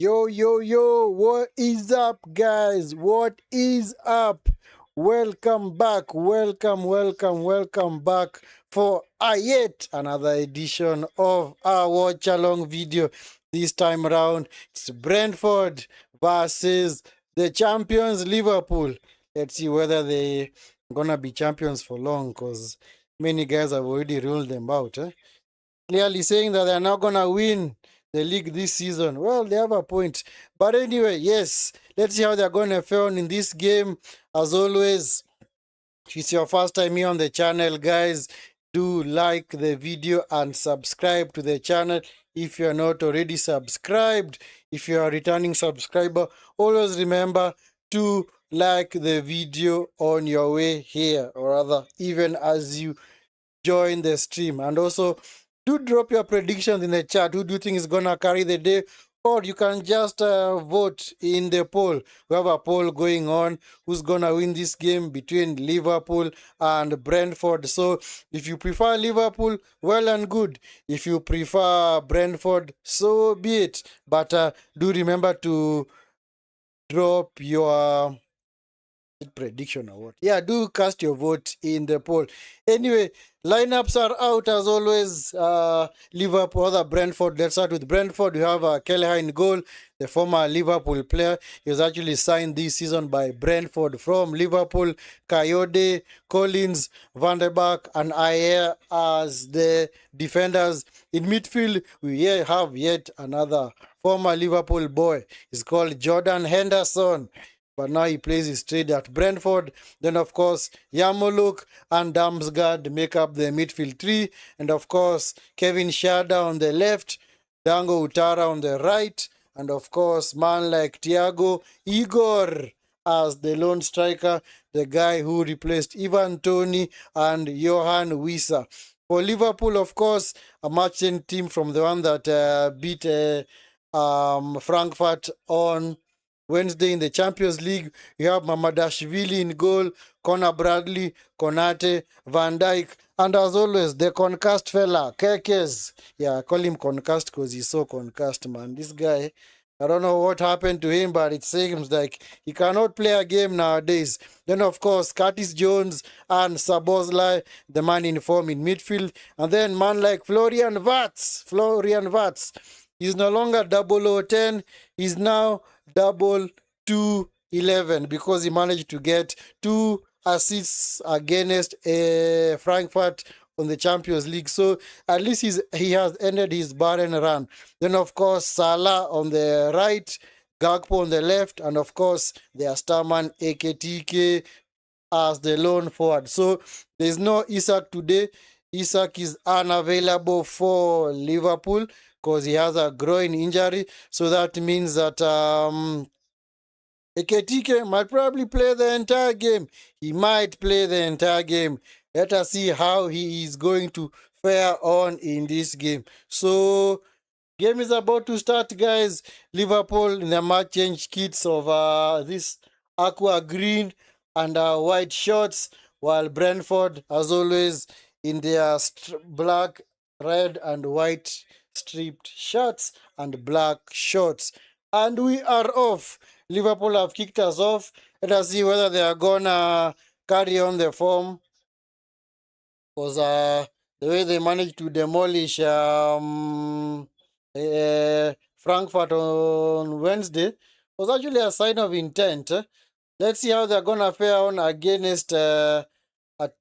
Yo, what is up, guys? What is up? Welcome back, welcome back for yet another edition of our Watchalong video. This time around, it's Brentford versus the champions Liverpool. Let's see whether they're gonna be champions for long, because many guys have already ruled them out. Clearly saying that they're not gonna win the league this season. Well, they have a point. But anyway, yes, let's see how they're going to fare in this game. As always, if it's your first time here on the channel, guys, do like the video and subscribe to the channel if you're not already subscribed. If you're a returning subscriber, always remember to like the video on your way here, or rather, even as you join the stream. And also, do drop your predictions in the chat. Who do you think is gonna carry the day? Or you can just vote in the poll. We have a poll going on. Who's gonna win this game between Liverpool and Brentford? So if you prefer Liverpool, well and good. If you prefer Brentford, so be it. But do remember to drop your prediction or what. Yeah, do cast your vote in the poll. Anyway, lineups are out as always. Liverpool, other Brentford. Let's start with Brentford. We have Kelleher in goal, the former Liverpool player. He was actually signed this season by Brentford from Liverpool. Coyote, Collins, Van der Beek, and Ayer as the defenders. In midfield, we have yet another former Liverpool boy. He's called Jordan Henderson, but now he plays his trade at Brentford. Then, of course, Yarmouk and Damsgaard make up the midfield three. And, of course, Kevin Shada on the left, Dango Utara on the right. And, of course, man like Thiago Igor as the lone striker, the guy who replaced Ivan Toney and Johan Wissa. For Liverpool, of course, a matching team from the one that beat Frankfurt on Wednesday in the Champions League. You have Mamadashvili in goal, Connor Bradley, Konate, Van Dijk, and as always, the concussed fella, Kekes. Yeah, I call him concussed because he's so concussed, man. This guy, I don't know what happened to him, but it seems like he cannot play a game nowadays. Then, of course, Curtis Jones and Szoboszlai, the man in form in midfield. And then man like Florian Wirtz. He's no longer 0010. He's now 2211 because he managed to get 2 assists against Frankfurt on the Champions League. So at least he has ended his barren run. Then, of course, Salah on the right, Gakpo on the left, and, of course, their starman Ekitike as the lone forward. So there's no Isak today. Isak is unavailable for Liverpool because he has a groin injury. So that means that Ekitike might probably play the entire game. He might play the entire game. Let us see how he is going to fare on in this game. So, game is about to start, guys. Liverpool in the match change kits of this aqua green and white shorts, while Brentford, as always, in their black, red, and white striped shirts and black shorts. And we are off. Liverpool have kicked us off. Let us see whether they are gonna carry on the form, because the way they managed to demolish Frankfurt on Wednesday was actually a sign of intent. Let's see how they're gonna fare on against a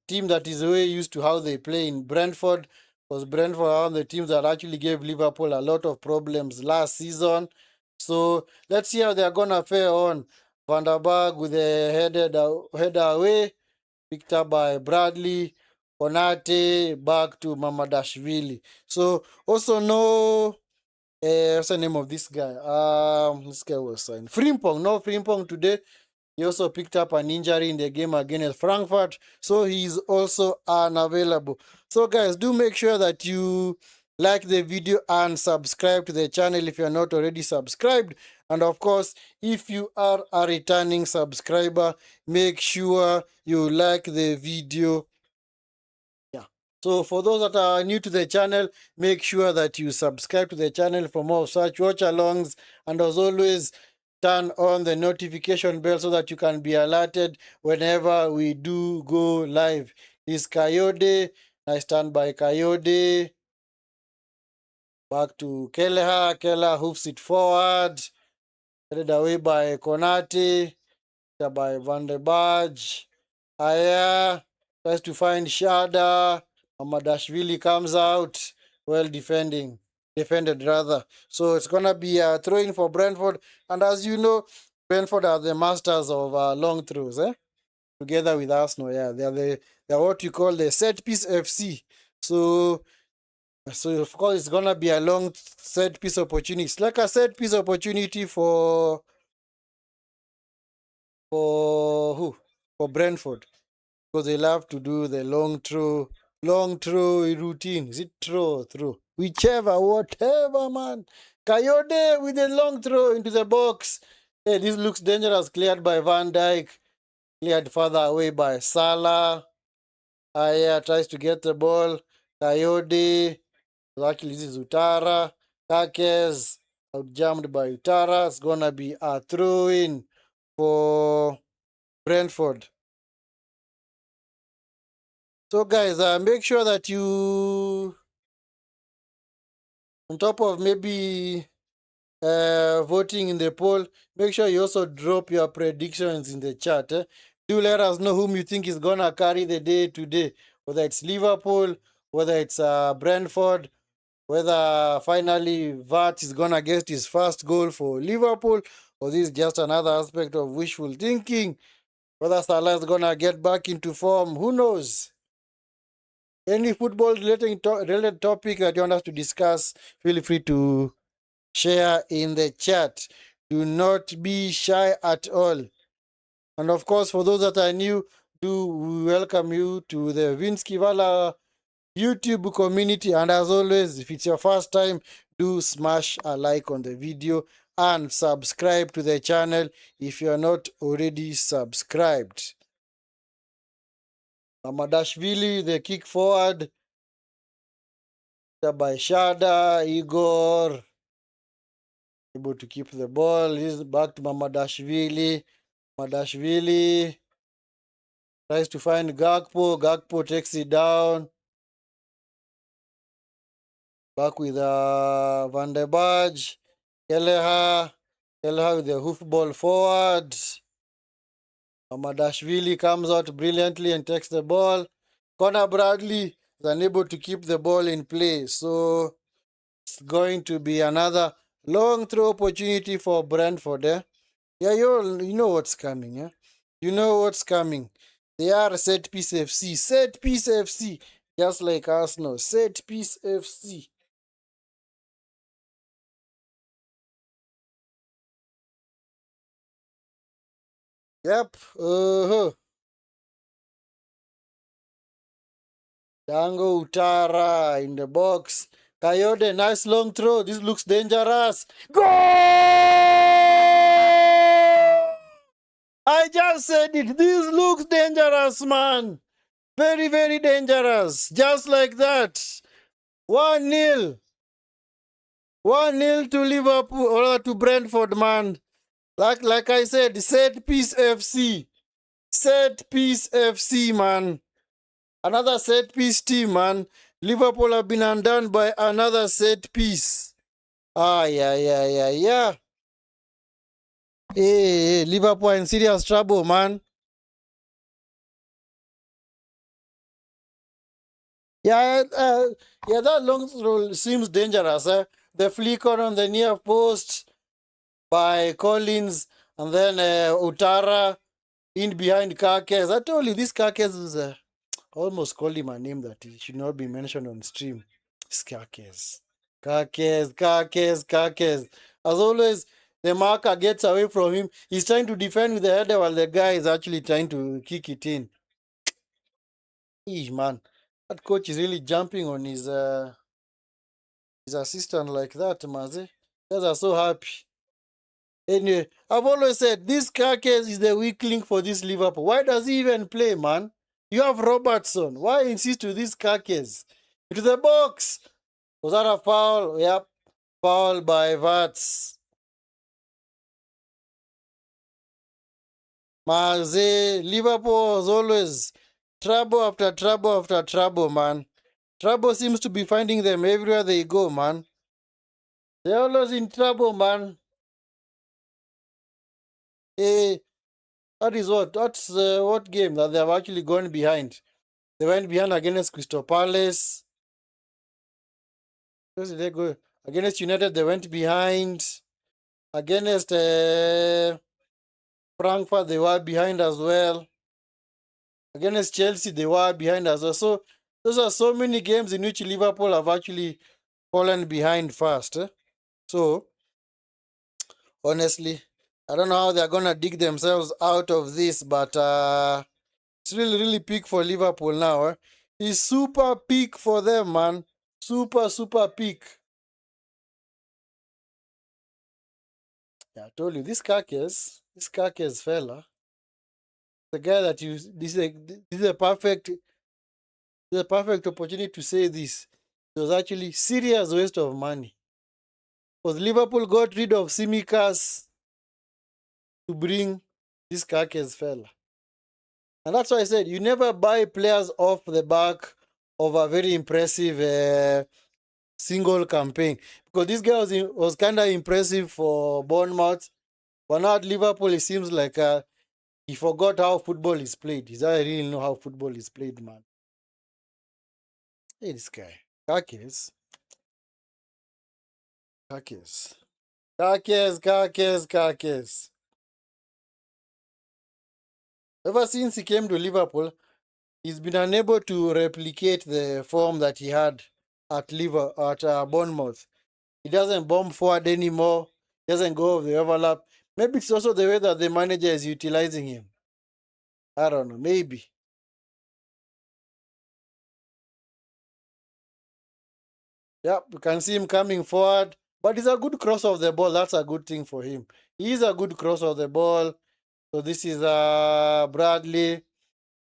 team that is way used to how they play in Brentford, because Brentford are one of the teams that actually gave Liverpool a lot of problems last season. So let's see how they're gonna fare on. Van der Beek with the header away, picked up by Bradley. Konate back to Mamadashvili. So also no what's the name of this guy? This guy was signed. Frimpong. No Frimpong today. He also picked up an injury in the game against Frankfurt, so he's also unavailable. So guys, do make sure that you like the video and subscribe to the channel if you're not already subscribed. And of course, if you are a returning subscriber, make sure you like the video. Yeah. So for those that are new to the channel, make sure that you subscribe to the channel for more such watch-alongs, and as always, turn on the notification bell so that you can be alerted whenever we do go live. This Coyote, I stand by Coyote. Back to Kelleher. Kelleher hoofs it forward. Headed away by Konate. By Van der Barge. Aya tries to find Shada. Amadashvili comes out. Well defended rather. So it's gonna be a throw-in for Brentford. And as you know, Brentford are the masters of long throws, together with Arsenal. Yeah, they're what you call the set piece FC. So of course it's gonna be a long set piece opportunity. It's like a set piece opportunity for who? For Brentford. Because they love to do the long throw routine. Is it throw? Whichever, whatever, man. Coyote with a long throw into the box. Hey, this looks dangerous. Cleared by Van Dijk. Cleared further away by Salah. Aya tries to get the ball. Coyote. Actually, this is Utara. Kakes outjummed by Utara. It's gonna be a throw-in for Brentford. So guys, make sure that you, on top of maybe voting in the poll, make sure you also drop your predictions in the chat. Do let us know whom you think is gonna carry the day today, whether it's Liverpool, whether it's Brentford, whether finally Vart is gonna get his first goal for Liverpool, or this is just another aspect of wishful thinking. Whether Salah is gonna get back into form, who knows? Any football related topic that you want us to discuss, feel free to share in the chat. Do not be shy at all. And of course, for those that are new, we welcome you to the Vinskey Valor YouTube community. And as always, if it's your first time, do smash a like on the video and subscribe to the channel if you're not already subscribed. Amadashvili, the kick forward by Shada, Igor, able to keep the ball. He's back to Mamadashvili. Mamadashvili tries to find Gakpo. Gakpo takes it down. Back with Van der Barge. Kelleher with the hoof ball forward. Mamadashvili comes out brilliantly and takes the ball. Connor Bradley is unable to keep the ball in play. So it's going to be another long throw opportunity for Brentford. Yeah, you know what's coming. Yeah, you know what's coming. They are set piece FC. Set piece FC. Just like Arsenal. Set piece FC. Yep. Dango Utara in the box. Coyote, nice long throw. This looks dangerous. Goal! I just said it. This looks dangerous, man. Very, very dangerous. Just like that. 1-0. 1-0 to Liverpool or to Brentford, man. Like I said, set piece FC. Set piece FC, man. Another set piece team, man. Liverpool have been undone by another set piece. Yeah. Hey, Liverpool in serious trouble, man. Yeah, that long throw seems dangerous. The flicker on the near post by Collins, and then Utara in behind Kakes. I told you this Kakes is almost called him a name that he should not be mentioned on stream. It's Kakes. As always, the marker gets away from him. He's trying to defend with the header while the guy is actually trying to kick it in. Eesh, man. That coach is really jumping on his assistant like that, Maze. Guys are so happy. Anyway, I've always said this Kakes is the weak link for this Liverpool. Why does he even play, man? You have Robertson. Why insist with these kakes? Into the box. Was that a foul? Yep. Foul by Vats. Maze, Liverpool was always trouble after trouble after trouble, man. Trouble seems to be finding them everywhere they go, man. They're always in trouble, man. Hey, that is that's what game that they have actually gone behind. They went behind against Crystal Palace. Where did they go? Against United, they went behind. Against Frankfurt, they were behind as well. Against Chelsea, they were behind as well. So those are so many games in which Liverpool have actually fallen behind first. So honestly, I don't know how they're gonna dig themselves out of this, but it's really peak for Liverpool now. It's super peak for them, man. Super peak. Yeah, I told you this Kakes fella, the guy that you this is a perfect opportunity to say this. It was actually serious waste of money. Because Liverpool got rid of Simicas to bring this Kakes fella. And that's why I said you never buy players off the back of a very impressive single campaign. Because this guy was kind of impressive for Bournemouth. But now at Liverpool, it seems like he forgot how football is played. He doesn't really know how football is played, man. Hey, this guy. Kakes. Ever since he came to Liverpool, he's been unable to replicate the form that he had at Bournemouth. He doesn't bomb forward anymore. He doesn't go over the overlap. Maybe it's also the way that the manager is utilizing him. I don't know. Maybe. Yep, you can see him coming forward. But it's a good cross of the ball. That's a good thing for him. He's a good cross of the ball. So this is Bradley.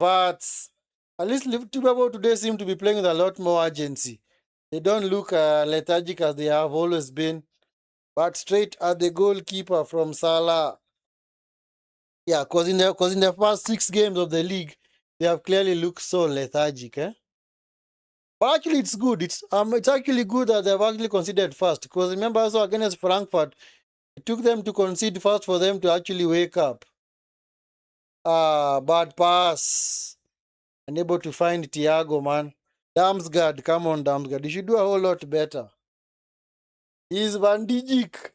Vats. At least Liverpool today seem to be playing with a lot more urgency. They don't look lethargic as they have always been. But straight at the goalkeeper from Salah. Yeah, because in the first 6 games of the league, they have clearly looked so lethargic. But actually, it's good. It's actually good that they've actually conceded first. Because remember also against Frankfurt, it took them to concede first for them to actually wake up. Bad pass. Unable to find Thiago, man. Damsgaard, come on, Damsgaard. You should do a whole lot better. He's Van Dijk.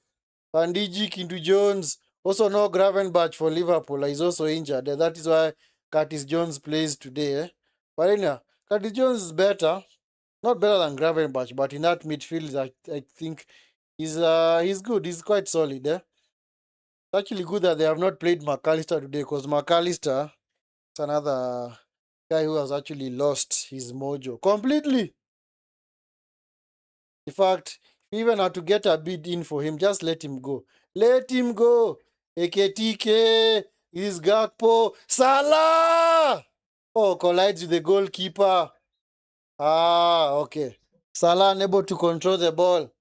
Van Dijk into Jones. Also no Gravenberch for Liverpool. He's also injured. That is why Curtis Jones plays today. But anyhow, Curtis Jones is better. Not better than Gravenberch, but in that midfield, I think he's good. He's quite solid. It's actually good that they have not played McAllister today, because McAllister is another guy who has actually lost his mojo completely. In fact, if you even had to get a bid in for him, just let him go. Let him go. AKTK is Gakpo. Salah! Oh, collides with the goalkeeper. Okay. Salah unable to control the ball.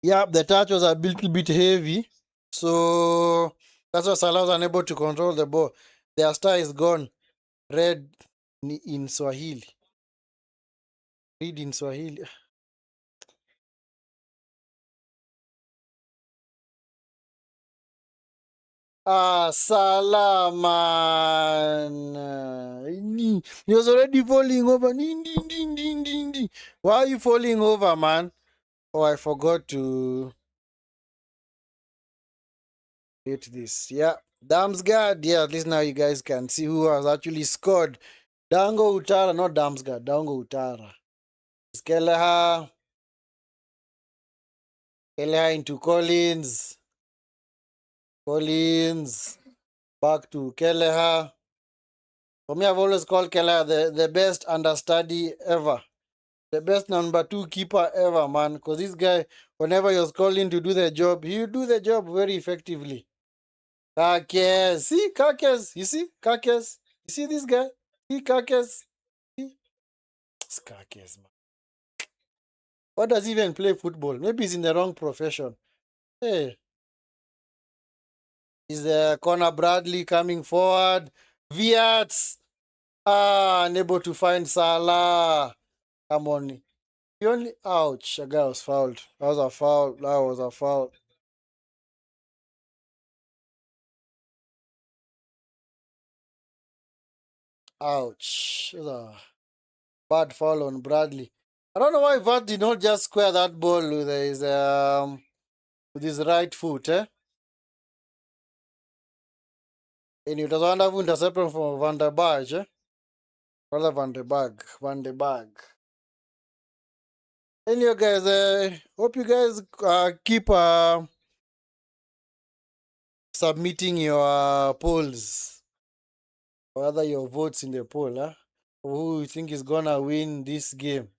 Yeah, the touch was a little bit heavy. So that's why Salah was unable to control the ball. Their star is gone. Read in Swahili. Read in Swahili. Salah, man. He was already falling over. Why are you falling over, man? Oh, I forgot to hit this. Yeah. Damsgaard. Yeah, at least now you guys can see who has actually scored. Dango Utara, not Damsgaard. Dango Utara. It's Kelleher. Kelleher into Collins. Collins. Back to Kelleher. For me, I've always called Kelleher the best understudy ever. The best number 2 keeper ever, man. Because this guy, whenever he was called in to do the job, he would do the job very effectively. Kakes. See, Kakes. You see? Kakes. You see this guy? See, Kakes. See? It's Kakes, man. What does he even play football? Maybe he's in the wrong profession. Hey, is Connor Bradley coming forward? Viats. Unable to find Salah. Come on. He only. Ouch. A guy was fouled. That was a foul. That was a foul. Ouch. That was a bad foul on Bradley. I don't know why Vat did not just square that ball with his right foot, eh? And it was a wonderful interception from Van der Berg, eh? Rather Van der Berg. Van der Berg. Anyway, guys, hope you guys keep submitting your polls, or rather your votes in the poll, huh? Who you think is gonna win this game?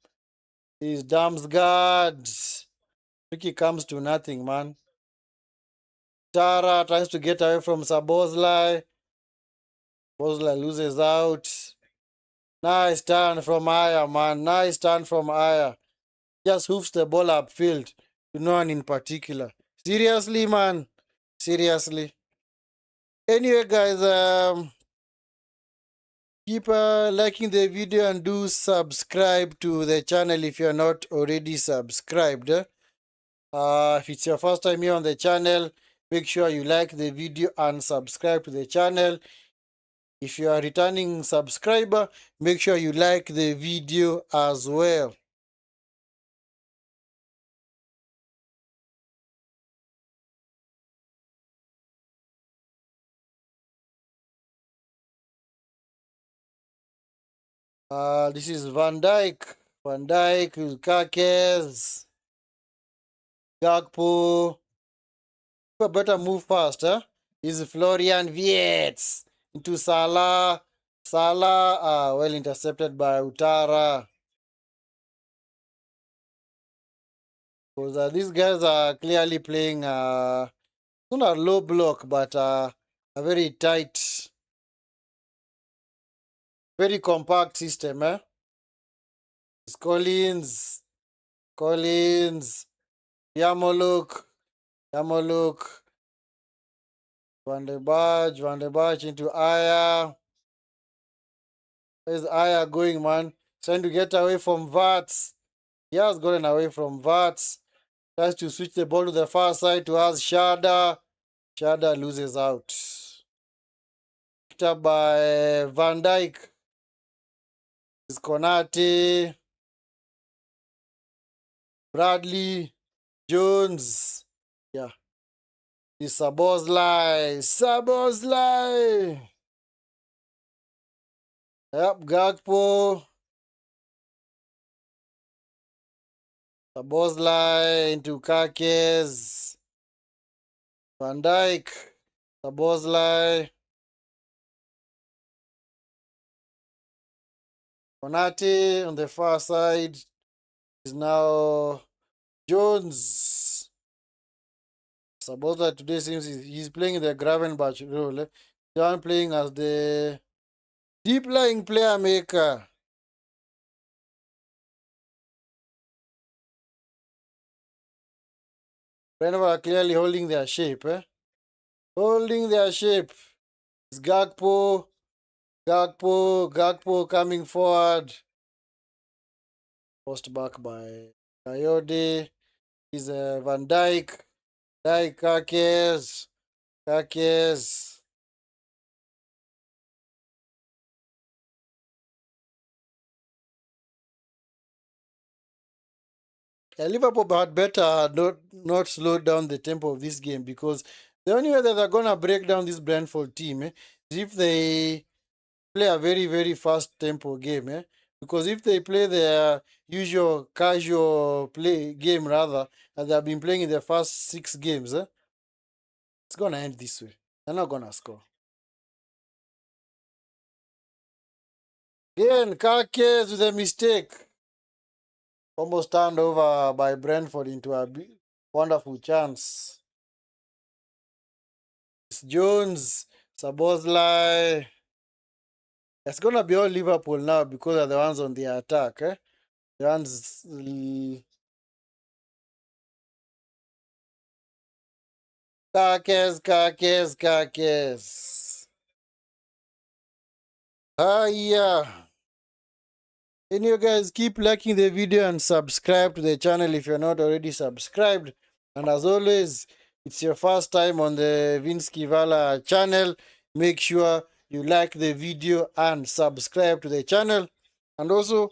Is Damsgaard. Tricky comes to nothing, man. Tara tries to get away from Sabozlai. Bozlai loses out. Nice turn from Aya, man. Nice turn from Aya. Just hoofs the ball upfield to no one in particular. Seriously, man. Seriously. Anyway, guys, keep liking the video and do subscribe to the channel if you're not already subscribed. If it's your first time here on the channel, make sure you like the video and subscribe to the channel. If you are a returning subscriber, make sure you like the video as well. This is Van Dijk. Van Dijk, Kakes, Gakpo. Better move fast, huh? Is Florian Wirtz into Salah. Salah, well intercepted by Utara. Because these guys are clearly playing not a low block, but a very tight, very compact system, eh? It's Collins, Yamoluk, Van de Barge into Aya. Where's Aya going, man? Trying to get away from Vats. He has gotten away from Vats. Tries to switch the ball to the far side to us, Shada. Shada loses out. Picked up by Van Dijk. Is Konate. Bradley. Jones. Yeah. Is Sabozlai. Yep, Gakpo. Sabozlai into Kakes. Van Dijk. Sabozlai. Konate on the far side is now Jones. Sabozlai today seems he's playing the Gravenbach role. John playing as the deep lying player maker. Brentford are clearly holding their shape, eh? Holding their shape. It's Gakpo coming forward. Post back by Coyote. Is Van Dijk. Kakes. Liverpool had better not slow down the tempo of this game, because the only way that they're gonna break down this Brentford team, is if they play a very, very fast tempo game, Because if they play their usual casual play game rather, and they've been playing in the first 6 games, it's gonna end this way. They're not gonna score. Again, Kakes with a mistake. Almost turned over by Brentford into a wonderful chance. It's Jones, Sabozlai. It's gonna be all Liverpool now because they're the ones on the attack, eh? The ones. Kakes. Yeah. And you guys keep liking the video and subscribe to the channel if you're not already subscribed. And as always, it's your first time on the Vinskey Valor channel. Make sure you like the video and subscribe to the channel. And also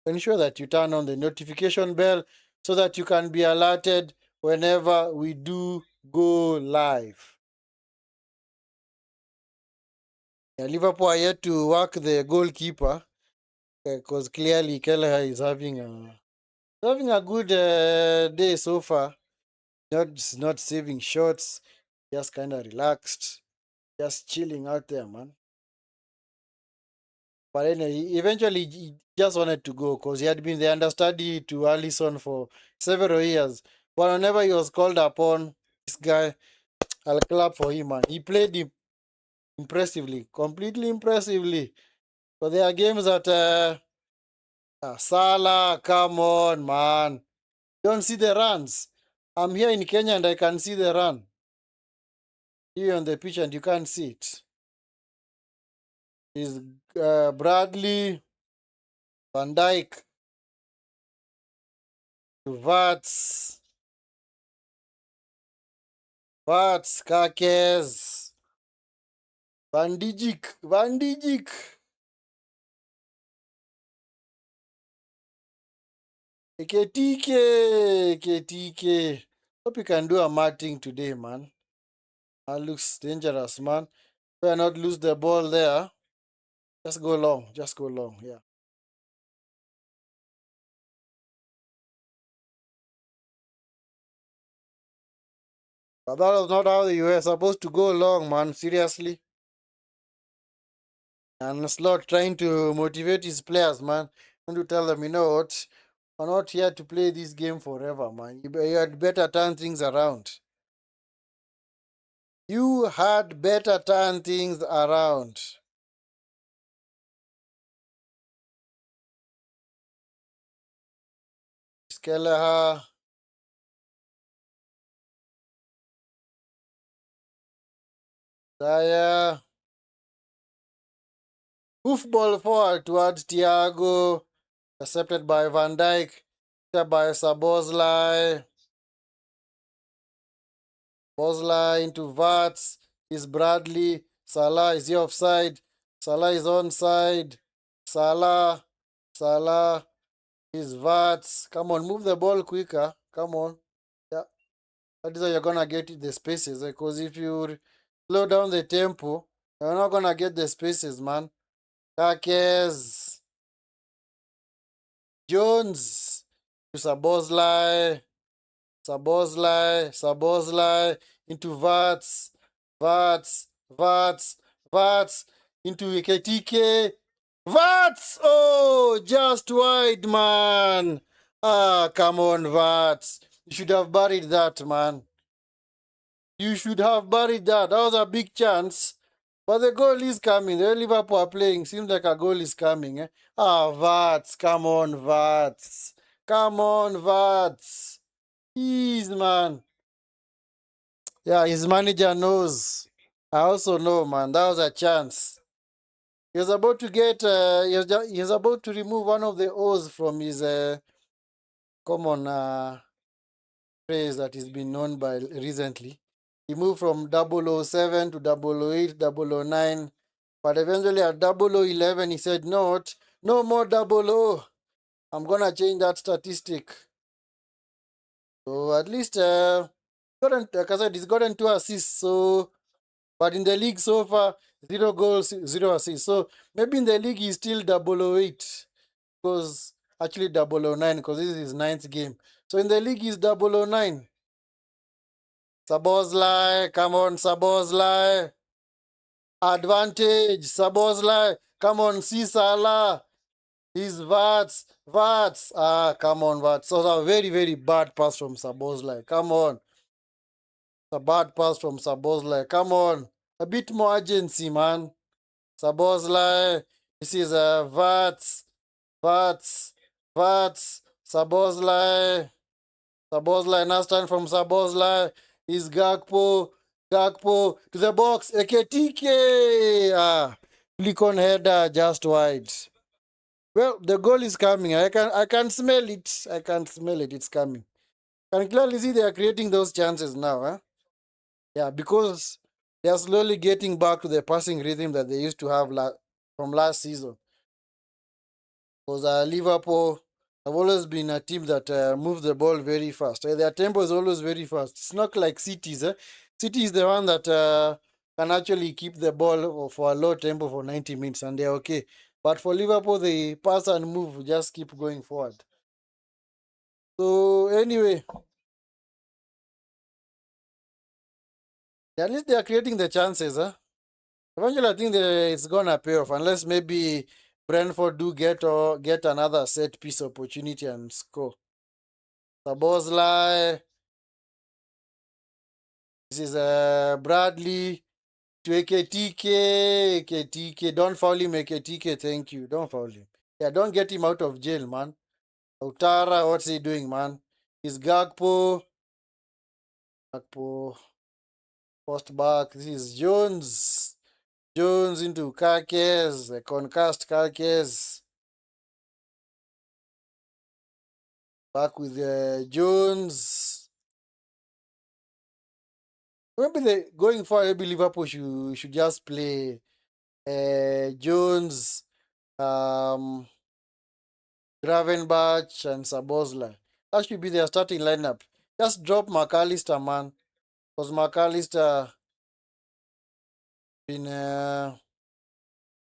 ensure that you turn on the notification bell so that you can be alerted whenever we do go live. Yeah, Liverpool are yet to work the goalkeeper because clearly Kelleher is having a good day so far. Not saving shots, just kind of relaxed, just chilling out there, man. But anyway, eventually he just wanted to go because he had been the understudy to Alisson for several years. But whenever he was called upon, this guy, I'll clap for him, man. He played impressively, completely impressively. But there are games that Salah, come on, man. Don't see the runs. I'm here in Kenya and I can see the run. You're on the pitch and you can't see it. Is Bradley, Van Dijk, Vats, Kakes, Van Dijk. KTK. Hope you can do a matting today, man. That looks dangerous, man. Better not lose the ball there. Just go long, yeah. But that was not how you were supposed to go long, man. Seriously. And Slot trying to motivate his players, man. Want to tell them, you know what? We're not here to play this game forever, man. You had better turn things around. You had better turn things around. Kelleher. Dyer. Hoofball forward towards Thiago. Accepted by Van Dijk. By Sabozlai. Bozlai into Vats. Is Bradley. Salah is he offside. Salah is onside. Salah. Is Vats. Come on, move the ball quicker. Come on. Yeah. That is how you're gonna get the spaces. Because if you slow down the tempo, you're not gonna get the spaces, man. Kakes. Jones. To Sabozlai. Into Vats. Into KTK. Vats! Oh, just wide, man. Ah, come on, Vats. You should have buried that, man. You should have buried that. That was a big chance. But the goal is coming. The way Liverpool are playing seems like a goal is coming. Eh? Ah, Vats. Come on, Vats. Come on, Vats. Jeez, man. Yeah, his manager knows. I also know, man. That was a chance. He was about to get. He was about to remove one of the O's from his common phrase that he's been known by recently. He moved from 007 to 008, 009. But eventually at 0011, he said, no more 00. I'm going to change that statistic. So at least, like I said, he's gotten 2 assists. So, but in the league so far, 0 goals, 0 assists. So maybe in the league he's still 008. Because actually 009, because this is his 9th game. So in the league he's 009. Sabozlai, come on, Sabozlai. Advantage, Sabozlai. Come on, see Salah. He's Vats. Ah, come on, Vats. So a very, very bad pass from Sabozlai. Come on. a bad pass from Sabozlai. Come on. A bit more urgency, man. Sabozlai. This is Vats. Vats. Vats. Sabozlai. Sabozlai. Now stand from Sabozlai. Is Gakpo. Gakpo to the box. Eketike. Flick on header just wide. Well, the goal is coming. I can smell it. I can smell it. It's coming. Can clearly see they are creating those chances now, huh? Yeah, because they are slowly getting back to the passing rhythm that they used to have from last season. Because Liverpool have always been a team that moves the ball very fast. Their tempo is always very fast. It's not like City's. City is the one that can actually keep the ball for a low tempo for 90 minutes and they're okay. But for Liverpool, they pass and move, just keep going forward. So anyway, at least they are creating the chances. Eventually, I think it's gonna pay off unless maybe Brentford do get another set piece opportunity and score. Sabozlai. This is Bradley to AKTK. AKTK. Don't foul him, AKTK. Thank you. Don't foul him. Yeah, don't get him out of jail, man. Outara, what's he doing, man? He's Gakpo. Gakpo. Post back. This is Jones. Jones into Kakes. Concussed Kakes. Back with Jones. Maybe going forward, maybe Liverpool should just play Jones, Gravenberch, and Sabozla. That should be their starting lineup. Just drop McAllister, man. Because McAllister been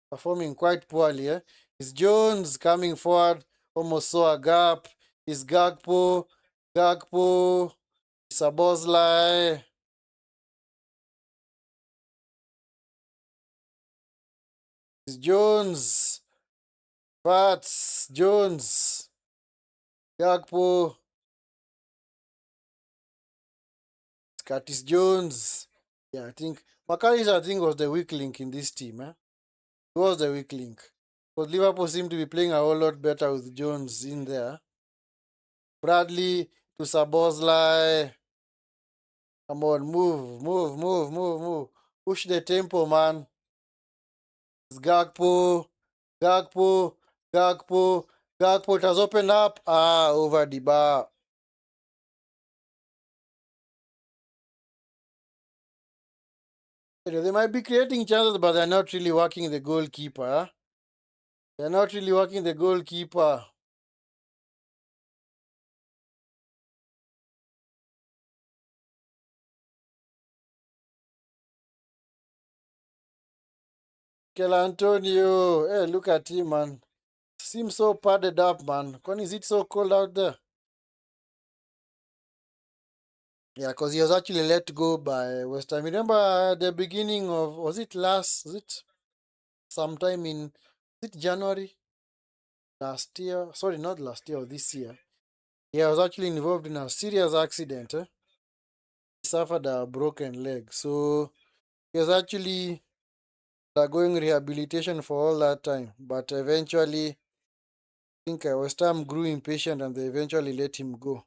performing quite poorly. Is Jones coming forward? Almost saw a gap. Is Gakpo. Gakpo. Sabozlai. Is Jones. Vats. Jones. Gakpo. Curtis Jones. Yeah, I think McAllister, was the weak link in this team. He was the weak link. Because Liverpool seemed to be playing a whole lot better with Jones in there. Bradley to Sabozlai. Come on, move. Push the tempo, man. It's Gakpo. Gakpo. It has opened up. Over the bar. They might be creating chances, but they're not really working the goalkeeper. They're not really working the goalkeeper. Kel Antonio, hey, look at him, man. Seems so padded up, man. When is it so cold out there? Yeah, because he was actually let go by West Ham. Remember the beginning of, was it sometime in, was it January? Last year? Sorry, not last year, or this year. He was actually involved in a serious accident. He suffered a broken leg. So he was actually undergoing rehabilitation for all that time. But eventually, I think West Ham grew impatient and they eventually let him go.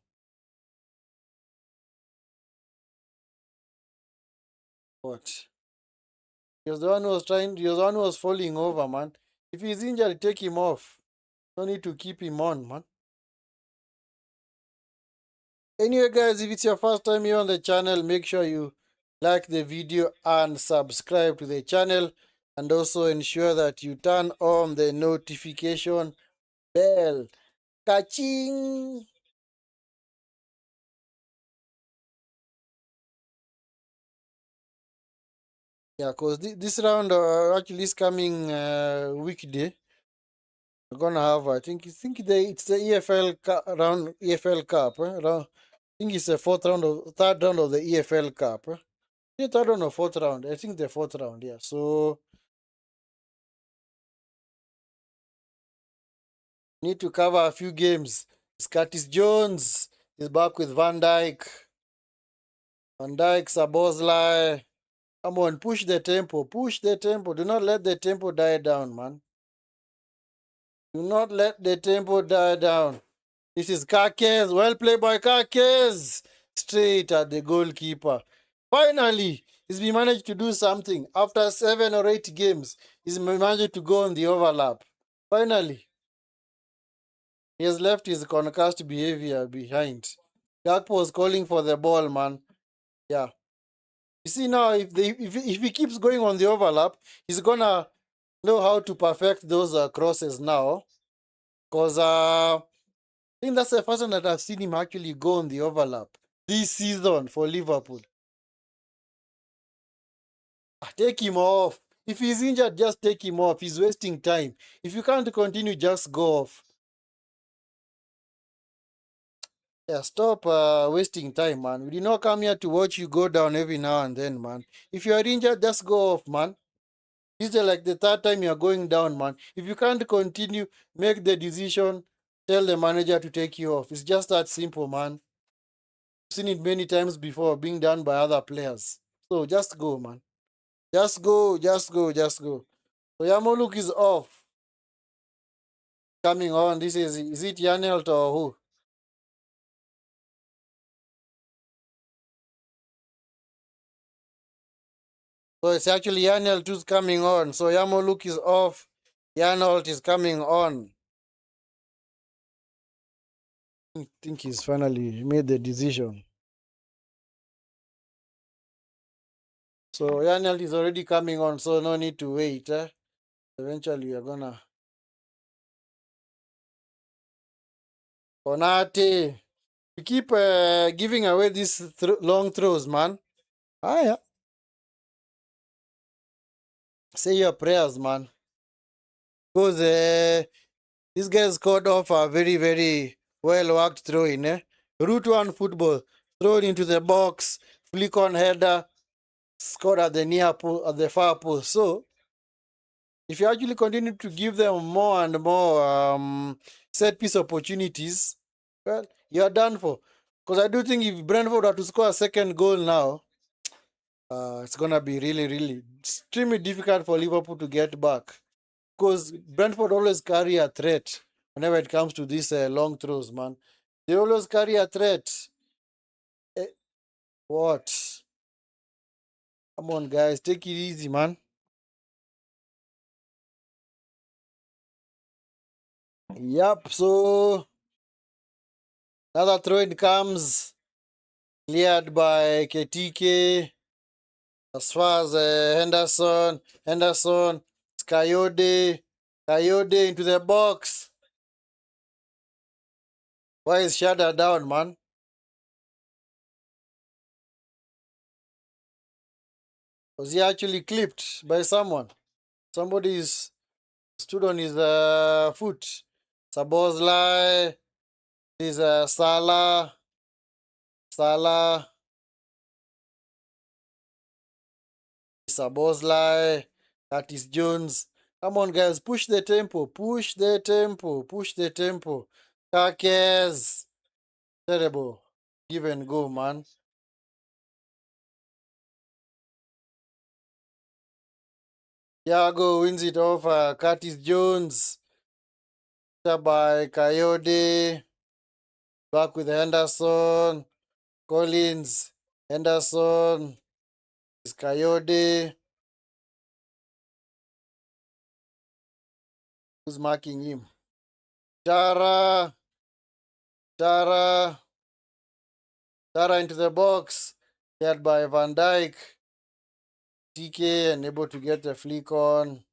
What? He was the one who was he was the one who was falling over, man. If he's injured, take him off. No need to keep him on, man. Anyway, guys, if it's your first time here on the channel, make sure you like the video and subscribe to the channel. And also ensure that you turn on the notification bell. Kaching! Yeah, because this round, actually this coming weekday, we're gonna have, I think it's the EFL round, EFL Cup. I think it's the third round of the EFL Cup. Yeah, third round or fourth round. I think the fourth round. Yeah. So need to cover a few games. Curtis Jones is back with Van Dijk. Van Dijk, Szoboszlai. Come on, push the tempo. Push the tempo. Do not let the tempo die down, man. Do not let the tempo die down. This is Kakes. Well played by Kakes. Straight at the goalkeeper. Finally, he's been managed to do something. After 7 or 8 games, he's managed to go on the overlap. Finally, he has left his concussed behavior behind. Gakpo was calling for the ball, man. Yeah. You see now, if he keeps going on the overlap, he's gonna know how to perfect those crosses now. Because I think that's the first time that I've seen him actually go on the overlap this season for Liverpool. Take him off. If he's injured, just take him off. He's wasting time. If you can't continue, just go off. Yeah, stop wasting time, man. We did not come here to watch you go down every now and then, man. If you are injured, just go off, man. This is like the third time you're going down, man. If you can't continue, make the decision, tell the manager to take you off. It's just that simple, man. I've seen it many times before being done by other players. So just go, man. Just go, just go, just go. So Yamoluk is off. Coming on. This is it Yanelt or who? So it's actually Yanelt who's coming on. So Yamoluk is off. Yanelt is coming on. I think he's finally made the decision. So Yanelt is already coming on, so no need to wait. Eventually you're gonna. Konate. You keep giving away these long throws, man. Yeah. Say your prayers, man. Because this guy scored off a very, very well worked throw in. Route 1 football. Thrown into the box. Flick on header. Scored at the near post, at the far post. So, if you actually continue to give them more and more set piece opportunities, well, you're done for. Because I do think if Brentford were to score a second goal now, it's going to be really, really extremely difficult for Liverpool to get back. Because Brentford always carry a threat whenever it comes to these long throws, man. They always carry a threat. What? Come on, guys. Take it easy, man. Yep, so another throw in comes. Cleared by KTK. As far as Henderson, it's Coyote into the box. Why is Shada down, man? Was he actually clipped by someone? Somebody's stood on his foot. Szoboszlai, is Salah, Szoboszlai, Curtis Jones. Come on, guys, push the tempo, push the tempo, push the tempo. Kakes. Terrible. Give and go, man. Thiago wins it off Curtis Jones. By Coyote. Back with Henderson. Collins. Henderson. It's Coyote. Who's marking him? Chara into the box. Cleared by Van Dijk. TK unable to get the flick on.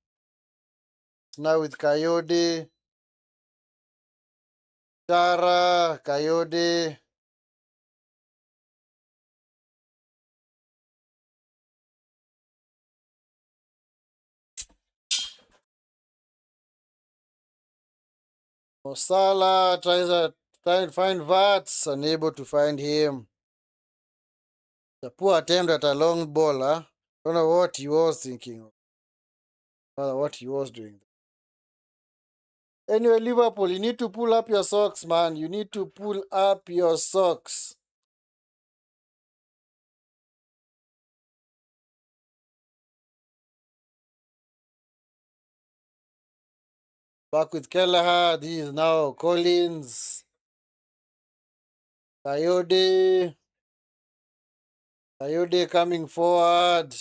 Now with Coyote. Coyote. Salah tries to find Vats, unable to find him. The poor attempt at a long ball, huh? Don't know what he was thinking of. What he was doing. Anyway, Liverpool, you need to pull up your socks, man. You need to pull up your socks. Back with Kelleher. This is now Collins. Coyote. Coyote coming forward.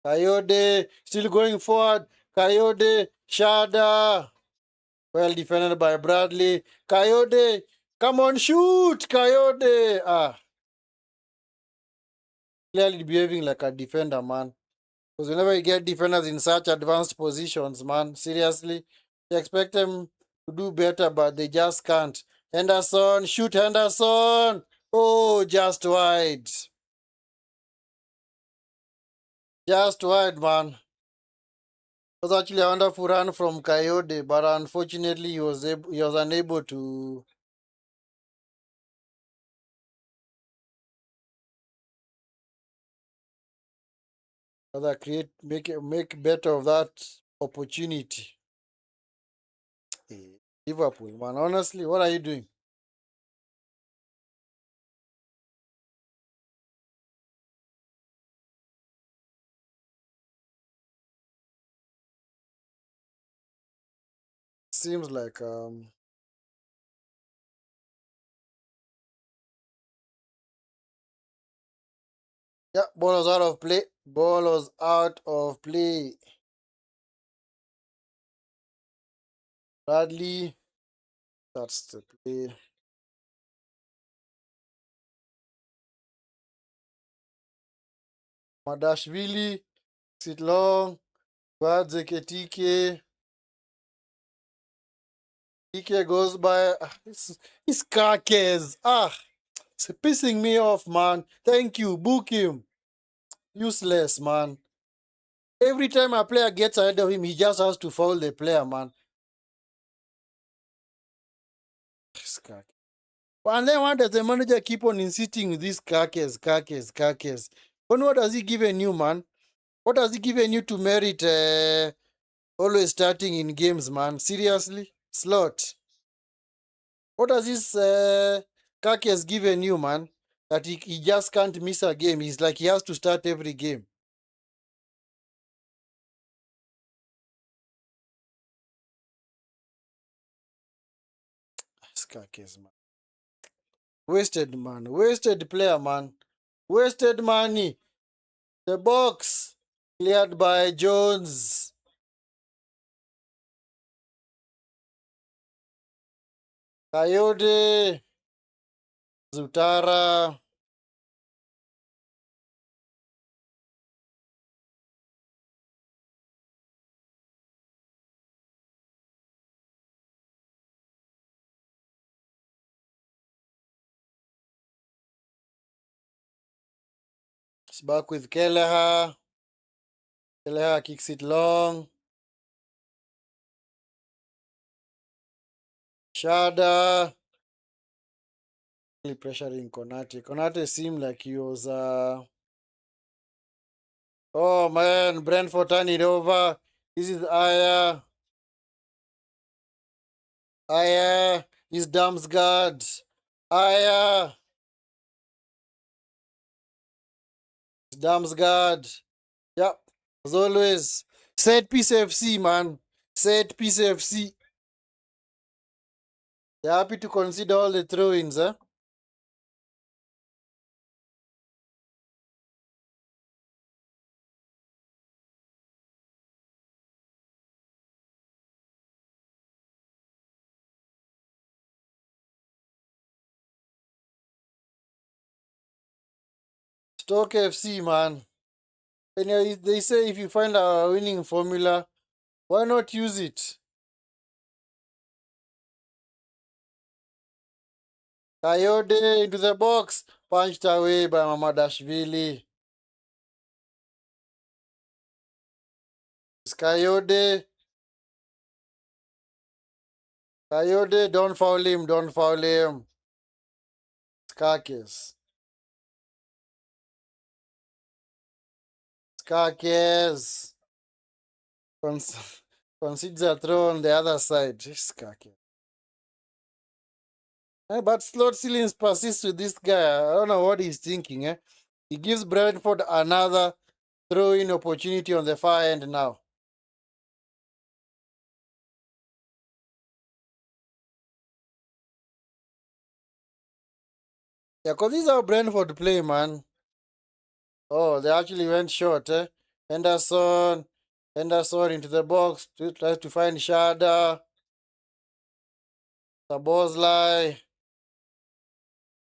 Coyote still going forward. Coyote. Shada. Well defended by Bradley. Coyote. Come on, shoot. Coyote. Clearly behaving like a defender, man. Because whenever you get defenders in such advanced positions, man, seriously, you expect them to do better, but they just can't. Henderson, shoot Henderson. Oh, just wide. Just wide, man. It was actually a wonderful run from Coyote, but unfortunately he was unable to make better of that opportunity. Hey, Liverpool, man. Honestly, what are you doing? Seems like yeah, ball was out of play. Ball was out of play. Bradley, that's the play. Madashvili, sit long. Gwadzeke TK. TK goes by. It's Kakes. It's pissing me off, man. Thank you. Book him. Useless, man. Every time a player gets ahead of him, he just has to foul the player, man. It's Kakes. And then why does the manager keep on insisting with these Kakes? What has he given you, man? What has he given you to merit always starting in games, man? Seriously? Slot. What has this Kaki has given you, man? That he just can't miss a game. He's like he has to start every game. It's Kakis, man. Wasted, man. Wasted player, man. Wasted money. The box cleared by Jones. Coyote. Zutara. It's back with Kelleher. Kelleher kicks it long. Shada. Really pressuring Konate. Konate seemed like he was oh man, Brentford turn it over. This is Aya. Aya is Damsgaard. Aya is Damsgaard. Yep. As always. Set piece FC, man. Set piece FC. They're happy to consider all the throw-ins, eh? Stoke FC, man. And they say if you find a winning formula, why not use it? Coyote into the box. Punched away by Mamadashvili. It's Coyote. Coyote, don't foul him. Don't foul him. Skakis. Skakis. Concedes a throw on the other side. Skakis. But slot ceilings persists with this guy. I don't know what he's thinking. He gives Brentford another throw-in opportunity on the far end now. Yeah, because this is how Brentford play, man. Oh, they actually went short, eh? Henderson, Henderson into the box to try to find Shada. Sabozlai.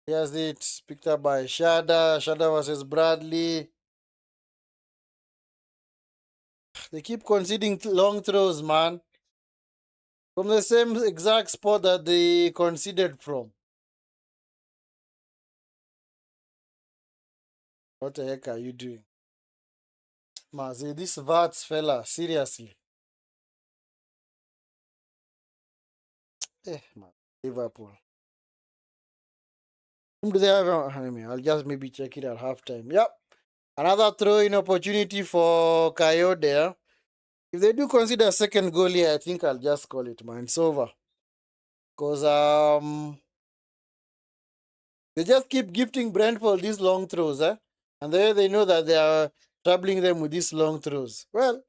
Here's it. Picked up by Shada. Shada versus Bradley. They keep conceding long throws, man. From the same exact spot that they conceded from. What the heck are you doing? Mazi, this Vats fella, seriously. Man. Liverpool. Whom do they have? I'll just maybe check it at halftime. Yep. Another throw-in opportunity for Coyote. If they do consider a second goal here, I think I'll just call it, man. It's over. Because they just keep gifting Brentford these long throws, eh? And they know that they are troubling them with these long throws. Well,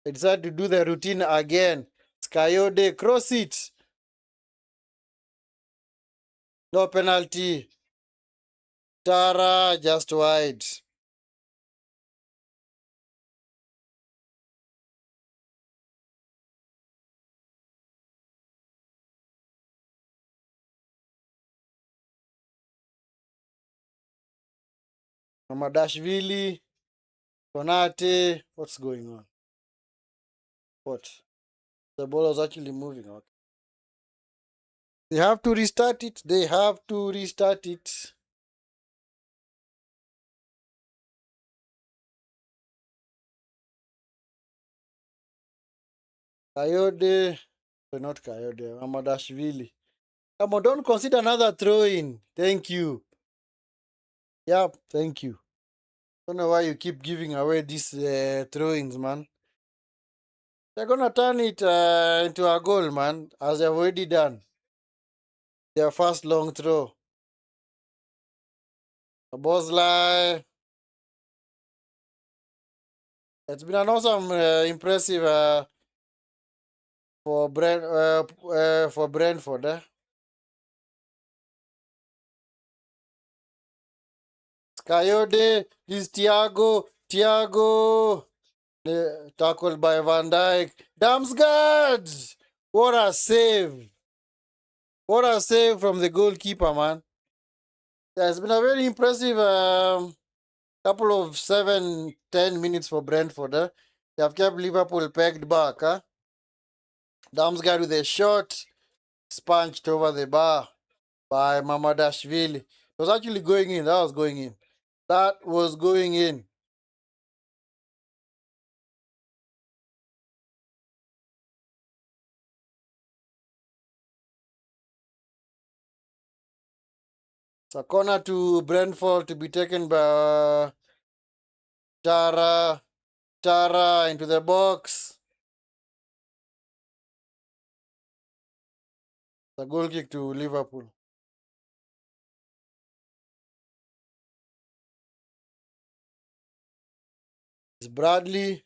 they decided to do the routine again. It's Coyote, cross it. No penalty. Tara, just wide. Mamadashvili, Konate, what's going on? What? The ball was actually moving. Okay. They have to restart it. They have to restart it. Coyote, not Coyote, Mamadashvili. Come on, don't consider another throw-in. Thank you. Yep, thank you. Don't know why you keep giving away these throw-ins, man. They're gonna turn it into a goal, man, as they've already done. Their first long throw. Bosley. It's been an awesome, impressive for Brentford. Coyote, this Thiago, tackled by Van Dijk. Damsgaard! What a save! What a save from the goalkeeper, man. Yeah, it's been a very impressive couple of 7-10 minutes for Brentford. They have kept Liverpool pegged back. Damsgaard with a shot, sponged over the bar by Mamadashvili. It was actually going in. That was going in. That was going in. It's a corner to Brentford to be taken by Tara. Tara into the box. It's a goal kick to Liverpool. It's Bradley.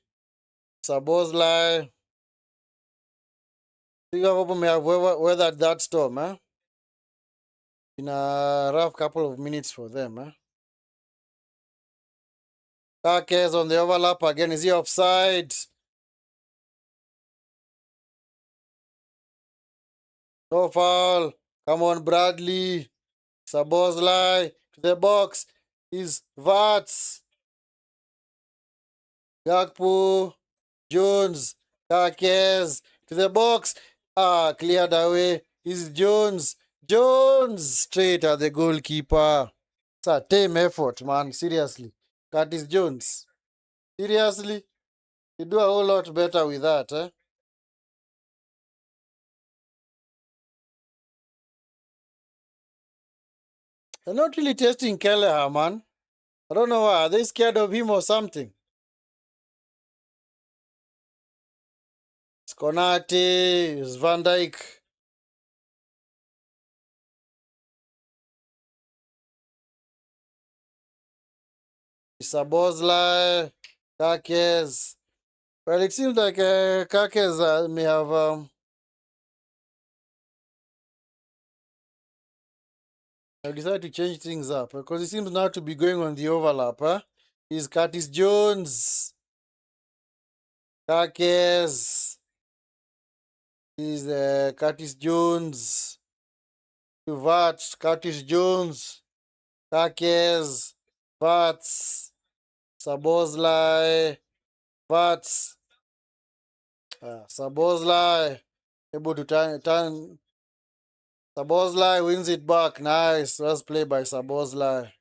Sabozlai. Liverpool may have weathered that storm, eh? In a rough couple of minutes for them, eh? Kakes on the overlap again. Is he offside? No foul. Come on, Bradley. Sabozlai to the box. Is Vats. Gakpo. Jones. Kakes to the box. Cleared away. Is Jones. Jones straight at the goalkeeper. It's a tame effort, man. Seriously. Curtis Jones. Seriously? You do a whole lot better with that, eh? They're not really testing Kelleher, man. I don't know why. Are they scared of him or something? It's Konate, it's Van Dijk. It's Sabozlai, Kakes. Well, it seems like Kakes may have I decided to change things up because he seems now to be going on the overlap. Huh? He's Curtis Jones. Kakes. He's Curtis Jones. Vats. Curtis Jones. Kakes. Vats. Sabozlai. Vats. Sabozlai. Able to turn. Sabozlai wins it back. Nice. First play by Sabozlai.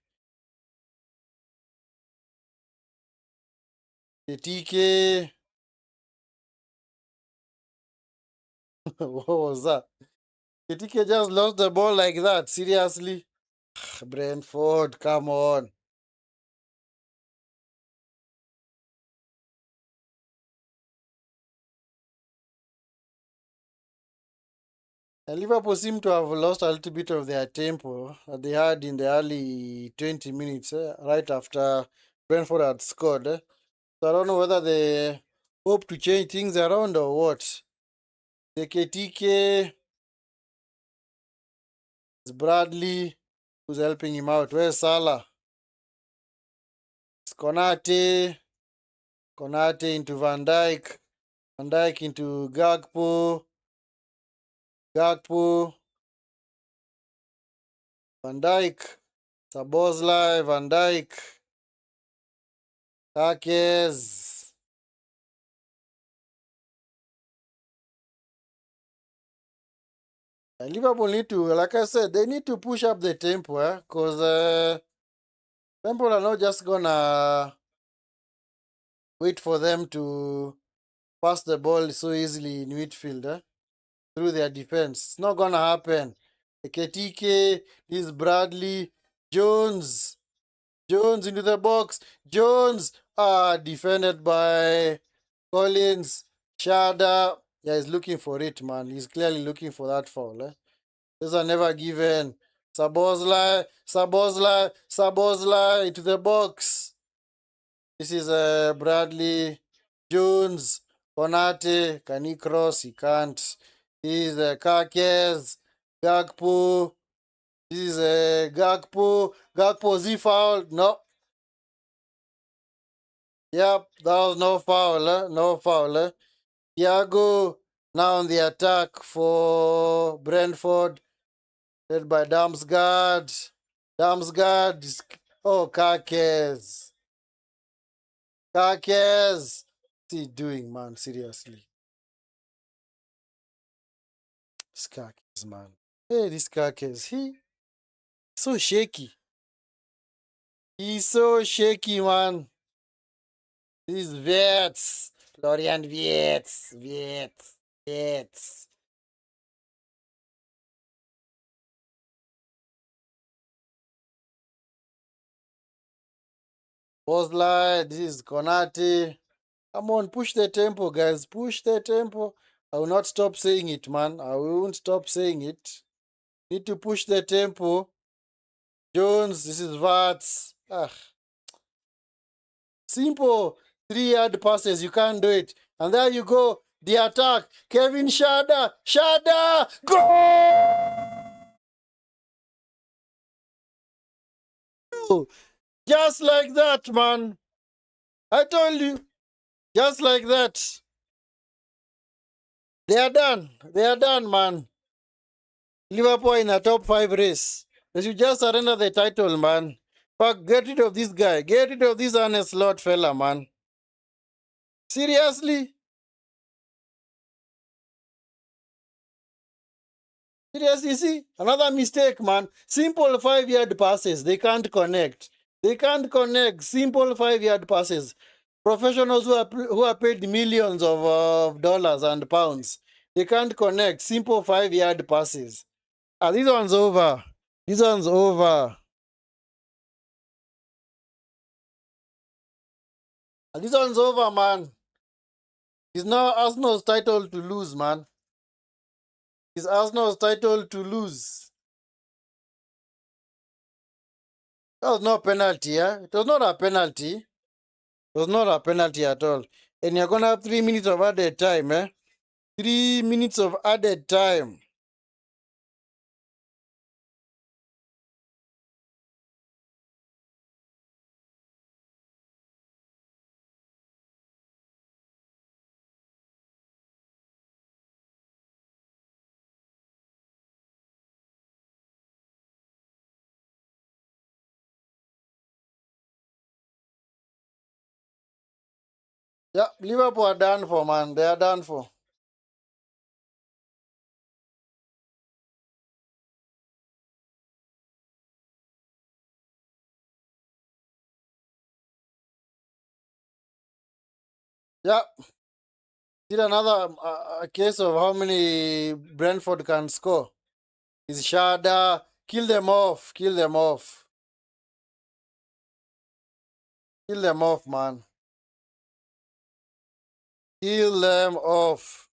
The TK. What was that? The TK just lost the ball like that. Seriously? Brentford, come on. And Liverpool seem to have lost a little bit of their tempo that they had in the early 20 minutes, right after Brentford had scored. So I don't know whether they hope to change things around or what. The KTK is Bradley, who's helping him out. Where's Salah? It's Konate. Konate into Van Dijk. Van Dijk into Gakpo. Gakpo. Van Dijk. Sabozlai. Van Dijk. Kakes. And Liverpool need to, like I said, they need to push up the tempo, because Liverpool are not just gonna wait for them to pass the ball so easily in midfield through their defense. It's not gonna happen. KTK, this Bradley, Jones into the box. Jones, defended by Collins. Shada, yeah, he's looking for it, man. He's clearly looking for that foul. Those are never given. Sabozlai into the box. This is Bradley, Jones, Konate. Can he cross? He can't. This is Kakes, Gakpo. This is Gakpo. Gakpo, is he fouled? No. Yep, that was no foul. No foul. Thiago now on the attack for Brentford, led by Damsgaard. Damsgaard is. Oh, Kakes. Kakes. What's he doing, man? Seriously. This Kakes, man. Hey, this Kakes. He's so shaky. He's so shaky, man. These Vets. Florian Vets. Bozlai, this is Konate. Come on, push the tempo, guys. Push the tempo. I will not stop saying it, man. I won't stop saying it. Need to push the tempo. Jones, this is Vats. Simple 3-yard passes. You can't do it. And there you go. The attack. Kevin Shada. Go! Just like that, man. I told you. Just like that. They are done. They are done, man. Liverpool in a top 5 race. They should just surrender the title, man. Fuck, get rid of this guy. Get rid of this Arne slot fella, man. Seriously? Seriously, see? Another mistake, man. Simple 5-yard passes. They can't connect. They can't connect. Simple 5-yard passes. Professionals who are paid millions of dollars and pounds. They can't connect. Simple 5-yard passes. This one's over. This one's over. This one's over, man. It's now Arsenal's title to lose, man. It's Arsenal's title to lose. That was no penalty, It was not a penalty. It was not a penalty at all. And you're going to have 3 minutes of added time, 3 minutes of added time. Yeah, Liverpool are done for, man. They are done for. Yeah, did another case of how many Brentford can score. Is Shada. Kill them off. Kill them off. Kill them off, man. Kill them off.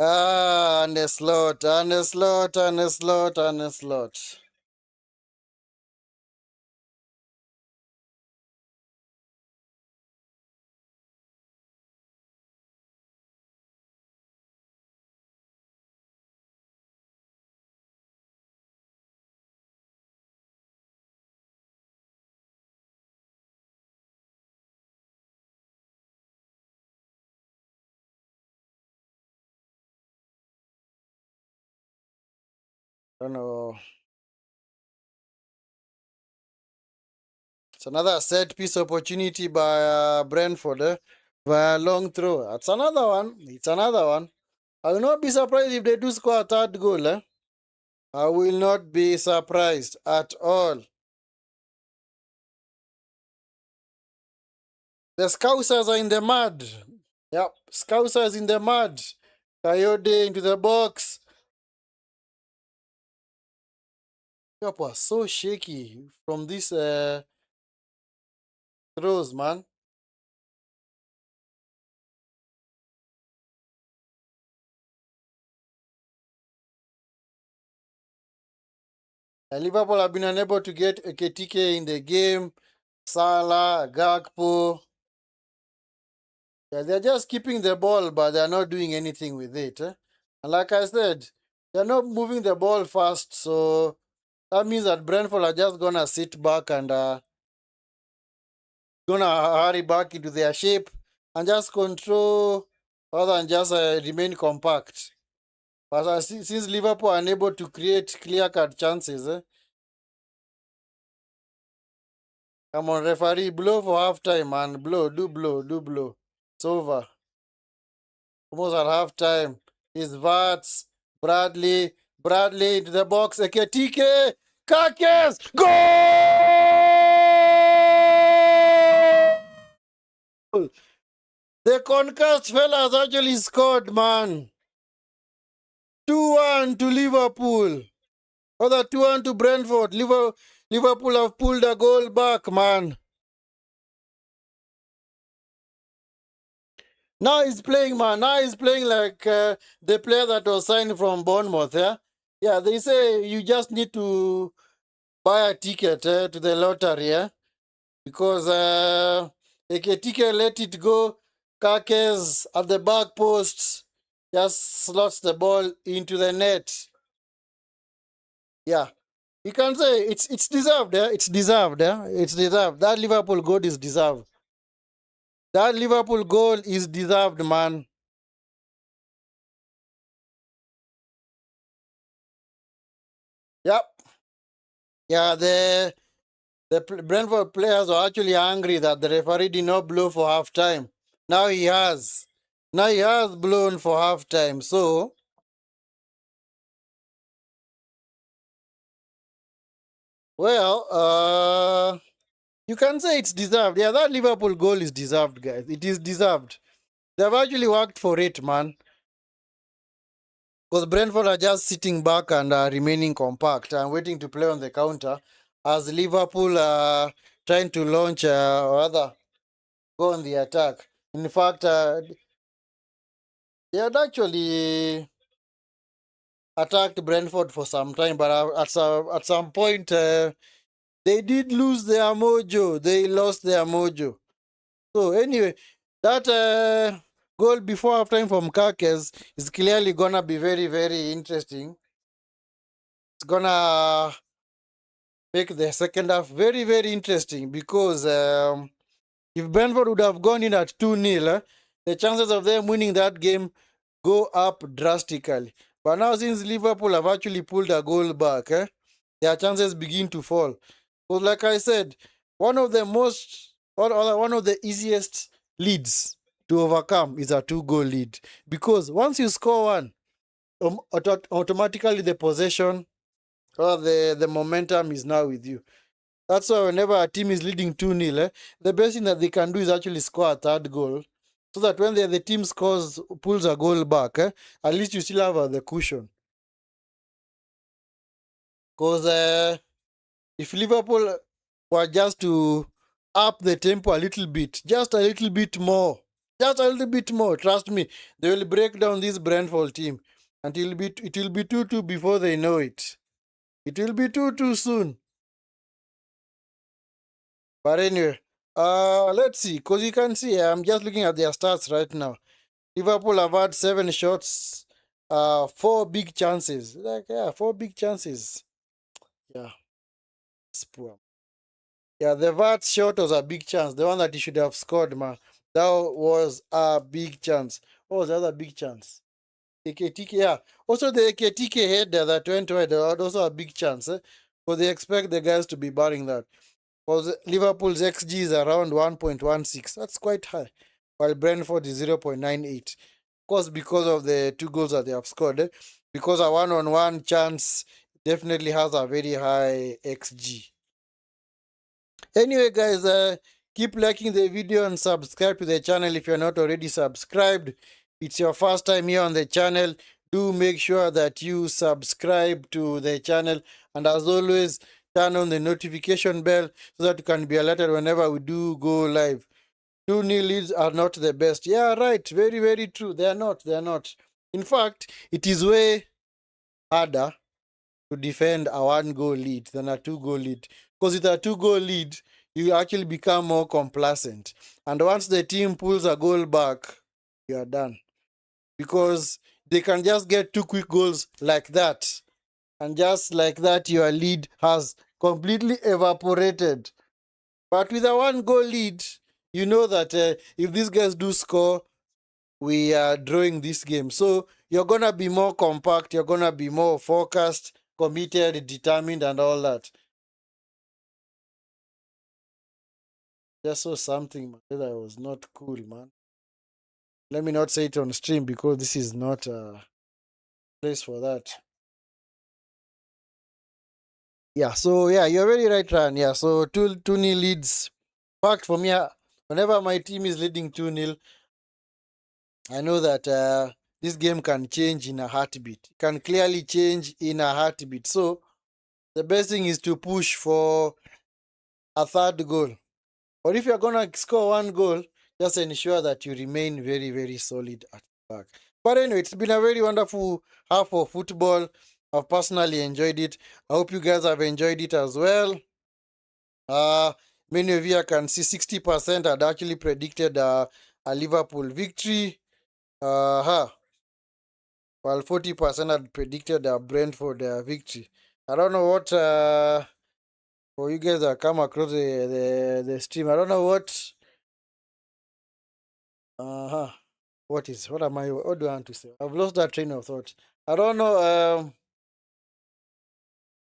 Ah, and a slot, and a slot, and a slot, and a slot. I don't know. It's another set piece opportunity by Brentford via long throw. That's another one. It's another one. I will not be surprised if they do score a third goal. I will not be surprised at all. The Scousers are in the mud. Yep, Scousers in the mud. Coyote into the box. Yep, was so shaky from these throws, man. And Liverpool have been unable to get a KTK in the game. Salah, Gakpo. Yeah, they're just keeping the ball, but they're not doing anything with it. And like I said, they're not moving the ball fast, so that means that Brentford are just gonna sit back and gonna hurry back into their shape and just control rather than just remain compact. But since Liverpool are unable to create clear-cut chances, come on, referee, blow for half time, man. Blow, do blow, do blow. It's over. Almost at half time. Is Vats, Bradley into the box. Eketike, Kakes, goal! The concussed fellas actually scored, man. 2-1 to Liverpool. Other 2-1 to Brentford. Liverpool have pulled a goal back, man. Now he's playing, man. Now he's playing like the player that was signed from Bournemouth, yeah? Yeah, they say you just need to buy a ticket to the lottery, yeah? Because Eketike let it go. Kakes at the back post just slots the ball into the net. Yeah. You can say it's deserved, yeah? It's deserved, yeah? It's deserved. That Liverpool goal is deserved. That Liverpool goal is deserved, man. Yep. Yeah, the Brentford players are actually angry that the referee did not blow for half time. Now he has. Now he has blown for half time. So, well, you can say it's deserved. Yeah, that Liverpool goal is deserved, guys. It is deserved. They've actually worked for it, man. Because Brentford are just sitting back and remaining compact and waiting to play on the counter as Liverpool are trying to launch or rather go on the attack. In fact, they had actually attacked Brentford for some time, but at some point they did lose their mojo. They lost their mojo. So anyway, that goal before halftime from Kakes is clearly gonna be very, very interesting. It's gonna make the second half very, very interesting because if Brentford would have gone in at 2-0, the chances of them winning that game go up drastically. But now since Liverpool have actually pulled a goal back, their chances begin to fall. But like I said, one of the most, or one of the easiest leads to overcome is a 2-goal lead. Because once you score one, automatically the possession or the momentum is now with you. That's why whenever a team is leading 2-0, the best thing that they can do is actually score a third goal. So that when the team pulls a goal back, at least you still have the cushion. Because if Liverpool were just to up the tempo a little bit, just a little bit more, just a little bit more, trust me, they will break down this Brentford team. And it will be 2-2 before they know it. It will be 2-2 soon. But anyway, let's see. Because you can see, I'm just looking at their stats right now. Liverpool have had 7 shots, 4 big chances. Like, yeah, 4 big chances. Yeah, it's poor. Yeah, the VAT shot was a big chance. The one that he should have scored, man. That was a big chance. What was the other big chance? AKTK, yeah. Also, the AKTK header that went wide, also a big chance. Because they expect the guys to be barring that. Because Liverpool's XG is around 1.16. That's quite high. While Brentford is 0.98. Of course, because of the 2 goals that they have scored. Because a one-on-one chance definitely has a very high XG. Anyway, guys, keep liking the video and subscribe to the channel if you're not already subscribed. It's your first time here on the channel. Do make sure that you subscribe to the channel. And as always, turn on the notification bell so that you can be alerted whenever we do go live. 2-0 leads are not the best. Yeah, right. Very, very true. They are not. They are not. In fact, it is way harder to defend a 1-goal lead than a 2-goal lead. Because with a 2-goal lead, you actually become more complacent. And once the team pulls a goal back, you are done. Because they can just get 2 quick goals like that. And just like that, your lead has completely evaporated. But with a 1-goal lead, you know that if these guys do score, we are drawing this game. So you're going to be more compact, you're going to be more focused, committed, determined, and all that. Just saw something man, that was not cool, man. Let me not say it on stream because this is not a place for that. Yeah, so yeah, you're very right, Ran. Yeah, so 2-0 leads. Fact for me, whenever my team is leading 2-0, I know that this game can change in a heartbeat. It can clearly change in a heartbeat. So the best thing is to push for a third goal. Or if you're going to score 1 goal, just ensure that you remain very, very solid at the back. But anyway, it's been a very wonderful half of football. I've personally enjoyed it. I hope you guys have enjoyed it as well. Many of you I can see 60% had actually predicted a Liverpool victory. While 40% had predicted a Brentford victory. I don't know what for you guys that come across the stream. I don't know what what do I want to say? I've lost that train of thought. I don't know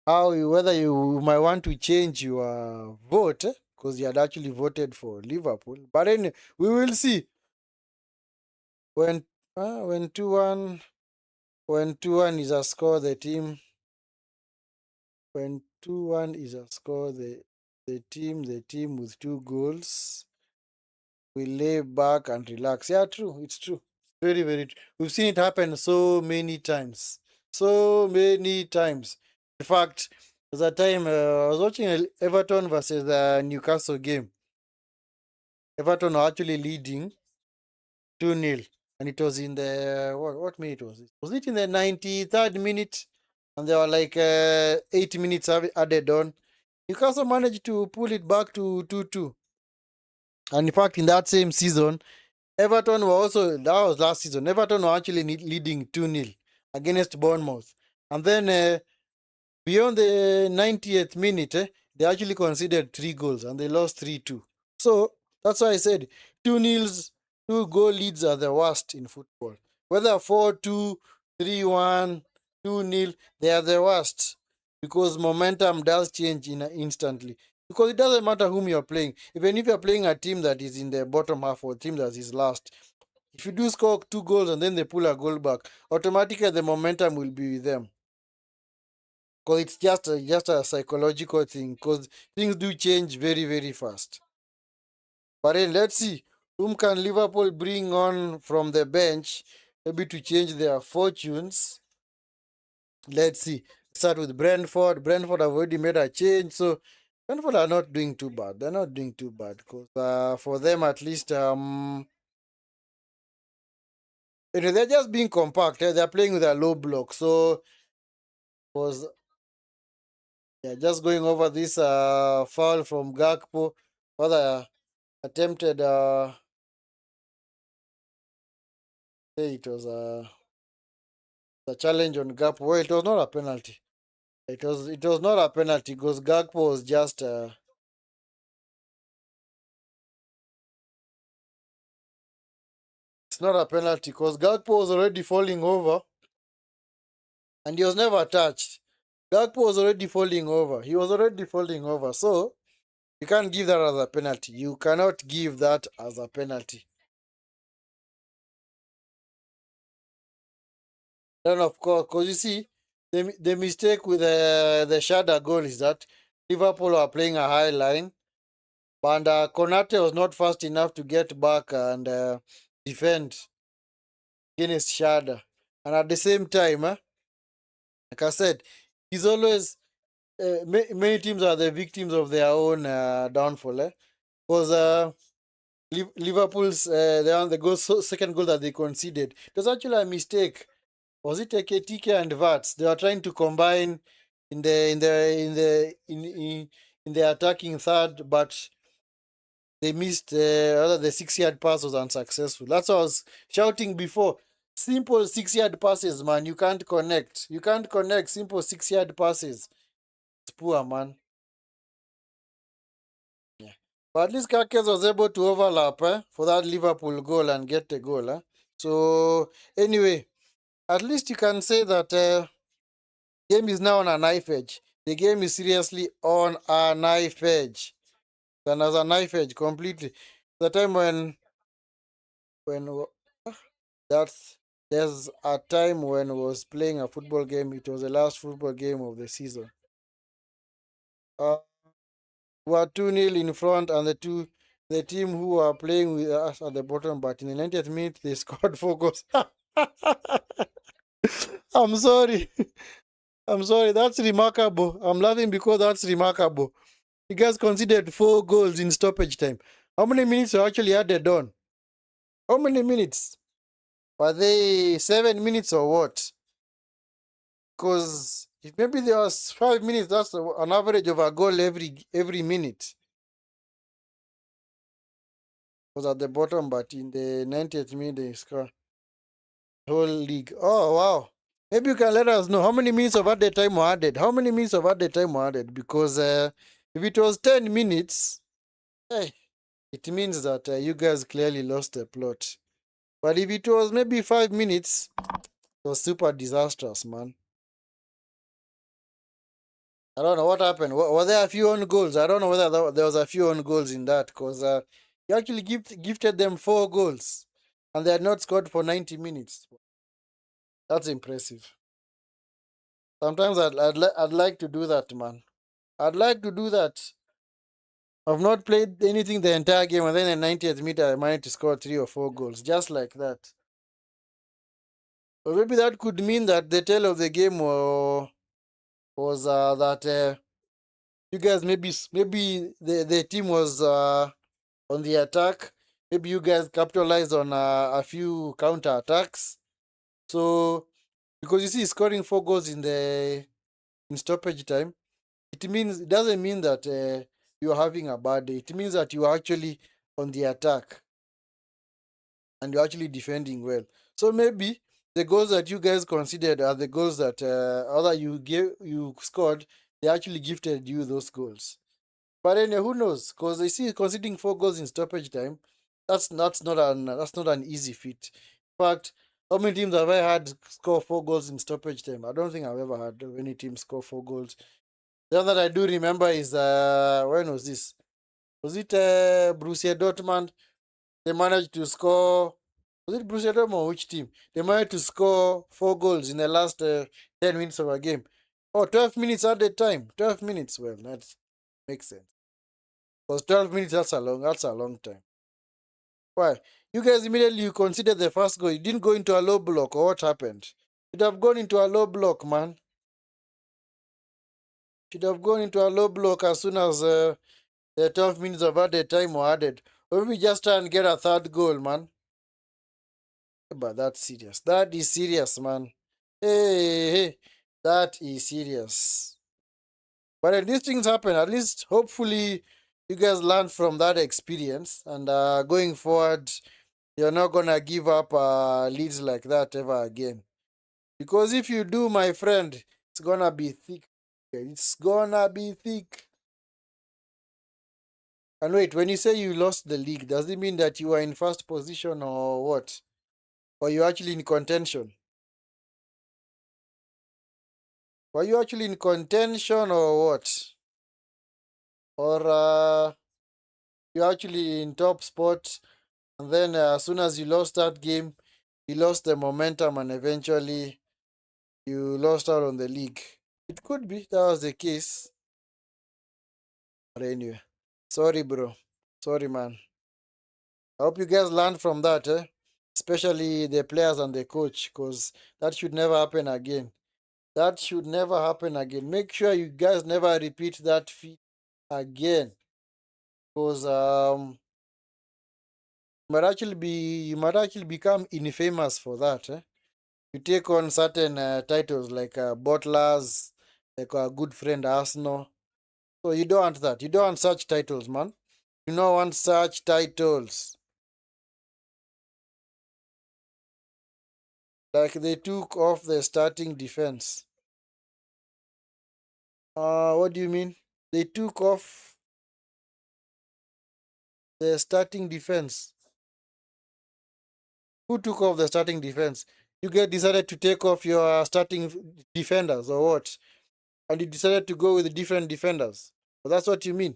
whether you might want to change your vote because you had actually voted for Liverpool. But anyway, we will see when 2-1 is a score the team when 2-1 is a score the team with 2 goals will lay back and relax. Yeah, true. It's true. Very, very true. We've seen it happen so many times. So many times. In fact, there's a time I was watching Everton versus the Newcastle game. Everton are actually leading 2-0. And it was in the, what minute was it? Was it in the 93rd minute? And there were like 8 minutes added on. Newcastle managed to pull it back to 2-2. And in fact, in that same season, Everton were also, that was last season, Everton were actually leading 2-0 against Bournemouth. And then beyond the 90th minute, they actually conceded 3 goals and they lost 3-2. So that's why I said 2-0, 2-goal leads are the worst in football. Whether 4-2, 3-1, 2-0, they are the worst. because momentum does change instantly. Because it doesn't matter whom you're playing. Even if you're playing a team that is in the bottom half or a team that is last, if you do score 2 goals and then they pull a goal back, automatically the momentum will be with them. Because it's just a psychological thing. Because things do change very, very fast. But then let's see, whom can Liverpool bring on from the bench, maybe to change their fortunes. Let's see. Start with Brentford. Brentford have already made a change, so Brentford are not doing too bad. They're not doing too bad because for them at least, they're just being compact. They're playing with a low block, so was yeah, just going over this foul from Gakpo, other attempted. Say it was a challenge on Gakpo. Well, it was not a penalty. It was not a penalty because Gakpo was just. It's not a penalty because Gakpo was already falling over and he was never touched. Gakpo was already falling over. He was already falling over. So you can't give that as a penalty. You cannot give that as a penalty. Then of course, because you see, the mistake with the Shada goal is that Liverpool are playing a high line, and Konate was not fast enough to get back and defend against Shada. And at the same time, like I said, he's always many teams are the victims of their own downfall. Because Liverpool's second goal that they conceded, it was actually a mistake. Was it TK and Vats? They were trying to combine in the attacking third, but they missed. Rather, the 6-yard pass was unsuccessful. That's what I was shouting before. Simple 6-yard passes, man. You can't connect. You can't connect simple 6-yard passes. It's poor, man. Yeah. But at least Kakes was able to overlap for that Liverpool goal and get the goal. So, anyway, at least you can say that game is now on a knife edge. The game is seriously on a knife edge. And as a knife edge completely. The time when that's there's a time when I was playing a football game. It was the last football game of the season. Uh, we were 2-0 in front, and the team who were playing with us at the bottom, but in the 90th minute they scored 4 goals. I'm sorry. I'm sorry. That's remarkable. I'm laughing because that's remarkable. You guys considered 4 goals in stoppage time. How many minutes were actually added on? How many minutes? Were they 7 minutes or what? Because if maybe there was 5 minutes, that's an average of a goal every minute. Was at the bottom, but in the 90th minute they score whole league. Oh wow! Maybe you can let us know how many minutes of added time were added. How many minutes of added time were added? Because if it was 10 minutes, hey, it means that you guys clearly lost the plot. But if it was maybe 5 minutes, it was super disastrous, man. I don't know what happened. Were there a few own goals? I don't know whether there was a few own goals in that because you actually gifted them 4 goals and they had not scored for 90 minutes. That's impressive. Sometimes I'd like to do that, man. I'd like to do that. I've not played anything the entire game, and then in 90th minute I managed to score 3 or 4 goals, just like that. But maybe that could mean that the tale of the game was that you guys maybe the team was on the attack. Maybe you guys capitalized on a few counter attacks. So because you see, scoring 4 goals in stoppage time, it doesn't mean that you're having a bad day. It means that you are actually on the attack and you're actually defending well. So maybe the goals that you guys considered are the goals that other you scored. They actually gifted you those goals. But anyway, who knows? Because they see conceding 4 goals in stoppage time, that's not an easy feat. In fact, How many teams have I had score 4 goals in stoppage time? I don't think I've ever had any team score 4 goals. The other that I do remember is when was this? Was it Borussia Dortmund? They managed to score. Was it Borussia Dortmund or which team? They managed to score 4 goals in the last 10 minutes of a game. Oh, 12 minutes at the time. 12 minutes. Well, that makes sense. Because 12 minutes, that's a long time. Why? You guys immediately you consider the first goal. You didn't go into a low block, or what happened? Should have gone into a low block, man. Should have gone into a low block as soon as the 12 minutes of added time were added. Or maybe just try and get a third goal, man. But that's serious. That is serious, man. Hey, that is serious. But when these things happen, at least hopefully you guys learn from that experience. And going forward, you're not going to give up leads like that ever again. Because if you do, my friend, it's going to be thick. It's going to be thick. And wait, when you say you lost the league, does it mean that you are in first position or what? Or you actually in contention? Were you actually in contention or what? Or you actually in top spot, and then as soon as you lost that game, you lost the momentum and eventually you lost out on the league. It could be that was the case. But anyway, sorry, bro. Sorry, man. I hope you guys learned from that, especially the players and the coach, because that should never happen again. That should never happen again. Make sure you guys never repeat that feat again, because you might actually become infamous for that. You take on certain titles like Bottlers, like our good friend Arsenal. So you don't want that. You don't want such titles, man. You don't want such titles. Like they took off the starting defense. What do you mean? They took off the starting defense. Who took off the starting defense? You guys decided to take off your starting defenders or what? And you decided to go with different defenders. But that's what you mean.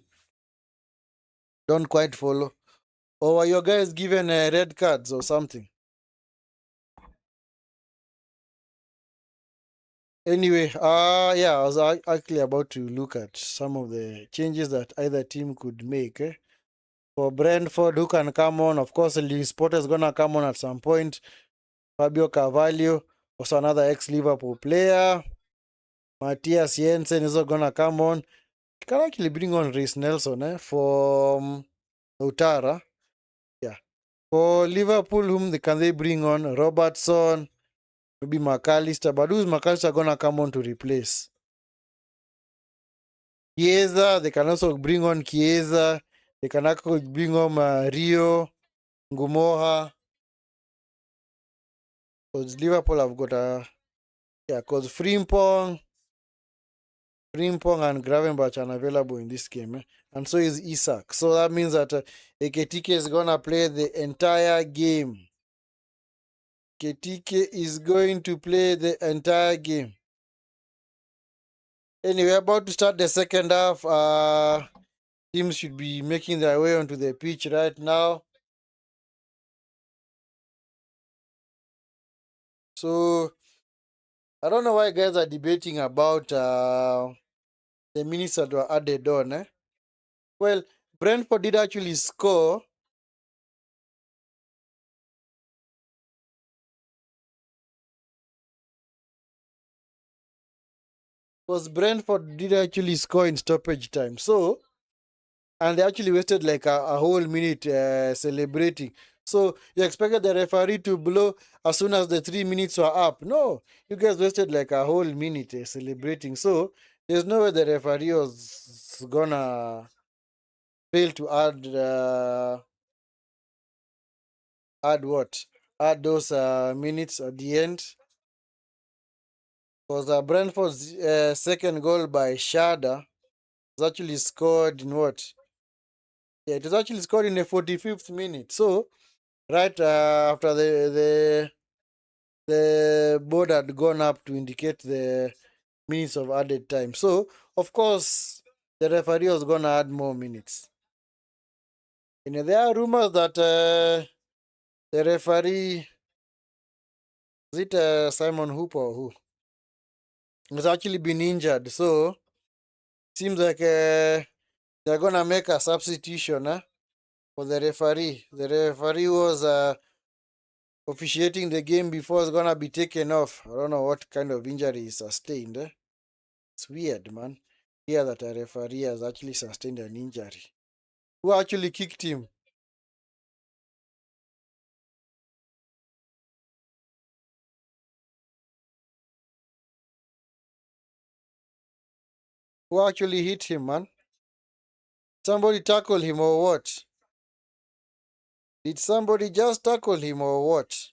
Don't quite follow. Or were your guys given red cards or something? Anyway, yeah, I was actually about to look at some of the changes that either team could make. For Brentford, who can come on? Of course, Lee Potter is gonna come on at some point. Fabio Carvalho, also another ex-Liverpool player. Matthias Jensen is also gonna come on. You can actually bring on Reece Nelson for Utara. Yeah. For Liverpool, can they bring on? Robertson, maybe McAllister. But who's McAllister gonna come on to replace? Chiesa, they can also bring on Chiesa. They can actually bring on Rio, Ngumoha. Because Liverpool have got because Frimpong and Gravenberch are available in this game. And so is Isak. So that means that Eketike is going to play the entire game. Eketike is going to play the entire game. Anyway, about to start the second half. Teams should be making their way onto the pitch right now. So, I don't know why guys are debating about the minutes that were added on. Well, Brentford did actually score. Because Brentford did actually score in stoppage time. So, and they actually wasted like a whole minute celebrating. So, you expected the referee to blow as soon as the 3 minutes were up. No, you guys wasted like a whole minute celebrating. So, there's no way the referee was gonna fail to add what? Add those minutes at the end. Because Brentford's second goal by Shada was actually scored in what? Yeah, it was actually scored in the 45th minute. So, right after the the board had gone up to indicate the minutes of added time. So, of course, the referee was going to add more minutes. And there are rumors that the referee, is it Simon Hooper or who, has actually been injured. So, seems like they're going to make a substitution for the referee. The referee was officiating the game before it's going to be taken off. I don't know what kind of injury he sustained. It's weird, man. Here that a referee has actually sustained an injury. Who actually kicked him? Who actually hit him, man? Somebody tackle him or what? Did somebody just tackle him or what?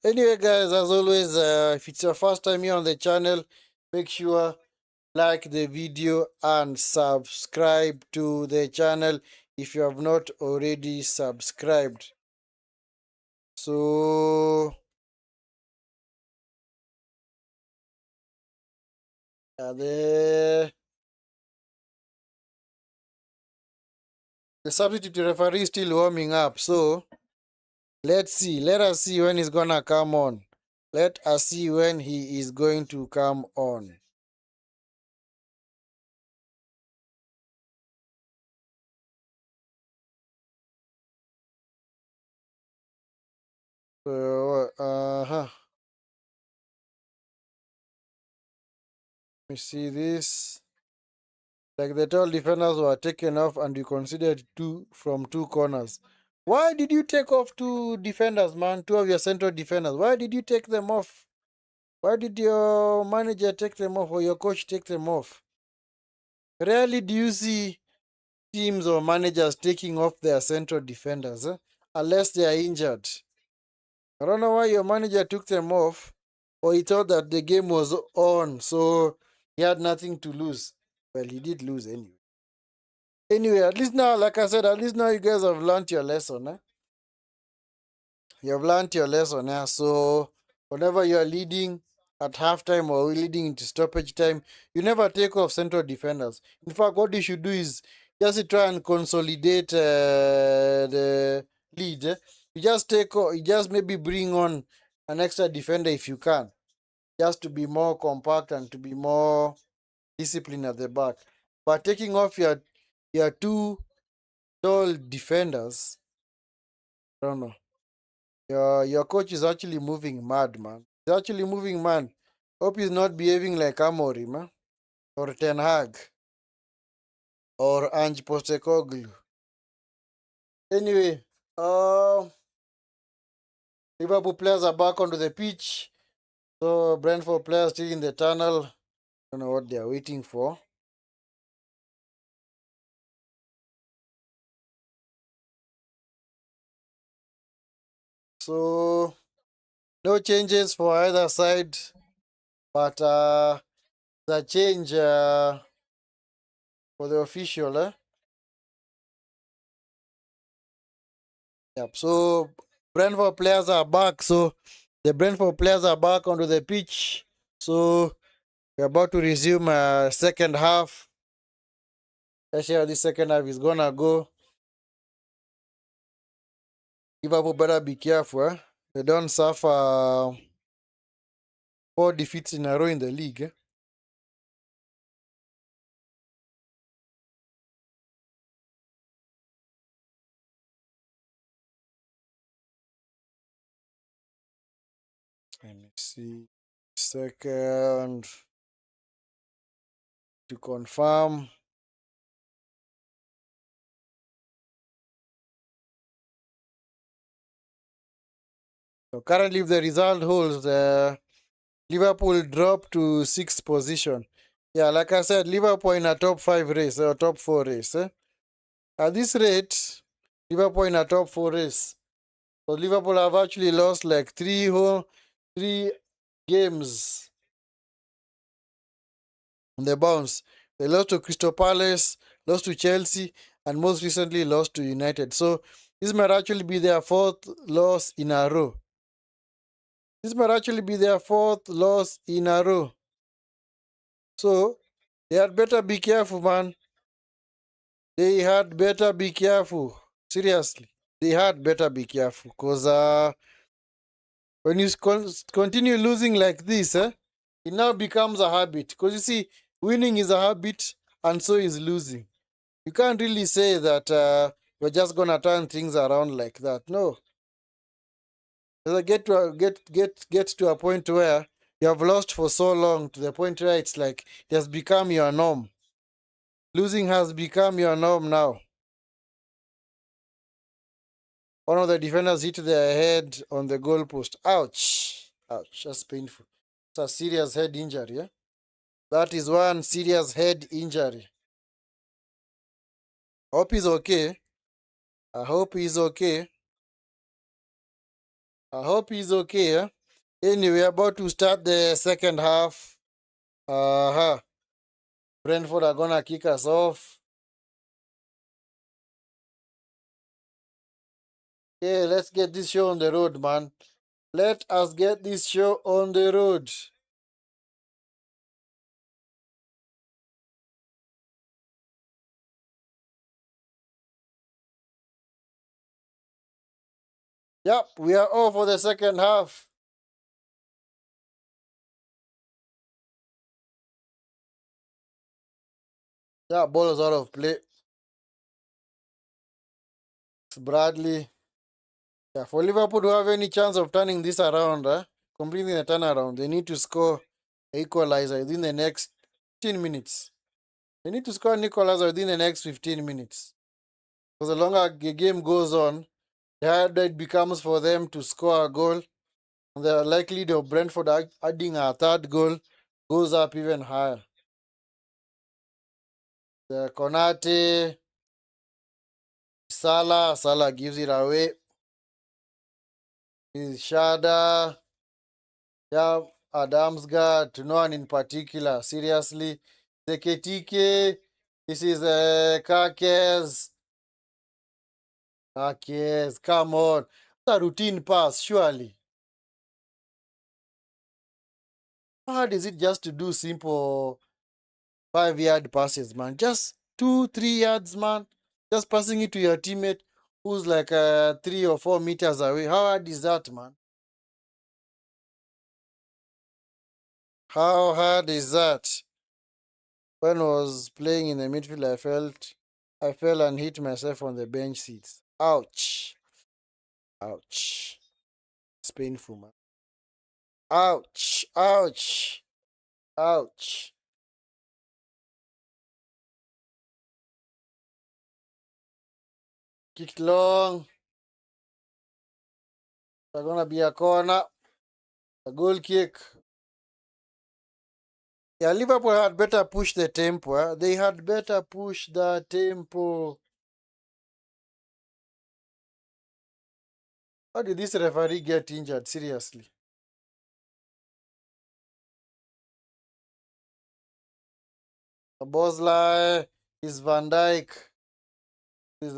Anyway, guys, as always, if it's your first time here on the channel, make sure like the video and subscribe to the channel if you have not already subscribed. So, the substitute referee is still warming up. So, let's see. Let us see when he's gonna come on. Let us see when he is going to come on. Let me see this. Like the tall defenders were taken off and you considered two from two corners. Why did you take off two defenders, man? Two of your central defenders. Why did you take them off? Why did your manager take them off or your coach take them off? Rarely do you see teams or managers taking off their central defenders, unless they are injured. I don't know why your manager took them off, or he thought that the game was on, so he had nothing to lose. Well, he did lose anyway. Anyway, at least now, like I said, at least now you guys have learned your lesson. You have learned your lesson. So, whenever you are leading at halftime or leading into stoppage time, you never take off central defenders. In fact, what you should do is just to try and consolidate the lead. You just you just maybe bring on an extra defender if you can, just to be more compact and to be more disciplined at the back. But taking off your two tall defenders, I don't know. Your coach is actually moving mad, man. He's actually moving mad. Hope he's not behaving like Amorim, man. Or Ten Hag. Or Ange Postecoglou. Anyway, Liverpool players are back onto the pitch. So Brentford players still in the tunnel. Don't know what they are waiting for. So no changes for either side. But the change for the official. Yep. So Brentford players are back. So the Brentford players are back onto the pitch. So we're about to resume second half. Let's see how this second half is gonna go. Liverpool better be careful. They don't suffer 4 defeats in a row in the league. Let me see. Second to confirm. So currently, if the result holds, Liverpool drop to 6th position. Yeah, like I said, Liverpool in a top 5 race or top 4 race. At this rate, Liverpool in a top 4 race. So Liverpool have actually lost like 3 games on the bounce. They lost to Crystal Palace, lost to Chelsea, and most recently lost to United. So This might actually be their fourth loss in a row. This might actually be their fourth loss in a row. So they had better be careful, man. They had better be careful. Seriously. They had better be careful. Because when you continue losing like this, it now becomes a habit. Because you see, winning is a habit and so is losing. You can't really say that you're just going to turn things around like that. No. Get to a point where you have lost for so long to the point where it's like it has become your norm. Losing has become your norm now. One of the defenders hit their head on the goalpost. Ouch. Ouch. That's painful. It's a serious head injury. Yeah? That is one serious head injury. Hope he's okay. I hope he's okay. I hope he's okay. Yeah? Anyway, about to start the second half. Brentford are gonna kick us off. Okay, let's get this show on the road, man. Let us get this show on the road. Yep, we are all for the second half. Yeah, ball is out of play. It's Bradley. Yeah, for Liverpool to have any chance of turning this around, completing the turnaround, they need to score an equalizer within the next 15 minutes. They need to score an equalizer within the next 15 minutes. Because the longer the game goes on, the harder it becomes for them to score a goal. And the likelihood of Brentford adding a third goal goes up even higher. The Konate, Salah gives it away. Is Shada, yeah, Adamsgaard, no one in particular. Seriously, the Ketike, this is Kakes. Kakes, come on. It's a routine pass, surely. How hard is it just to do simple 5-yard passes, man? Just 2-3 yards, man. Just passing it to your teammate who's like 3 or 4 meters away. How hard is that, man? How hard is that? When I was playing in the midfield, I fell and hit myself on the bench seats. Ouch. Ouch. It's painful, man. Ouch. Ouch. Ouch. Kicked long. It's gonna be a corner. A goal kick. Yeah, Liverpool had better push the tempo. They had better push the tempo. How did this referee get injured? Seriously. Bosley is Van Dijk. Is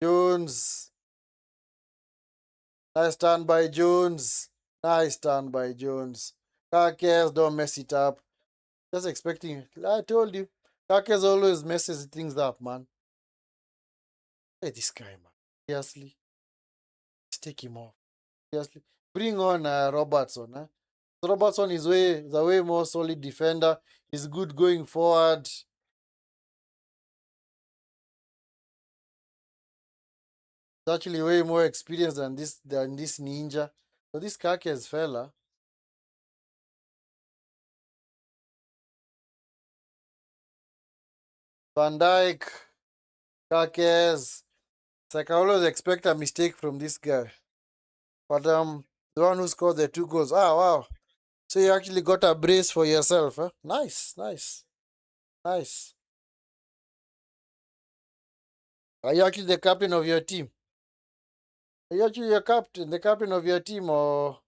Jones. Nice turn by Jones. Nice turn by Jones. Kakes, don't mess it up. Just expecting it. I told you. Kakes always messes things up, man. Hey, this guy, man. Seriously. Let's take him off. Seriously. Bring on Robertson. Robertson is a way more solid defender. He's good going forward. He's actually way more experienced than this ninja. So this Kakes fella. Van Dijk. Kakes. It's like I always expect a mistake from this guy. But the one who scored the 2 goals. Ah, wow. So you actually got a brace for yourself, huh? Nice, nice, nice. Are you actually the captain of your team? Are you actually the captain of your team, or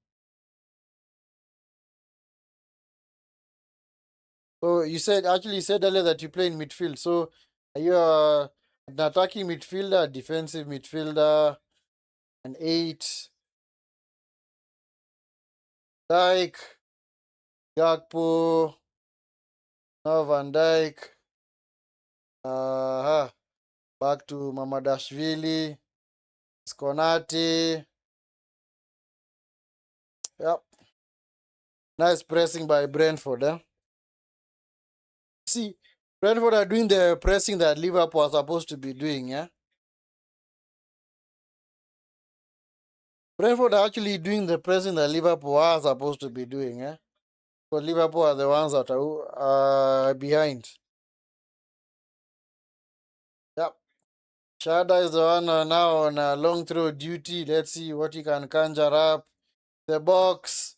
so you said earlier that you play in midfield. So are you An attacking midfielder, defensive midfielder, an 8. Dijk, Gakpo, now Van Dijk. Back to Mamadashvili, Skonate. Yep. Nice pressing by Brentford. See, Brentford are doing the pressing that Liverpool are supposed to be doing, yeah? Brentford are actually doing the pressing that Liverpool are supposed to be doing, yeah? But Liverpool are the ones that are behind. Yep. Shada is the one now on a long throw duty. Let's see what he can conjure up. The box.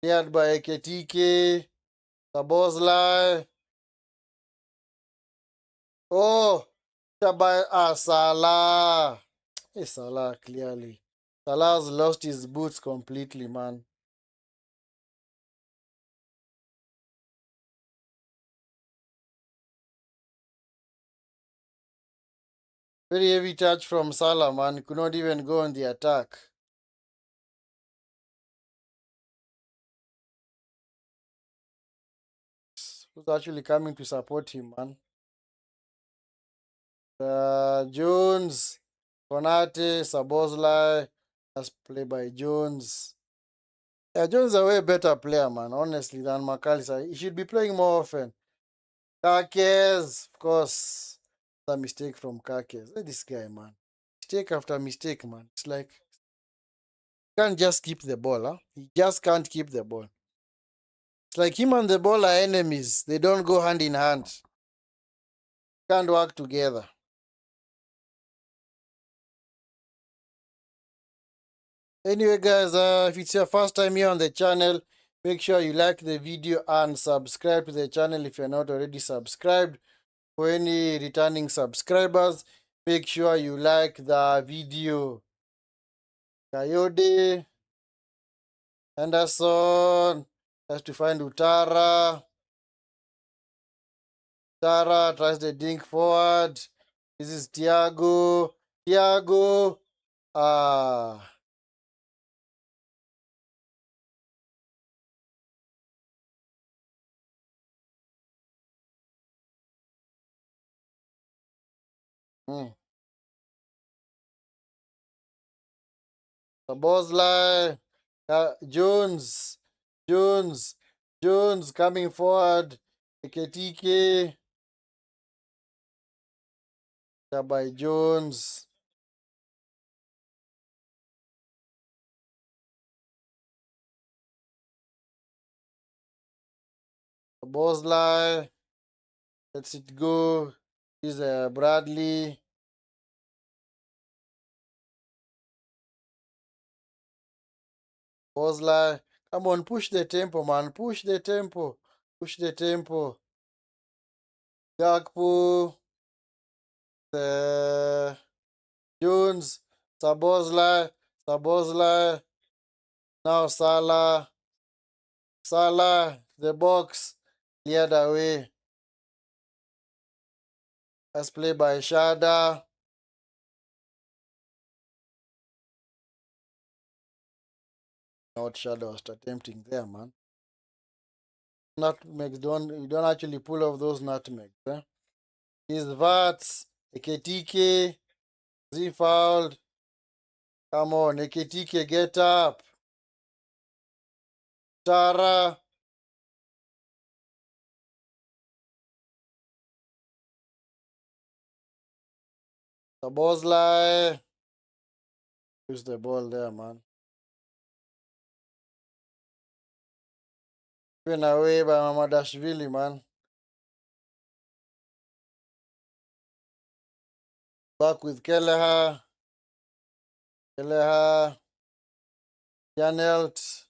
Cleared by Eketike. Sabozlai. Oh! By Salah. Hey, Salah, clearly. Salah's lost his boots completely, man. Very heavy touch from Salah, man. Could not even go on the attack. Who's actually coming to support him, man? Jones, Konate, Sabozlai. That's play by Jones. Yeah, Jones is a way better player, man, honestly, than McAllister. He should be playing more often. Kakes, of course. That's a mistake from Kakes. Look at this guy, man. Mistake after mistake, man. It's like, can't just keep the ball, huh? He just can't keep the ball. It's like him and the ball are enemies. They don't go hand in hand. Can't work together. Anyway, guys, if it's your first time here on the channel, make sure you like the video and subscribe to the channel if you're not already subscribed. For any returning subscribers, make sure you like the video. Coyote, Anderson, has to find Utara. Utara tries the dink forward. This is Thiago. Thiago. Sabozlai. Jones. Jones. Jones coming forward. Eketike. By Jones. Sabozlai. Let's it go. This is Bradley. Sabozlai. Come on, push the tempo, man. Push the tempo. Push the tempo. Gakpo. Jones. Sabozlai. Sabozlai. Now Salah. Salah. The box. Cleared away. Let's play by Shada. What Shada was attempting there, man. Nutmegs you don't actually pull off those nutmegs, eh? His Vats, Eketike, Z fouled. Come on, Eketike, get up. Tara. Sabozlai. Use the ball there, man. Given away by Mamadashvili, man. Back with Kelleher. Kelleher. Janelt.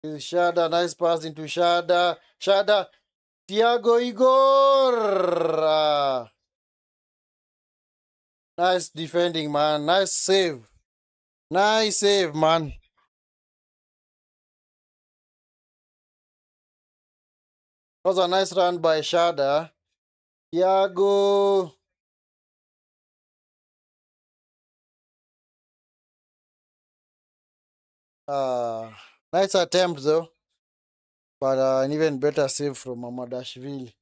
Shada, nice pass into Shada. Shada. Thiago Igor. Nice defending, man. Nice save. Nice save, man. Was a nice run by Shada. Thiago. Nice attempt though, but an even better save from Mamadashvili.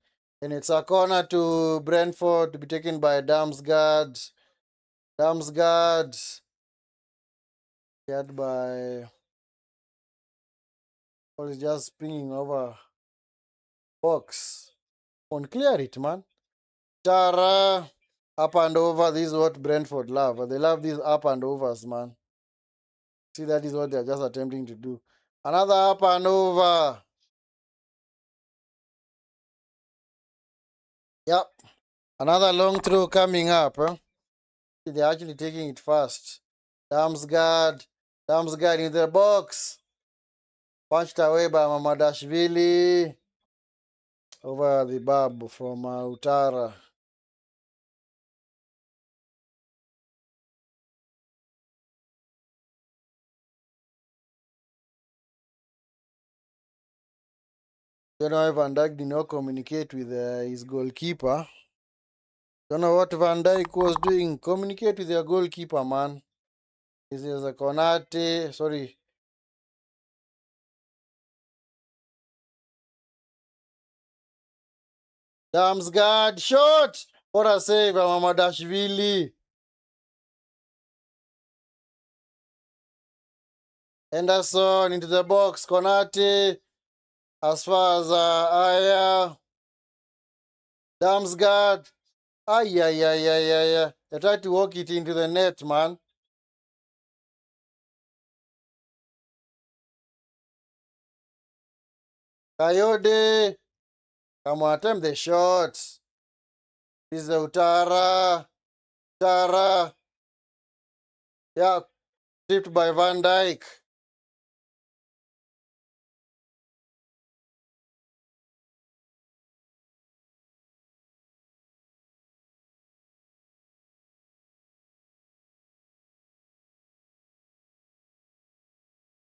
And it's a corner to Brentford to be taken by Damsgaard. Damsgaard. Cleared by. Or is just springing over box. On clear it, man. Tara. Up and over. This is what Brentford love. They love these up and overs, man. See, that is what they're just attempting to do. Another up and over. Yep. Another long throw coming up. Huh? They're actually taking it fast. Damsgaard. Damsgaard in the box. Punched away by Mamadashvili. Over the bab from Utara. Don't know if Van Dijk did not communicate with his goalkeeper. Don't know what Van Dijk was doing. Communicate with your goalkeeper, man. This is a Konate. Sorry. Damsgaard. Shot! What a save by Mamadashvili. Henderson into the box. Konate. As far as Aya. Damsgaard. Ay. They tried to walk it into the net, man. Coyote. Come on, attempt the shot. This is the Utara. Utara. Yeah, tipped by Van Dijk.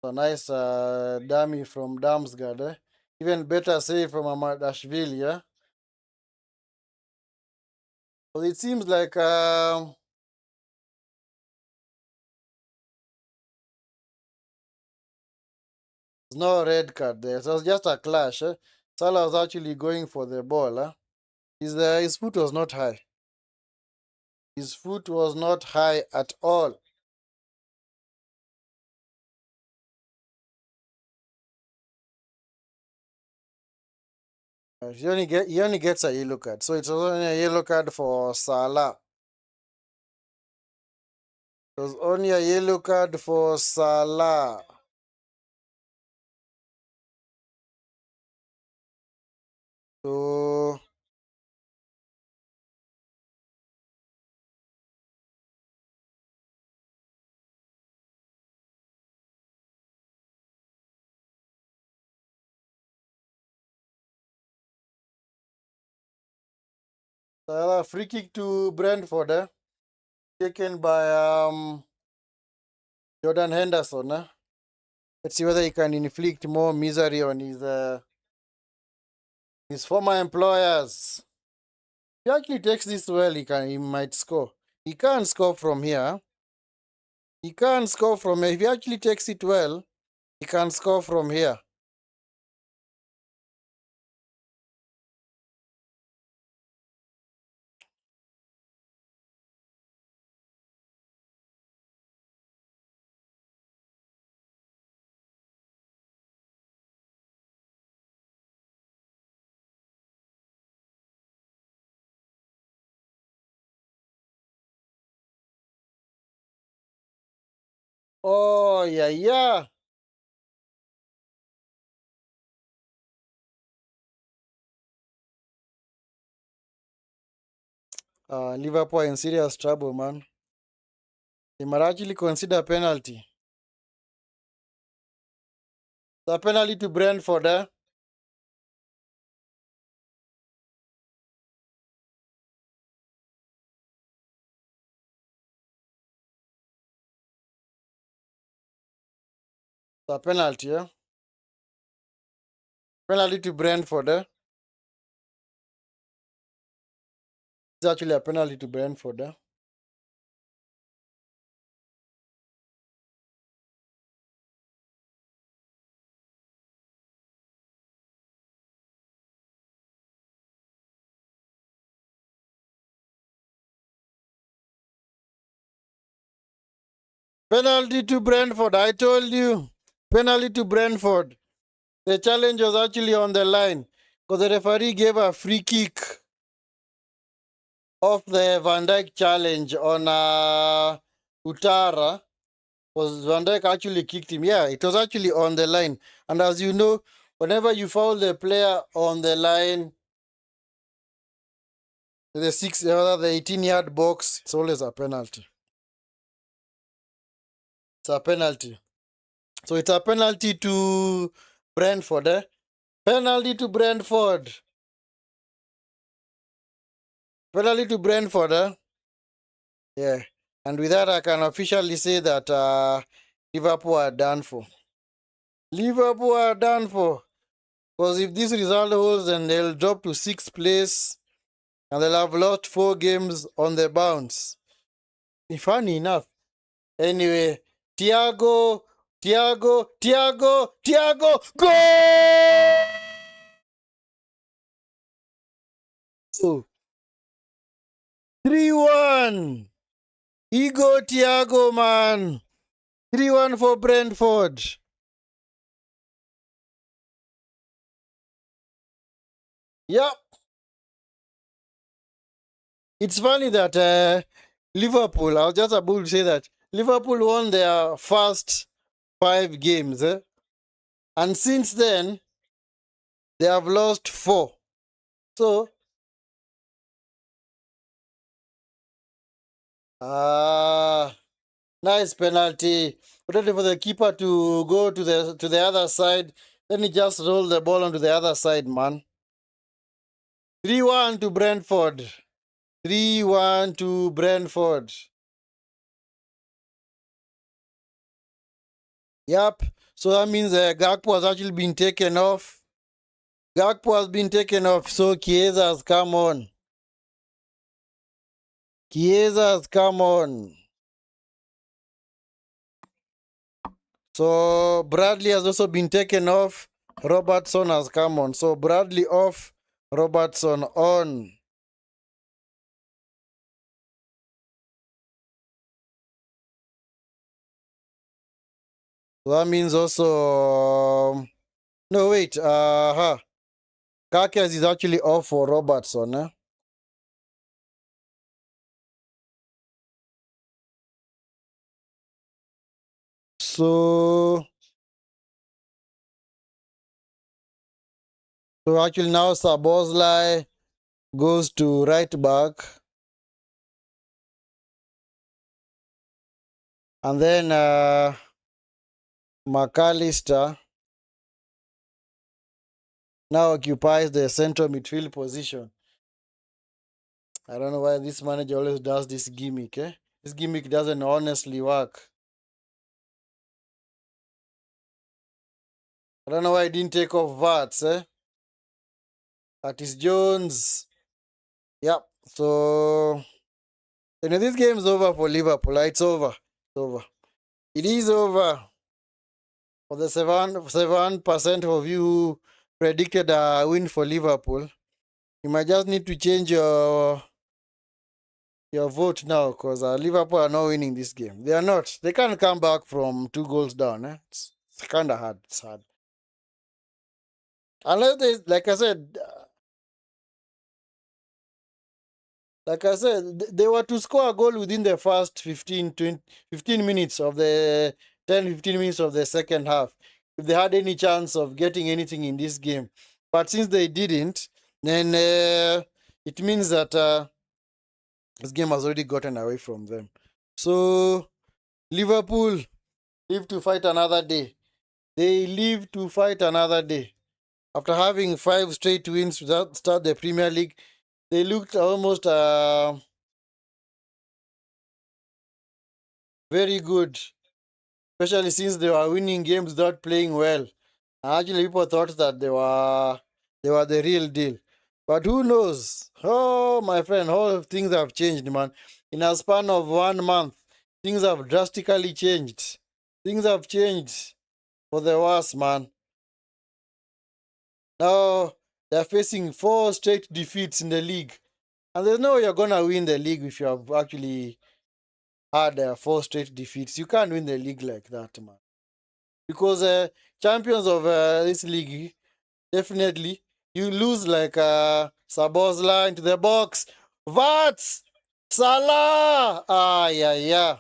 So nice dummy from Damsgaard. Eh? Even better save from Amadashvili. Yeah? So it seems like there's no red card there. So it was just a clash. Eh? Salah was actually going for the ball. Eh? His foot was not high. His foot was not high at all. He only gets a yellow card. So it was only a yellow card for Salah. It was only a yellow card for Salah. So Salah free kick to Brentford. Eh? Taken by Jordan Henderson. Eh? Let's see whether he can inflict more misery on his former employers. If he actually takes this well, he might score. He can't score from here. He can't score from here. If he actually takes it well, he can score from here. Oh, yeah. Liverpool in serious trouble, man. They might actually consider penalty. The penalty to Brentford, eh? The penalty, eh? Penalty to Brentford, eh? It's actually a penalty to Brentford. Penalty to Brentford. I told you. Penalty to Brentford. The challenge was actually on the line because the referee gave a free kick off the Van Dijk challenge on Utara. Was Van Dijk actually kicked him? Yeah, it was actually on the line. And as you know, whenever you foul the player on the line, the 18-yard box, it's always a penalty. It's a penalty. So it's a penalty to Brentford, eh? Penalty to Brentford. Penalty to Brentford, eh? Yeah. And with that, I can officially say that Liverpool are done for. Liverpool are done for. Because if this result holds, then they'll drop to 6th place and they'll have lost 4 games on the bounce. Funny enough. Anyway, Thiago, goal! 3-1. Thiago, man. 3-1 for Brentford. Yep. It's funny that Liverpool, I was just about to say that, Liverpool won their first 5 games. And since then, they have lost 4. So, nice penalty. Waited for the keeper to go to the other side. Then he just rolled the ball onto the other side, man. 3-1 to Brentford. 3-1 to Brentford. Yep. So that means Gakpo has actually been taken off. Gakpo has been taken off. So Chiesa has come on. Chiesa has come on. So Bradley has also been taken off. Robertson has come on. So Bradley off, Robertson on. So that means also no wait, Kakes is actually off for Robertson, eh? So actually now Sabozlai goes to right back. And then McAllister now occupies the central midfield position. I don't know why this manager always does this gimmick, eh? This gimmick doesn't honestly work. I don't know why he didn't take off Vats, eh? Curtis Jones. Yep. So, this game's over for Liverpool. It's over. It's over. It is over. For the 7% of you who predicted a win for Liverpool, you might just need to change your vote now because Liverpool are not winning this game. They are not. They can't come back from 2 goals down. Eh? It's kind of hard. It's hard. Unless they, like I said, they were to score a goal within the first 15 minutes of the 10-15 minutes of the second half. If they had any chance of getting anything in this game. But since they didn't, then it means that this game has already gotten away from them. So, Liverpool live to fight another day. They live to fight another day. After having 5 straight wins to start the Premier League, they looked almost very good, especially since they were winning games without playing well. Actually, people thought that they were the real deal. But who knows? Oh, my friend, all things have changed, man. In a span of 1 month, things have drastically changed. Things have changed for the worse, man. Now they're facing 4 straight defeats in the league. And there's no way you're going to win the league if you have actually had 4 straight defeats. You can't win the league like that, man. Because champions of this league, definitely, you lose like Sabozla into the box. Vats! Salah! Ah, yeah.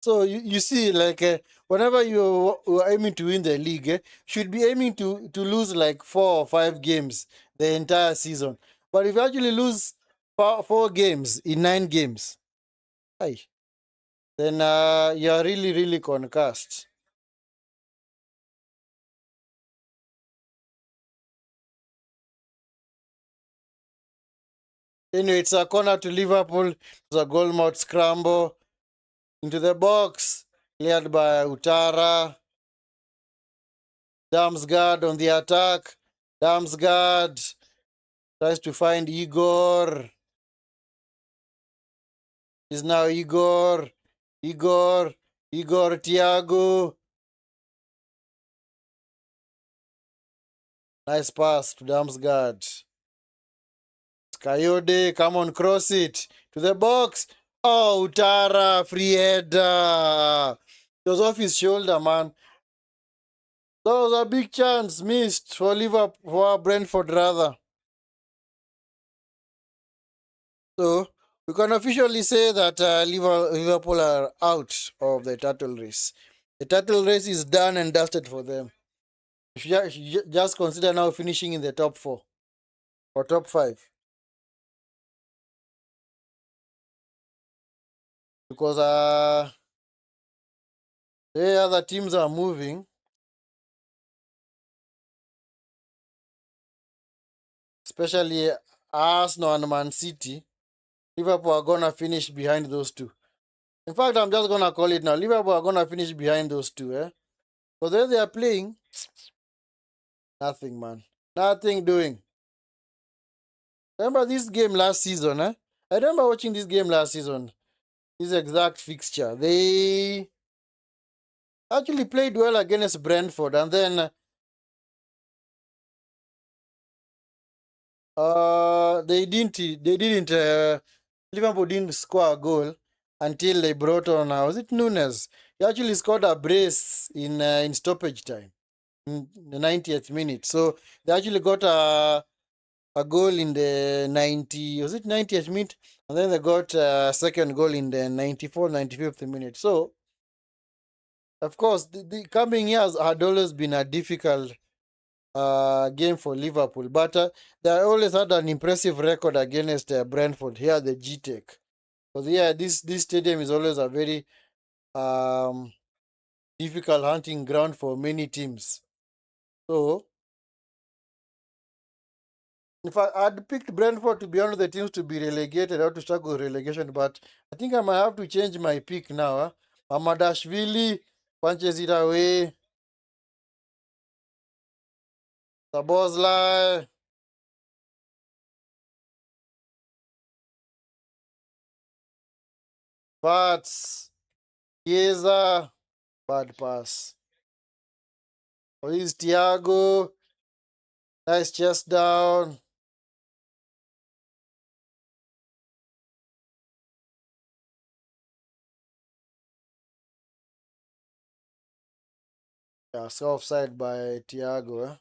So you see, like whenever you're aiming to win the league, should be aiming to lose like 4 or 5 games the entire season. But if you actually lose four games in 9 games, aye, then you're really concussed. Anyway, it's a corner to Liverpool. It's a goal mouth scramble into the box, cleared by Utara. Damsgaard on the attack. Damsgaard tries to find Igor. Is now Igor. Igor Thiago. Nice pass to Damsgaard. Coyote, come on, cross it to the box. Oh, Utara, free header. It was off his shoulder, man. That was a big chance missed for Liverpool, for Brentford rather. So we can officially say that Liverpool are out of the title race. The title race is done and dusted for them. If you just consider now finishing in the top 4 or top 5, because the other teams are moving, especially Arsenal and Man City. Liverpool are gonna finish behind those two. In fact, I'm just gonna call it now. Liverpool are gonna finish behind those two, eh? Because there they are playing, nothing, man, nothing doing. Remember this game last season, eh? I remember watching this game last season. This exact fixture. They actually played well against Brentford, and then Liverpool didn't score a goal until they brought on was it Nunes? He actually scored a brace in stoppage time in the 90th minute. So they actually got a goal in the 90th minute, and then they got a second goal in the 95th minute. So of course the coming years had always been a difficult game for Liverpool, but they always had an impressive record against Brentford here at the G-Tech. Because yeah, this stadium is always a very um, difficult hunting ground for many teams. So in fact, I'd picked Brentford to be one of the teams to be relegated or to struggle with relegation, but I think I might have to change my pick now. Mamadashvili punches it away. Sabozla. Vats. Chiesa. Bad pass. Oh, here's Thiago. Nice chest down. Yeah, so offside by Thiago.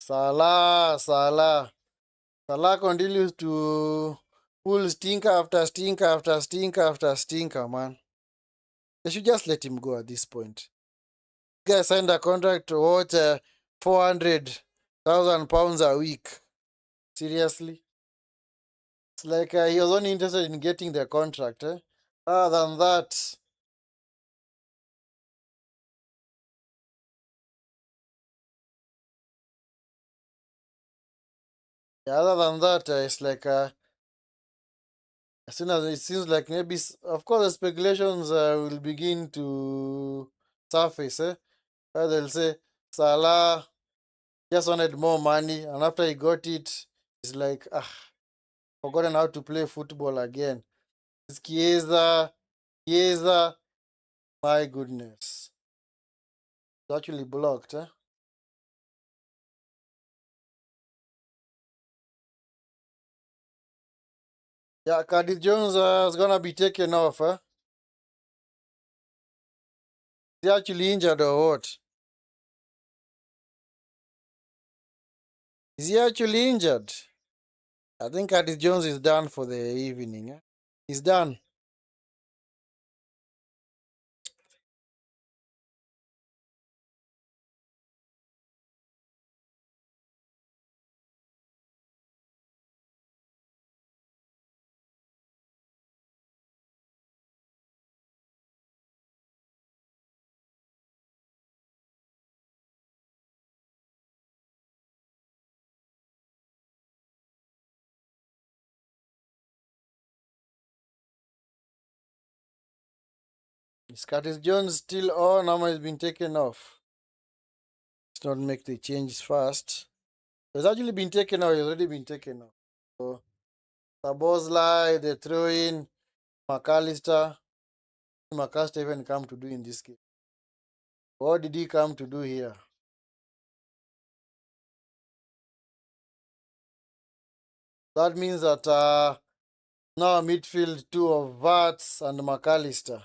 Salah continues to pull stinker after stinker after stinker after stinker, man. They should just let him go at this point. This guy signed a contract worth £400,000 a week. Seriously? It's like he was only interested in getting the contract. Other than that, it's like as soon as it seems like maybe, of course, the speculations will begin to surface. They'll say Salah just wanted more money, and after he got it, he's like, forgotten how to play football again. It's Chiesa, my goodness. It's actually blocked, huh? Yeah, Curtis Jones is gonna be taken off, huh? Is he actually injured or what? Is he actually injured? I think Curtis Jones is done for the evening, eh? He's done. Is Curtis Jones still on or has been taken off? Let's not make the changes fast. It's actually been taken off. It's already been taken off. So, Sabozlai, they throw in McAllister. McAllister even come to do in this game? What did he come to do here? That means that now midfield two of Vats and McAllister.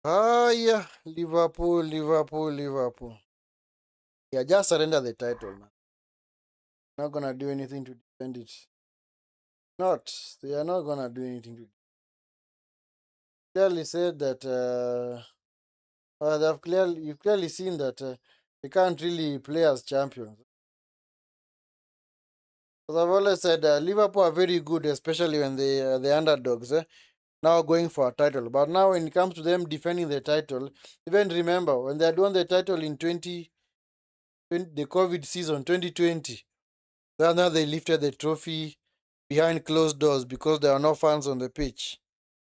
Yeah, Liverpool. Yeah, just surrender the title, man. Not gonna do anything to defend it. Not. They are not gonna do anything to. Clearly said that. You've clearly seen that they can't really play as champions. Because I've always said Liverpool are very good, especially when they the underdogs. Now going for a title, but now when it comes to them defending the title, even remember when they had won the title in 2020, the COVID season 2020. Then now they lifted the trophy behind closed doors because there are no fans on the pitch.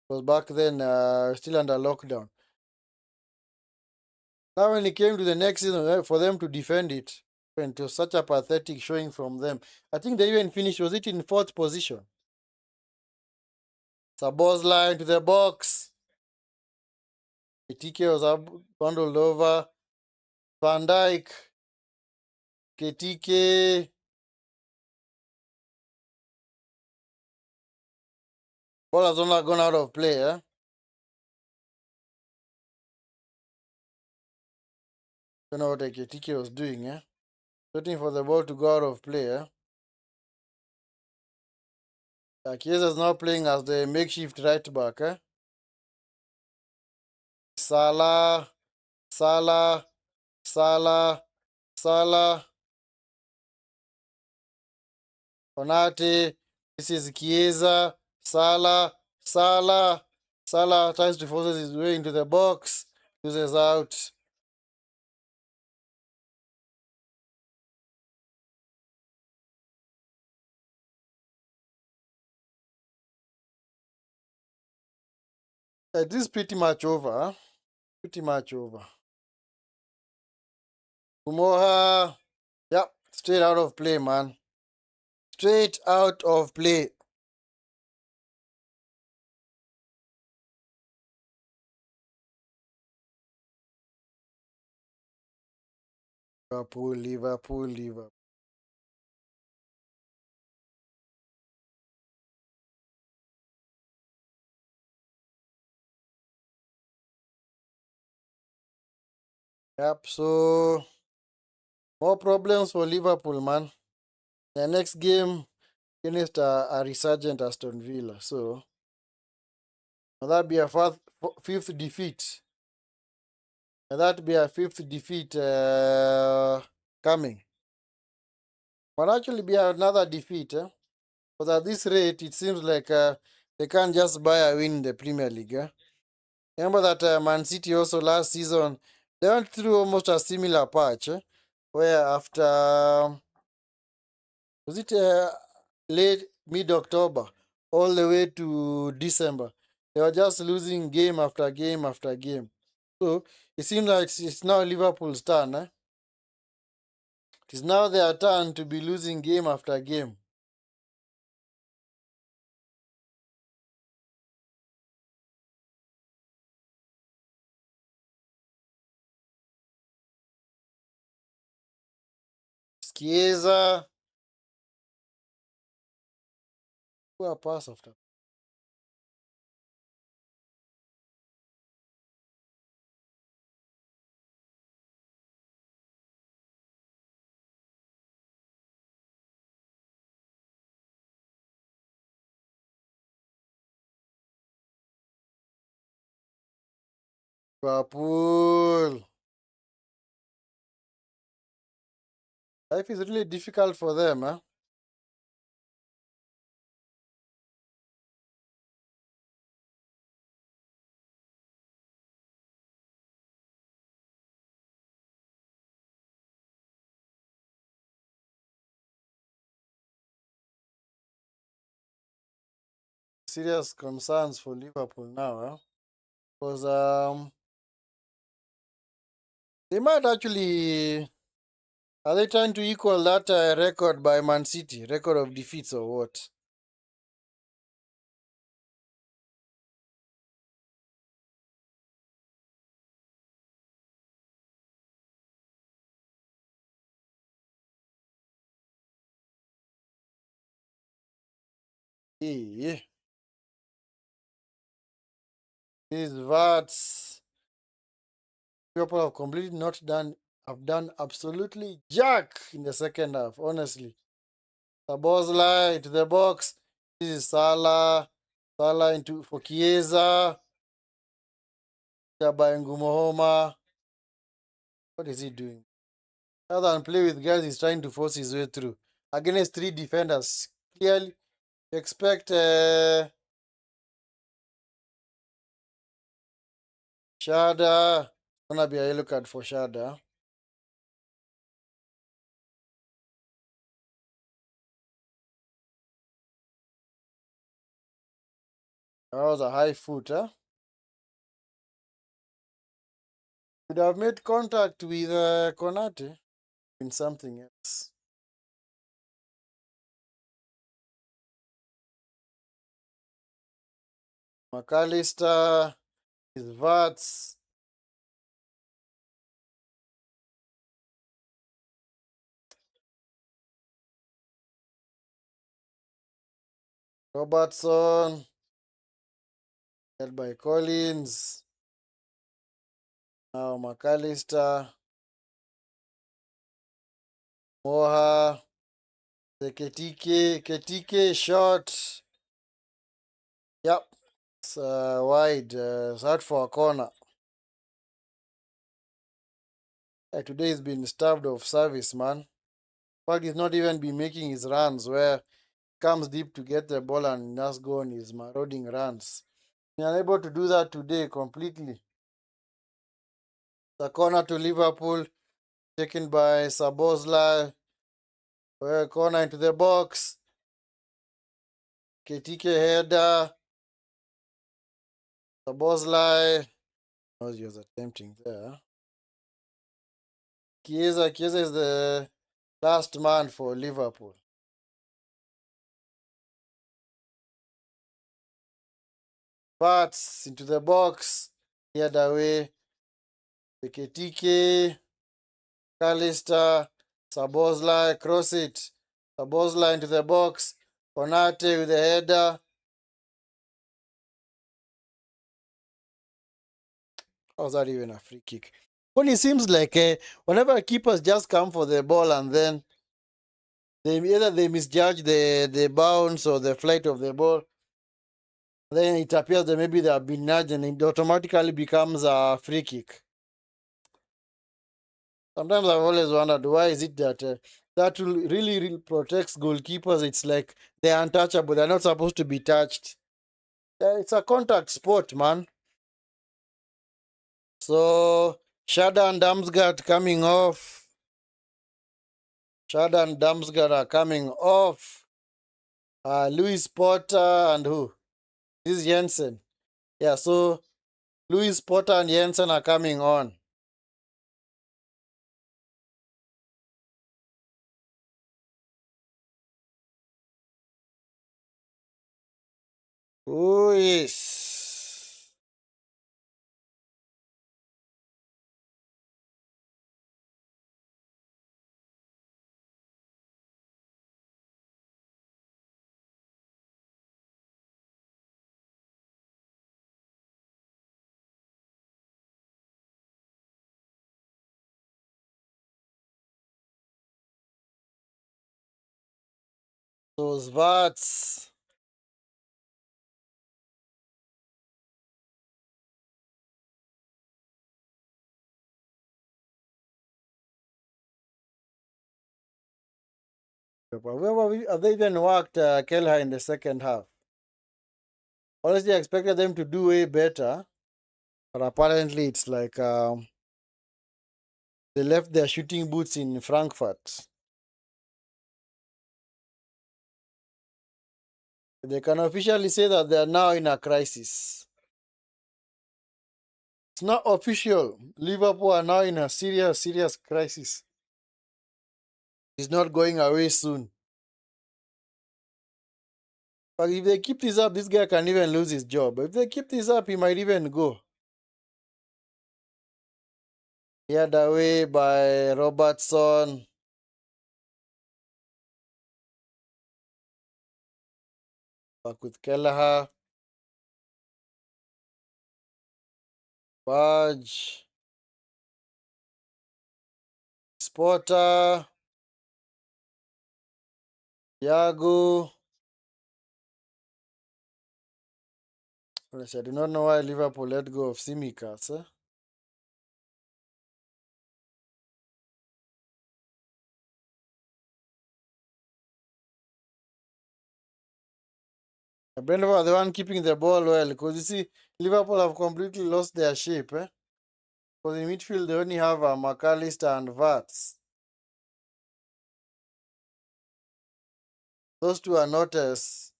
Because back then, still under lockdown. Now, when it came to the next season, for them to defend it, it was such a pathetic showing from them. I think they even finished, was it in fourth position? Sabozlai to the box. TK was bundled over. Van Dijk. KTK. Ball has not gone out of play, eh? Don't know what KTK was doing, eh? Waiting for the ball to go out of play, eh? Chiesa is now playing as the makeshift right back, eh? Salah, Salah, Salah, Salah, Konate. This is Chiesa, Salah, Salah, Salah tries to force his way into the box, loses out. It is pretty much over, huh? Pretty much over. Kumoha, yep, straight out of play, man. Straight out of play. Liverpool. Yep, so more problems for Liverpool, man. The next game against a resurgent Aston Villa. So will that be a fifth defeat? Will that be a fifth defeat coming? Will actually be another defeat, eh? But at this rate, it seems like they can't just buy a win in the Premier League. Remember that Man City also last season, they went through almost a similar patch, where after, was it late mid-October, all the way to December, they were just losing game after game after game. So it seems like it's now Liverpool's turn. It is now their turn to be losing game after game. Chiesa, poor pass after. Liverpool. Life is really difficult for them, huh? Serious concerns for Liverpool now, huh? Because they might actually, are they trying to equal that record by Man City, record of defeats or what? Yeah. These VATs, Liverpool have completely not done, have done absolutely jack in the second half, honestly. Sabozla into the box. This is Salah. Salah into for Chiesa. By Ngumohoma. What is he doing? Rather than play with guys, he's trying to force his way through. Against three defenders. Clearly, expect Shada. Gonna be a yellow card for Shada. That was a high foot, huh? Would have made contact with Konate in something else. McAllister, his VATs. Robertson, held by Collins. Now McAllister, Moha, the Ketike shot. Yep, it's wide. It's out for a corner. Today he's been starved of service, man. In fact, he's not even been making his runs where he comes deep to get the ball and just go on his marauding runs. He's unable to do that today completely. The corner to Liverpool, taken by Sabozla. Corner into the box. Ketike header. Sabozla. Was he was attempting there. Chiesa is the last man for Liverpool. Bats into the box. Cleared away. Ketike. Callister. Sabozla. Cross it. Sabozla into the box. Konate with the header. How was that even a free kick? Well, it seems like whenever keepers just come for the ball and then they misjudge the bounce or the flight of the ball, then it appears that maybe they have been nudged and it automatically becomes a free kick. Sometimes I've always wondered why is it that that will really protects goalkeepers. It's like they're untouchable. They're not supposed to be touched. It's a contact sport, man. So Shada and Damsgaard coming off. Shada and Damsgaard are coming off. Louis Potter and who? This is Jensen. Yeah, so Louis Potter and Jensen are coming on. Oh, yes. So Svats. Have they even worked Kelha in the second half? Honestly, I expected them to do way better, but apparently it's like they left their shooting boots in Frankfurt. They can officially say that they are now in a crisis. It's not official. Liverpool are now in a serious crisis. It's not going away soon. But if they keep this up, this guy can even lose his job. If they keep this up, he might even go. Head away by Robertson. Back with Kelleher. Budge. Spotter. Yago. Honestly, I do not know why Liverpool let go of Simicas. Brentford are the one keeping the ball well because you see, Liverpool have completely lost their shape. Because in midfield, they only have McAllister and Vats. Those two are not as.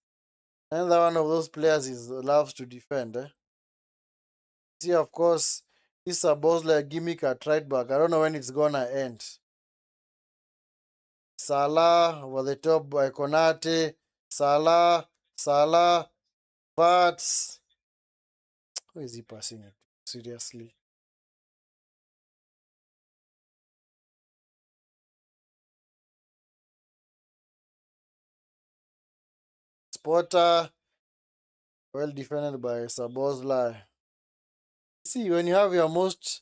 Another one of those players is loves to defend. See, of course, this like gimmick at right back. I don't know when it's gonna end. Salah over the top by Konate. Salah, Vats. Who is he passing it? Seriously. Spotter, well defended by Sabozla. See, when you have your most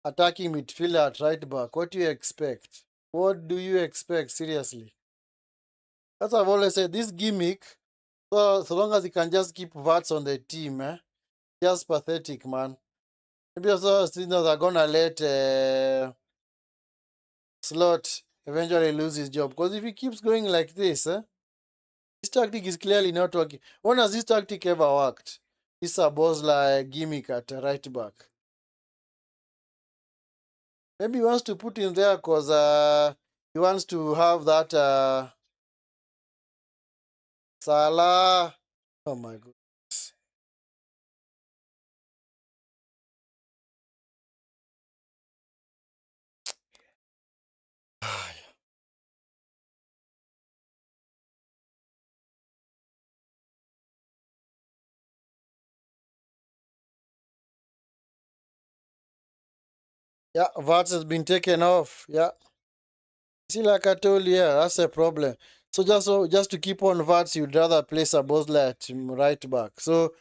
attacking midfielder at right back, what do you expect? What do you expect? Seriously. That's what I've always said. This gimmick, so long as he can just keep Vats on the team, just pathetic, man. Maybe also Signals are gonna let Slot eventually lose his job. Because if he keeps going like this, this tactic is clearly not working. When has this tactic ever worked? This Sabozla gimmick at right back. Maybe he wants to put him there because he wants to have that Salah. Oh my God. Yeah, Vats has been taken off. Yeah. See, like I told you, yeah, that's a problem. So just to keep on Vats, you'd rather place a Bosla at right back. So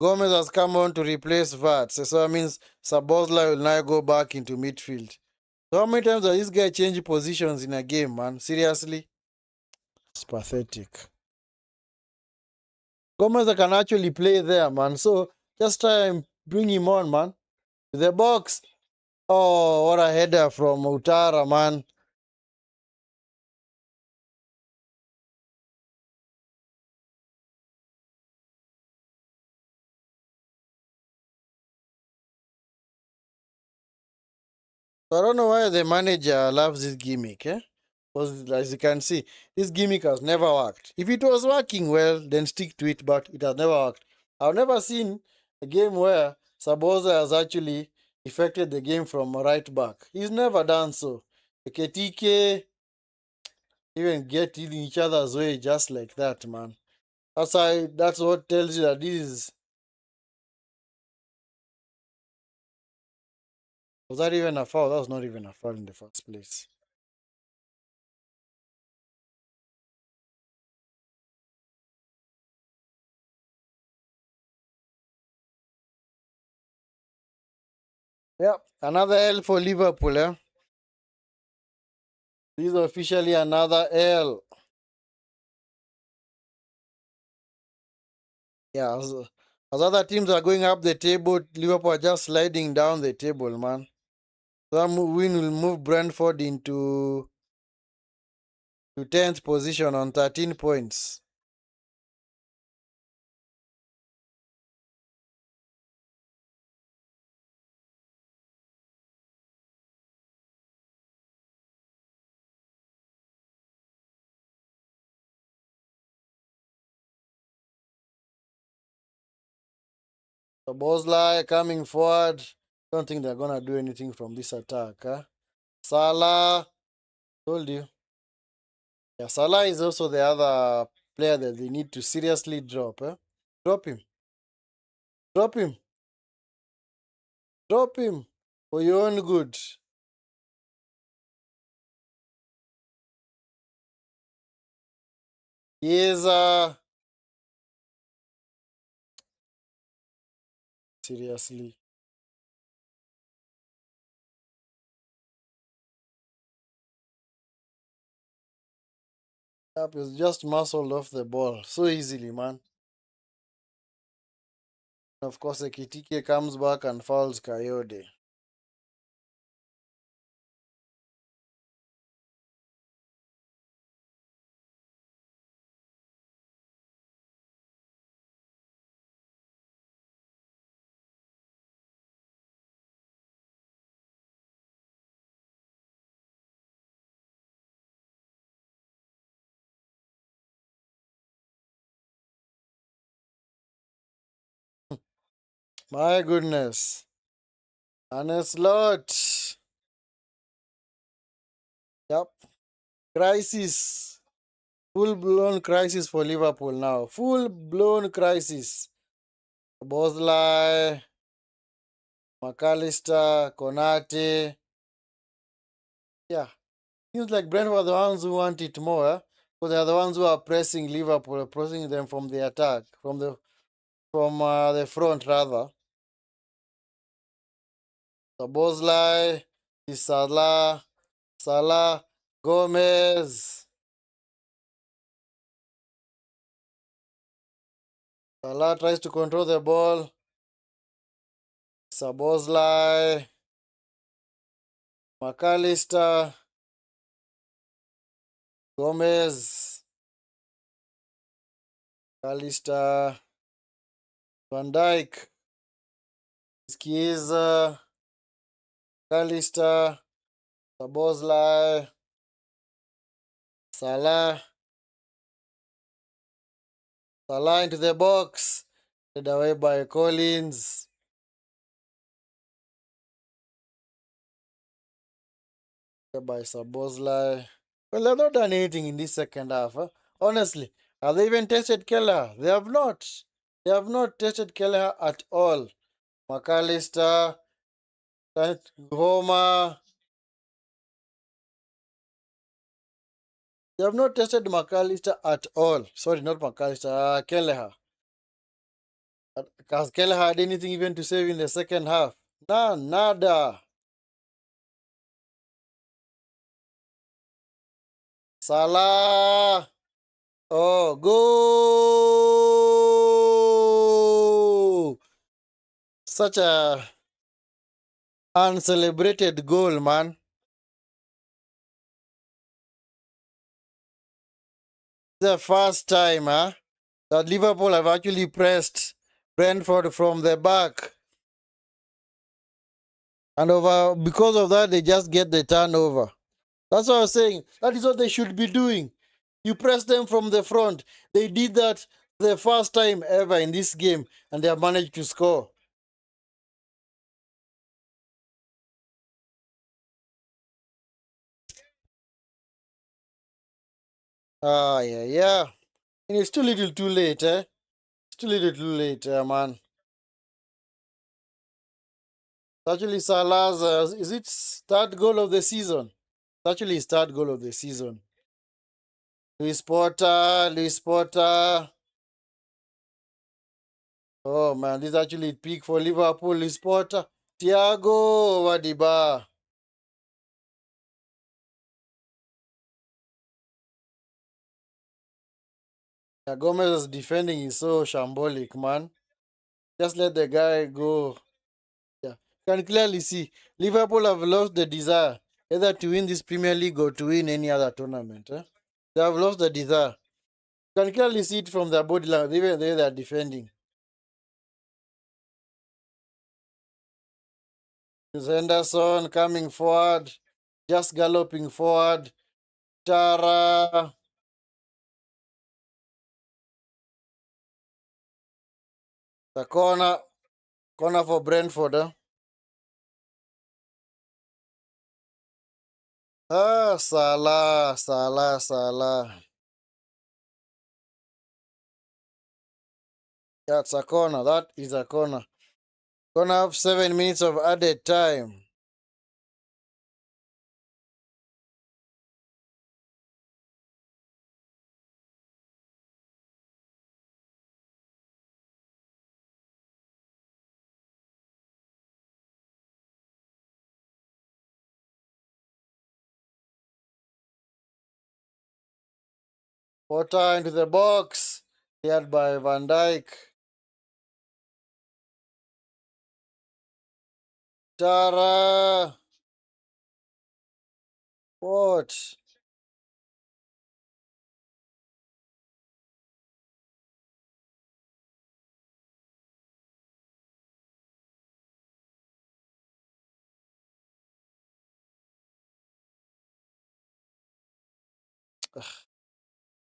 Gomez has come on to replace Vats. So that means Sabozla will now go back into midfield. So how many times does this guy change positions in a game, man? Seriously? It's pathetic. Gomez can actually play there, man. So just try and bring him on, man. The box. Oh, what a header from Utara, man. So I don't know why the manager loves this gimmick, eh? Because as you can see, this gimmick has never worked. If it was working well, then stick to it, but it has never worked. I've never seen a game where Saboza has actually affected the game from right back. He's never done so. KTK even get in each other's way just like that, man. That's what tells you that this is. Was that even a foul? That was not even a foul in the first place. Yep, another L for Liverpool, eh? This is officially another L. Yeah, as other teams are going up the table, Liverpool are just sliding down the table, man. That win will move Brentford into 10th position on 13 points. So Bosley coming forward. Don't think they're gonna do anything from this attack, huh? Salah, told you. Yeah, Salah is also the other player that they need to seriously drop, eh? Drop him. Drop him. Drop him. For your own good. He is seriously. Yep, he's just muscled off the ball so easily, man. Of course, Ekitike comes back and fouls Coyote. My goodness. Arne slot. Yep. Crisis. Full blown crisis for Liverpool now. Full blown crisis. Bosley, McAllister, Konate. Yeah. Seems like Brentford are the ones who want it more, eh? Because they are the ones who are pressing Liverpool, pressing them from the attack, from the front rather. So Bosley, Salah, Gomez. Salah tries to control the ball. Sabozlai, McAllister, Gomez, McAllister, Van Dijk, Skiza, McAllister, Sabozlai, Salah, Salah into the box, led away by Collins. By Sabozlai. Well, they've not done anything in this second half. Huh? Honestly, have they even tested Keller? They have not. They have not tested Keller at all. McAllister, Homer. They have not tested McAllister at all. Sorry, not McAllister. Kelleher. Has Kelleher had anything even to save in the second half? None, nada. Salah. Oh, go! Such a uncelebrated goal, man. The first time, huh, that Liverpool have actually pressed Brentford from the back. And because of that, they just get the turnover. That's what I was saying. That is what they should be doing. You press them from the front. They did that the first time ever in this game, and they have managed to score. Ah, yeah, yeah. And it's too little too late, eh? It's too little too late, man. It's actually Salah's, is it third goal of the season? It's actually his third goal of the season. Luis Porter. Oh, man, this is actually peak for Liverpool. Luis Porter. Thiago Wadiba. Yeah, Gomez's defending is so shambolic, man. Just let the guy go. Yeah. You can clearly see Liverpool have lost the desire either to win this Premier League or to win any other tournament. Eh? They have lost the desire. You can clearly see it from their body language, even though they are defending. It's Henderson coming forward, just galloping forward. Tara. The corner for Brentford. Eh? Ah, Salah, Salah, Salah. That's a corner. That is a corner. Gonna have 7 minutes of added time. Porter into the box. Cleared by Van Dijk. Tara. What?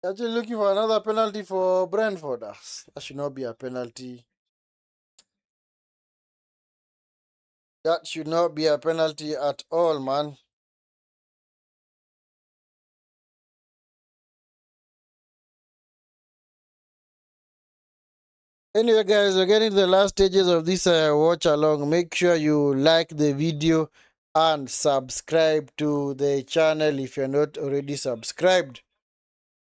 Actually looking for another penalty for Brentford. Ah, that should not be a penalty. That should not be a penalty at all, man. Anyway, guys, we're getting to the last stages of this watch along. Make sure you like the video and subscribe to the channel if you're not already subscribed.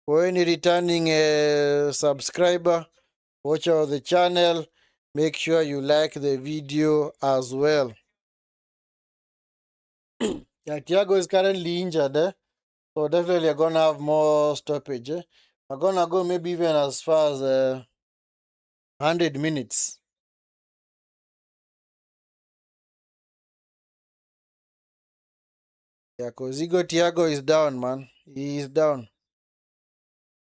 For any returning subscriber, watcher of the channel, make sure you like the video as well. Yeah, Thiago is currently injured, so definitely you're gonna have more stoppage. We're gonna go maybe even as far as 100 minutes. Yeah, because Thiago is down, man. He is down.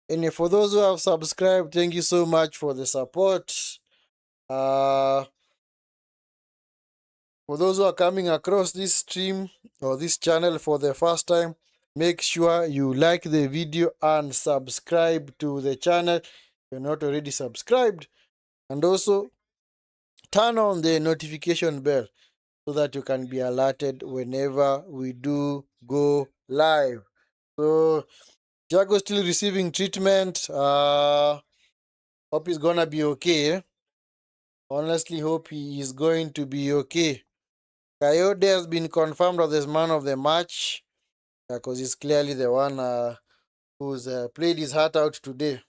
And for those who have subscribed, thank you so much for the support. Uh, for those who are coming across this stream or this channel for the first time, make sure you like the video and subscribe to the channel if you're not already subscribed. And also turn on the notification bell so that you can be alerted whenever we do go live. So Thiago still receiving treatment. Hope he's gonna be okay. Honestly, hope he is going to be okay. Coyote has been confirmed as the man of the match because he's clearly the one who's played his heart out today.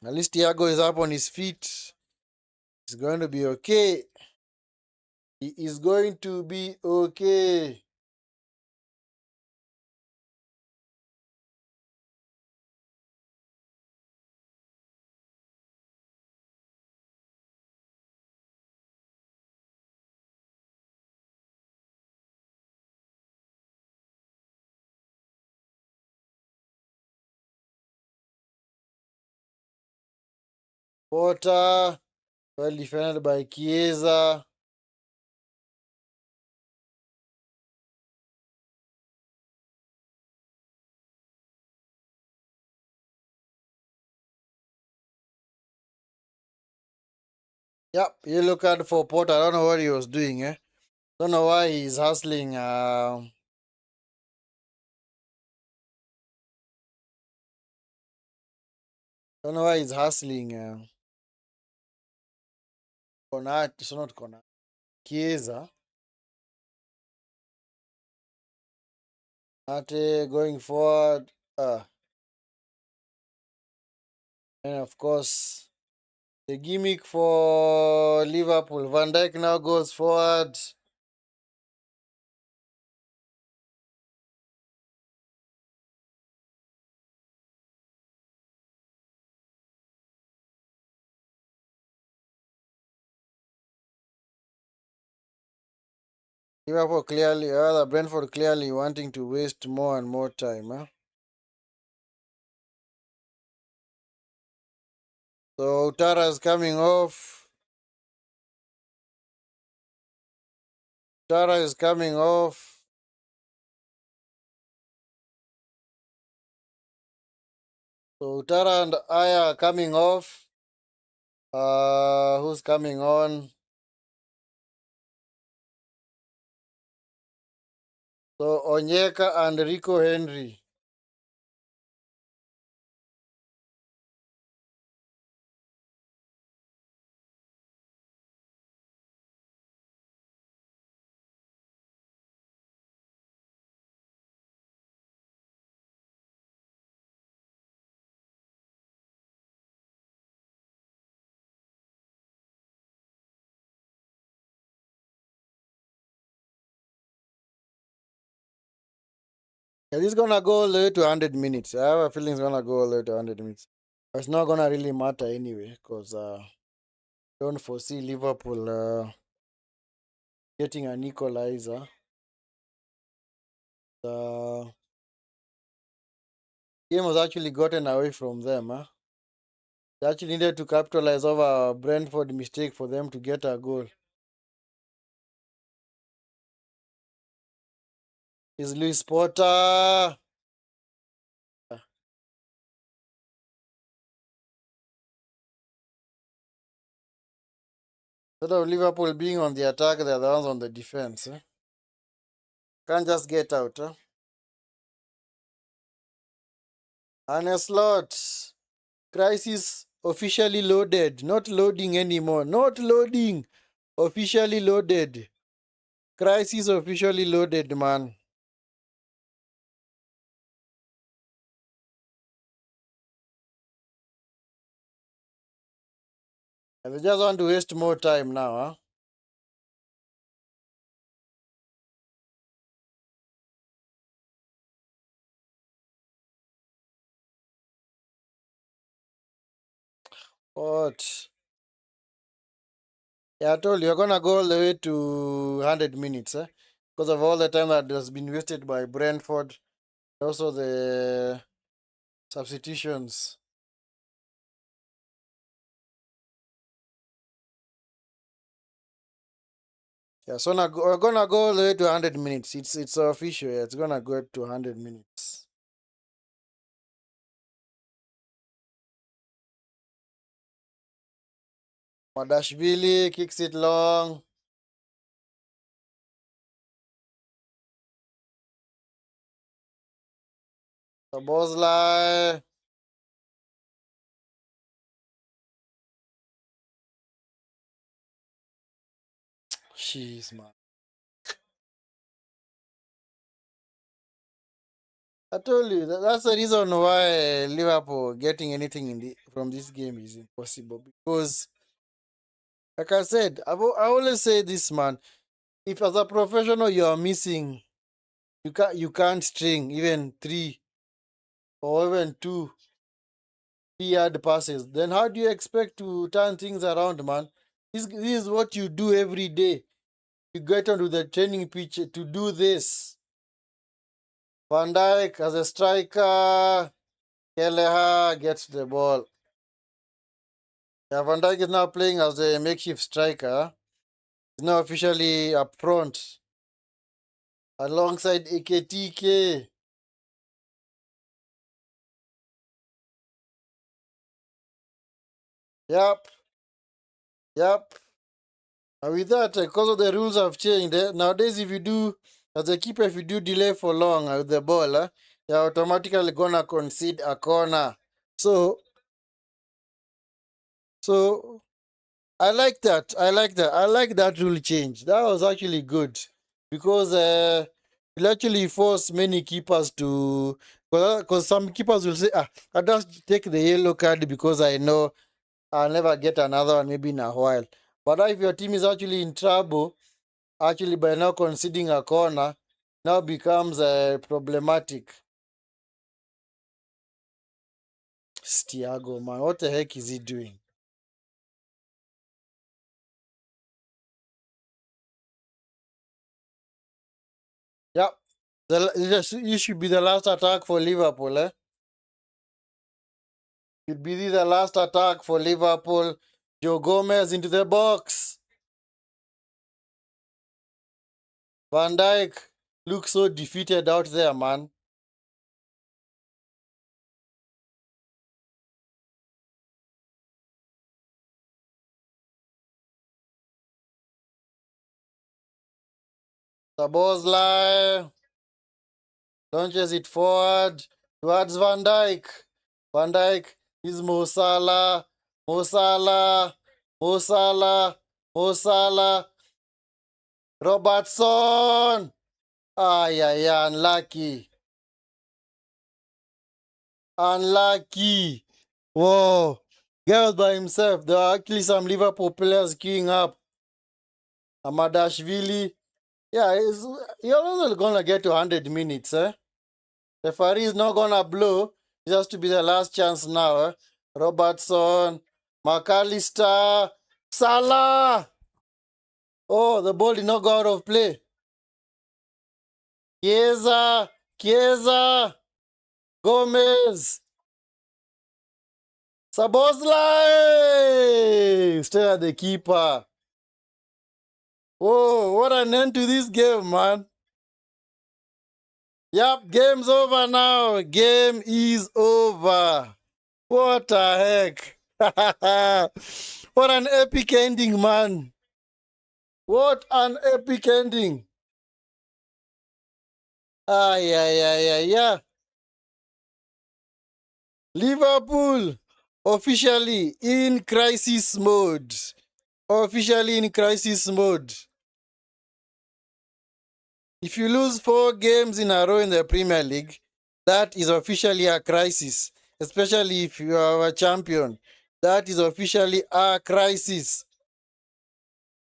At least Thiago is up on his feet. He's going to be okay. He is going to be okay. Porter. Well defended by Chiesa. Yep, yellow card for Porter. I don't know what he was doing, eh? Don't know why he's hustling. Don't know why he's hustling. Konat, it's not Konat. Chiesa. Ate going forward. And of course, the gimmick for Liverpool. Van Dijk now goes forward. Liverpool clearly, rather Brentford clearly wanting to waste more and more time. Huh? So Utara is coming off. Tara is coming off. So Utara and Aya are coming off. Who's coming on? So Onyeka and Rico Henry. Yeah, this is gonna go all the way to 100 minutes. I have a feeling it's gonna go all the way to 100 minutes. But it's not gonna really matter anyway, because don't foresee Liverpool getting an equalizer. The game was actually gotten away from them. Huh? They actually needed to capitalize over a Brentford mistake for them to get a goal. Is Luis Potter? Instead of Liverpool being on the attack, they're the ones on the defense. Eh? Can't just get out. Huh? Arne slot. Crisis officially loaded. Not loading anymore. Not loading. Officially loaded. Crisis officially loaded, man. And they just want to waste more time now, huh? What? Yeah, I told you, you're gonna go all the way to 100 minutes, eh? Because of all the time that has been wasted by Brentford. Also the substitutions. Yeah, so now we're gonna go all the way to 100 minutes. It's official. Yeah, it's gonna go to 100 minutes. Madashvili kicks it long. Sabozlai. Jeez, man. I told you that's the reason why Liverpool getting anything from this game is impossible. Because, like I said, I always say this, man. If as a professional you are missing, you can't string even three or even two 3-yard passes. Then how do you expect to turn things around, man? This is what you do every day. You get onto the training pitch to do this. Van Dijk as a striker, Kelleher gets the ball. Yeah, Van Dijk is now playing as a makeshift striker. He's now officially up front alongside AKTK. Yep, yep. And with that, because of the rules have changed, nowadays if you do, as a keeper, if you do delay for long with the ball, you're automatically gonna concede a corner. So, so I like that. I like that. I like that rule change. That was actually good because it actually forced many keepers to. Because some keepers will say, I just take the yellow card because I know I'll never get another one maybe in a while. But if your team is actually in trouble, actually by now conceding a corner, now becomes problematic. Thiago, man, what the heck is he doing? Yep. You should be the last attack for Liverpool, eh? Should be the last attack for Liverpool. Joe Gomez into the box. Van Dijk looks so defeated out there, man. Sabozlai launches it forward towards Van Dijk. Van Dijk is Mo Salah. Mo Salah. Mo Salah. Mo Salah. Robertson. Yeah, unlucky. Unlucky. Whoa. Guy was by himself. There are actually some Liverpool players queuing up. Amadashvili. Yeah, you're also gonna get to 100 minutes, eh? The referee is not gonna blow. It has to be the last chance now, eh? Robertson, McAllister, Salah. Oh, the ball did not go out of play. Chiesa, Chiesa, Gomez, Sabozlai. Stay at the keeper. Whoa, what an end to this game, man. Yep, game's over now. Game is over. What the heck? What an epic ending, man. What an epic ending. Yeah. Liverpool officially in crisis mode. Officially in crisis mode. If you lose 4 games in a row in the Premier League, that is officially a crisis. Especially if you are a champion. That is officially a crisis.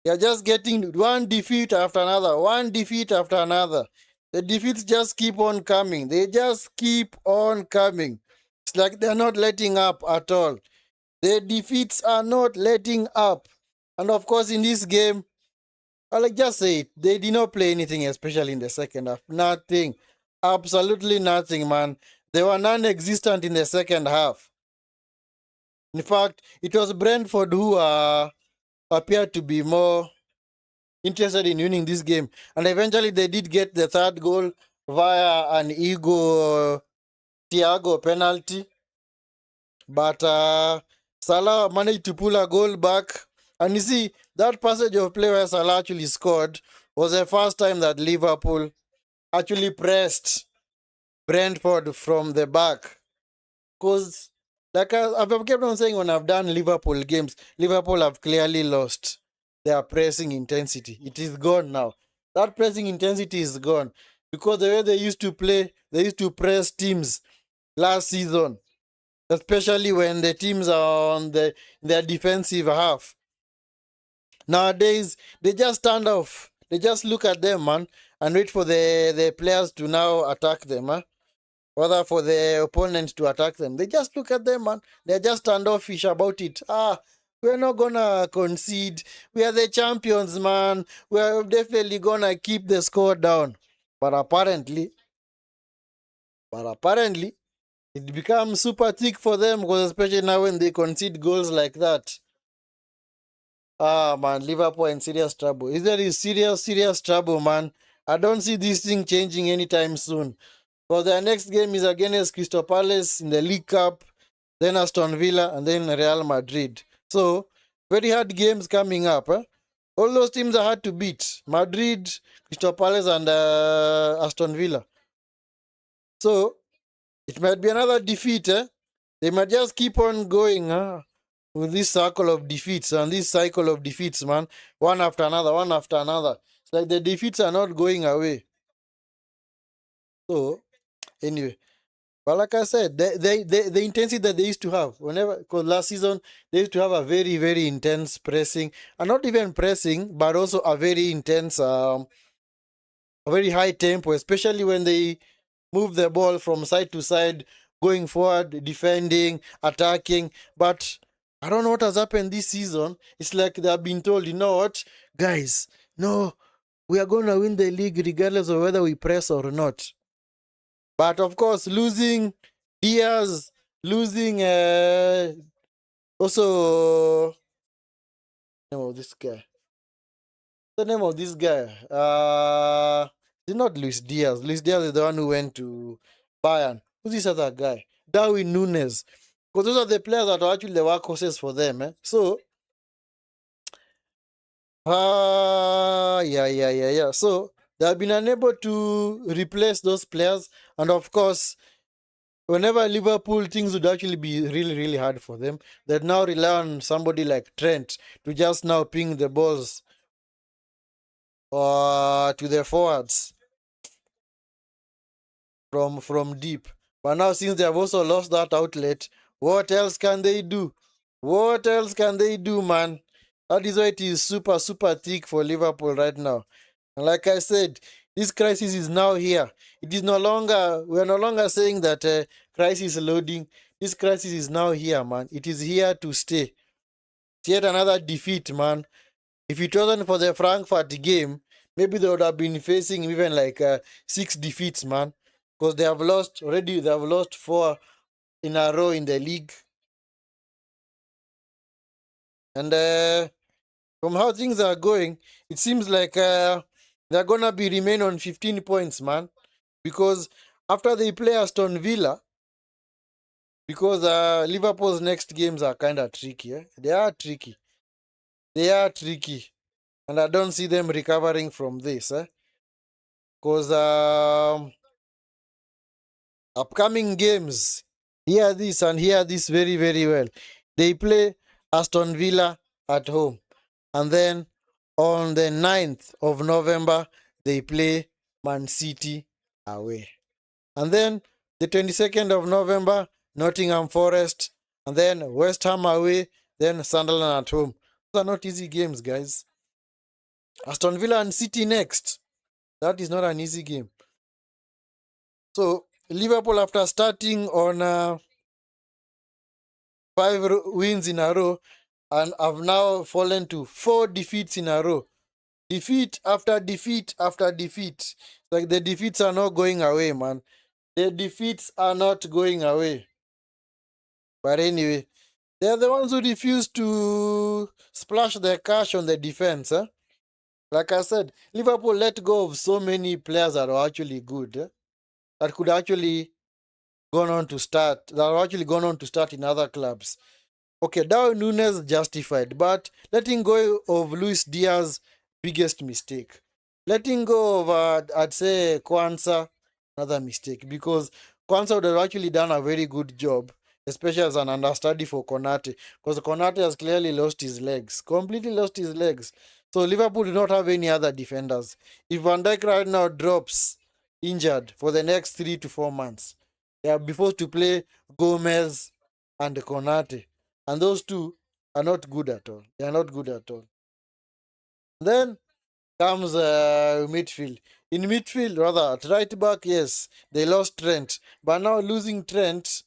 You're just getting one defeat after another, one defeat after another. The defeats just keep on coming. They just keep on coming. It's like they're not letting up at all. The defeats are not letting up. And of course, in this game, I'll just say it, they did not play anything, especially in the second half. Nothing. Absolutely nothing, man. They were non existent in the second half. In fact, it was Brentford who appeared to be more interested in winning this game. And eventually they did get the third goal via an Thiago penalty. But Salah managed to pull a goal back. And you see, that passage of play where Salah actually scored was the first time that Liverpool actually pressed Brentford from the back. Because, like I've kept on saying when I've done Liverpool games, Liverpool have clearly lost their pressing intensity. It is gone now. That pressing intensity is gone. Because the way they used to play, they used to press teams last season, especially when the teams are on their defensive half. Nowadays, they just stand off. They just look at them, man, and wait for the players to now attack them, huh? Rather for the opponent to attack them. They just look at them, man. They're just standoffish about it. We're not gonna concede. We are the champions, man. We're definitely gonna keep the score down. But apparently, it becomes super thick for them, because especially now when they concede goals like that. Ah, man, Liverpool in serious trouble. Is there is serious trouble, man? I don't see this thing changing anytime soon. For their next game is against Crystal Palace in the League Cup, then Aston Villa, and then Real Madrid. So, very hard games coming up. All those teams are hard to beat. Madrid, Crystal Palace, and Aston Villa. So, it might be another defeat. They might just keep on going with this circle of defeats and this cycle of defeats, man. One after another, one after another. It's like the defeats are not going away. So, anyway. But like I said, the intensity that they used to have, whenever, because last season, they used to have a very, very intense pressing, and not even pressing, but also a very intense, a very high tempo, especially when they move the ball from side to side, going forward, defending, attacking. But I don't know what has happened this season. It's like they have been told, you know what, guys, no, we are going to win the league regardless of whether we press or not. But of course, losing Diaz, losing also name of this guy. The name of this guy. It's not Luis Diaz. Luis Diaz is the one who went to Bayern. Who's this other guy? Darwin Nunes. Because those are the players that are actually the workhorses for them. So yeah. So they have been unable to replace those players, and of course, whenever Liverpool, things would actually be really, really hard for them. They'd now rely on somebody like Trent to just now ping the balls to the forwards from deep. But now, since they have also lost that outlet, what else can they do? What else can they do, man? That is why it is super, super thick for Liverpool right now. And like I said, this crisis is now here. It is no longer, we are no longer saying that crisis loading. This crisis is now here, man. It is here to stay. It's yet another defeat, man. If it wasn't for the Frankfurt game, maybe they would have been facing even like 6 defeats, man. Because they have lost already, they have lost 4 in a row in the league. And from how things are going, it seems like they're going to be remain on 15 points, man. Because after they play Aston Villa, because Liverpool's next games are kind of tricky. They are tricky. They are tricky. And I don't see them recovering from this. Because upcoming games, hear this and hear this very, very well. They play Aston Villa at home. And then on the 9th of November, they play Man City away. And then the 22nd of November, Nottingham Forest. And then West Ham away. Then Sunderland at home. Those are not easy games, guys. Aston Villa and City next. That is not an easy game. So, Liverpool, after starting on 5 wins in a row, and have now fallen to 4 defeats in a row. Defeat after defeat after defeat. Like the defeats are not going away, man. The defeats are not going away. But anyway, they're the ones who refuse to splash their cash on the defense. Like I said, Liverpool let go of so many players that are actually good. That could actually gone on to start. That are actually gone on to start in other clubs. Okay, Darwin Nunes justified, but letting go of Luis Diaz, biggest mistake. Letting go of, I'd say, Kwanzaa, another mistake, because Kwanzaa would have actually done a very good job, especially as an understudy for Konate, because Konate has clearly lost his legs, completely lost his legs. So Liverpool do not have any other defenders. If Van Dijk right now drops injured for the next 3 to 4 months, they are forced to play Gomez and Konate. And those two are not good at all. They are not good at all. Then comes midfield. In midfield, rather, at right back, yes, they lost Trent. But now losing Trent,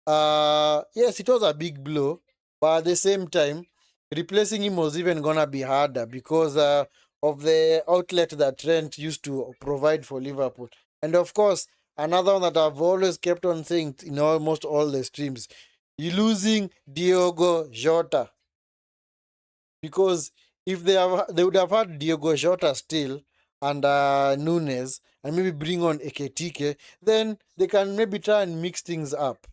yes, it was a big blow. But at the same time, replacing him was even going to be harder because of the outlet that Trent used to provide for Liverpool. And of course, another one that I've always kept on saying in almost all the streams, you're losing Diogo Jota. because if they would have had Diogo Jota still and Nunes and maybe bring on Eketike, then they can maybe try and mix things up.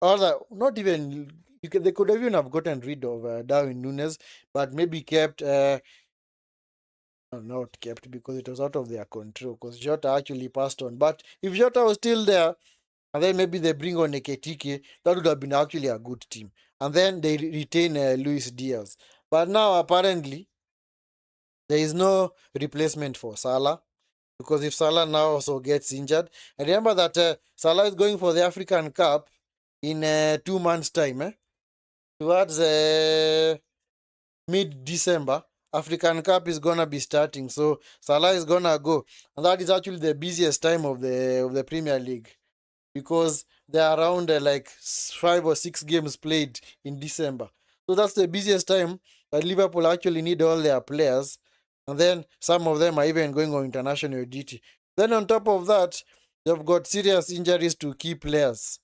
Or not even they could even have gotten rid of Darwin Nunes, but maybe kept not kept because it was out of their control. Because Jota actually passed on, but if Jota was still there, and then maybe they bring on Eketike, that would have been actually a good team. And then they retain Luis Diaz. But now apparently there is no replacement for Salah, because if Salah now also gets injured, and remember that Salah is going for the African Cup in 2 months' time, towards mid-December. African Cup is gonna be starting, so Salah is gonna go, and that is actually the busiest time of the Premier League, because there are around 5 or 6 games played in December. So that's the busiest time that Liverpool actually need all their players. And then some of them are even going on international duty. Then on top of that, they've got serious injuries to key players.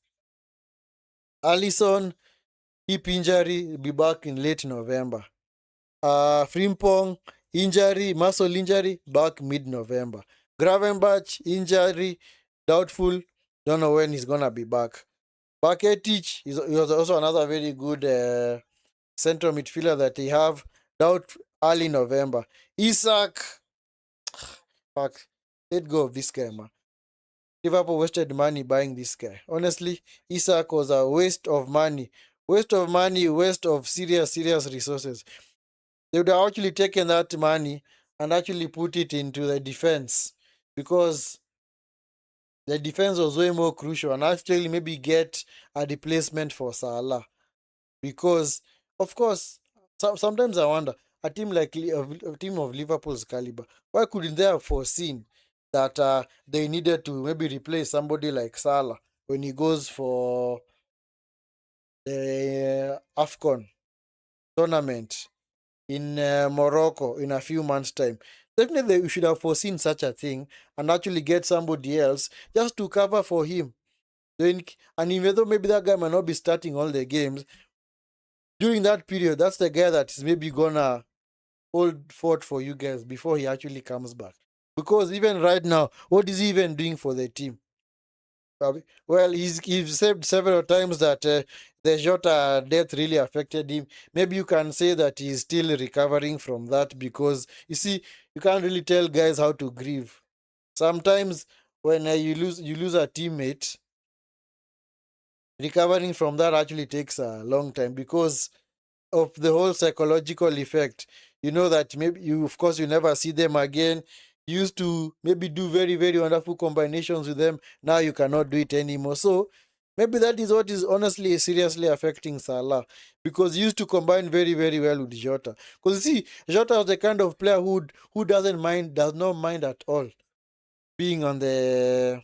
Alisson, hip injury, will be back in late November. Frimpong, injury, muscle injury, back mid-November. Gravenberch, injury, doubtful, don't know when he's gonna be back. Paketic he was also another very good central midfielder that they have. Doubt early November. Isak, fuck, let go of this guy, man. Liverpool wasted money buying this guy. Honestly, Isak was a waste of money. Waste of money, waste of serious resources. They would have actually taken that money and actually put it into the defense, because the defense was way more crucial, and actually maybe get a replacement for Salah. Because, of course, sometimes I wonder, a team like a team of Liverpool's caliber, why couldn't they have foreseen that they needed to maybe replace somebody like Salah when he goes for the AFCON tournament in Morocco in a few months' time? Definitely, we should have foreseen such a thing and actually get somebody else just to cover for him. And even though maybe that guy might not be starting all the games, during that period, that's the guy that is maybe gonna hold fort for you guys before he actually comes back. Because even right now, what is he even doing for the team? Well, he's said several times that the Jota death really affected him. Maybe you can say that he's still recovering from that, because you see, you can't really tell guys how to grieve. Sometimes when you lose a teammate, recovering from that actually takes a long time because of the whole psychological effect. You know that maybe of course, you never see them again. You used to maybe do very, very wonderful combinations with them. Now you cannot do it anymore. So maybe that is what is honestly seriously affecting Salah, because he used to combine very, very well with Jota. Because you see, Jota is the kind of player who does not mind at all being on the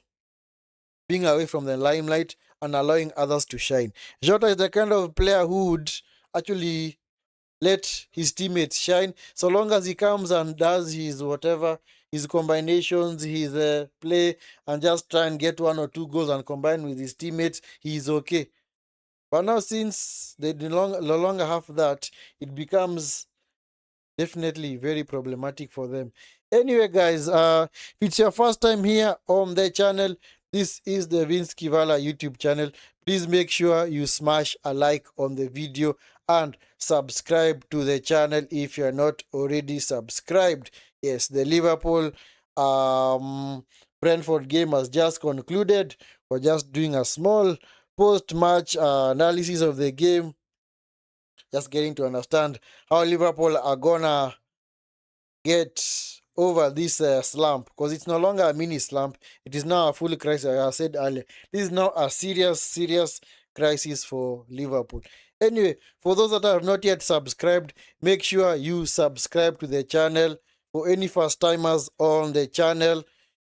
being away from the limelight and allowing others to shine. Jota is the kind of player who would actually let his teammates shine, so long as he comes and does his whatever, his combinations, his play, and just try and get 1 or 2 goals and combine with his teammates, he is okay. But now, since they no longer have that, it becomes definitely very problematic for them. Anyway, guys, if it's your first time here on the channel, this is the Vinskey Valor YouTube channel. Please make sure you smash a like on the video and subscribe to the channel if you're not already subscribed. Yes, the Liverpool Brentford game has just concluded. We're just doing a small post-match analysis of the game, just getting to understand how Liverpool are gonna get over this slump, because it's no longer a mini slump, it is now a full crisis. As I said earlier, this is now a serious crisis for Liverpool. Anyway, for those that have not yet subscribed, make sure you subscribe to the channel. For any first timers on the channel,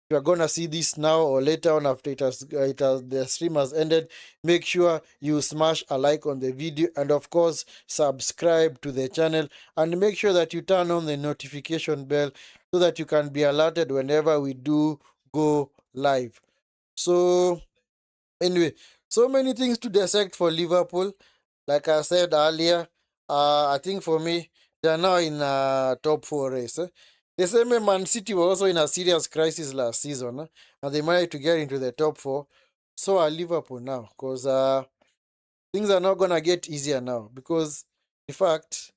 you're gonna see this now or later on after the stream has ended, make sure you smash a like on the video, and of course subscribe to the channel, and make sure that you turn on the notification bell so that you can be alerted whenever we do go live. So anyway, so many things to dissect for Liverpool. Like I said earlier, I think for me, They are now in top four race. The same way Man City were also in a serious crisis last season, and they managed to get into the top four. So are Liverpool now, because things are not gonna get easier now. Because in fact,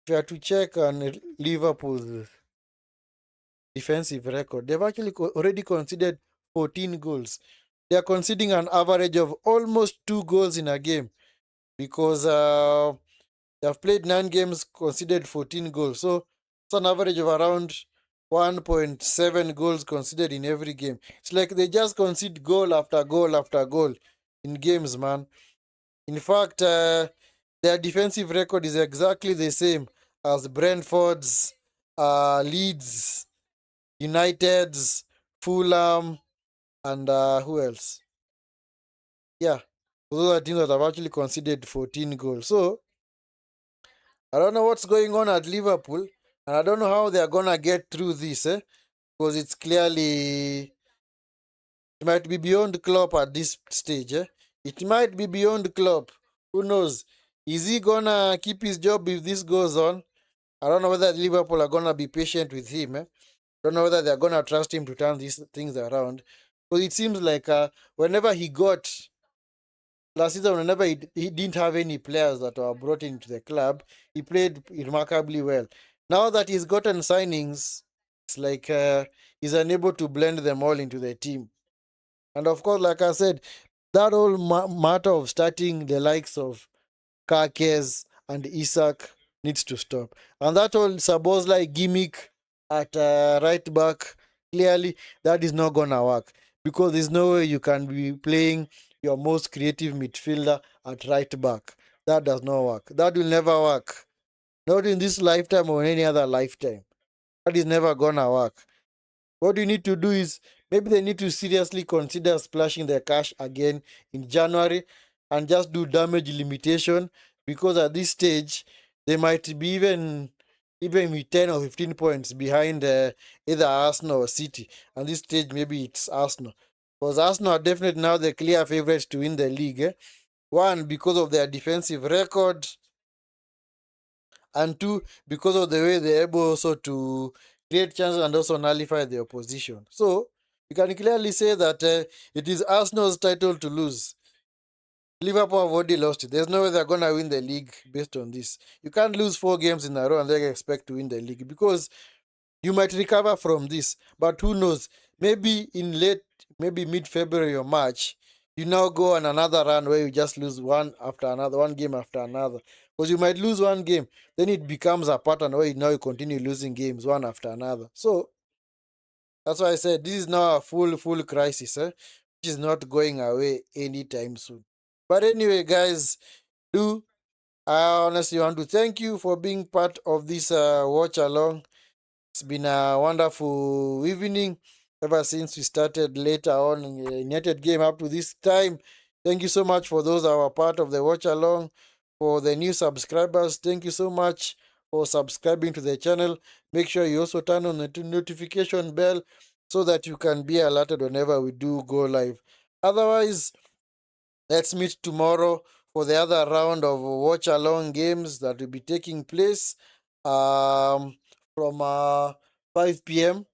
if you are to check on Liverpool's defensive record, they've actually already conceded 14 goals. They are conceding an average of almost 2 goals in a game, because they have played 9 games, conceded 14 goals. So it's an average of around 1.7 goals conceded in every game. It's like they just concede goal after goal after goal in games, man. In fact, their defensive record is exactly the same as Brentford's, Leeds, United's, Fulham, and who else? Yeah, those are teams that have actually conceded 14 goals. So I don't know what's going on at Liverpool, and I don't know how they're gonna get through this, because it's clearly, it might be beyond Klopp at this stage, It might be beyond Klopp. Who knows? Is he gonna keep his job if this goes on? I don't know whether Liverpool are gonna be patient with him. I don't know whether they're gonna trust him to turn these things around. Because it seems like whenever he got last season, whenever he didn't have any players that were brought into the club, he played remarkably well. Now that he's gotten signings, it's like he's unable to blend them all into the team. And of course, like I said, that whole matter of starting the likes of Kakes and Isak needs to stop. And that whole Sabozlai gimmick at right back, clearly that is not gonna work, because there's no way you can be playing your most creative midfielder at right back. That does not work. That will never work. Not in this lifetime or any other lifetime. That is never gonna work. What you need to do is, maybe they need to seriously consider splashing their cash again in January and just do damage limitation, because at this stage they might be even with 10 or 15 points behind either Arsenal or City. And this stage maybe it's Arsenal, because Arsenal are definitely now the clear favorites to win the league. One, because of their defensive record, and two, because of the way they're able also to create chances and also nullify the opposition. So you can clearly say that it is Arsenal's title to lose. Liverpool have already lost it. There's no way they're gonna win the league based on this. You can't lose 4 games in a row and then expect to win the league, because you might recover from this, but who knows? Maybe maybe mid-February or March, you now go on another run where you just lose one after another, one game after another. Because you might lose one game, then it becomes a pattern where now you continue losing games one after another. So that's why I said this is now a full crisis, which is not going away anytime soon. But anyway, guys, I honestly want to thank you for being part of this watch along. It's been a wonderful evening ever since we started later on in the United game up to this time. Thank you so much for those that were part of the watch along. For the new subscribers, thank you so much for subscribing to the channel. Make sure you also turn on the notification bell so that you can be alerted whenever we do go live. Otherwise, let's meet tomorrow for the other round of watch along games that will be taking place from 5 p.m.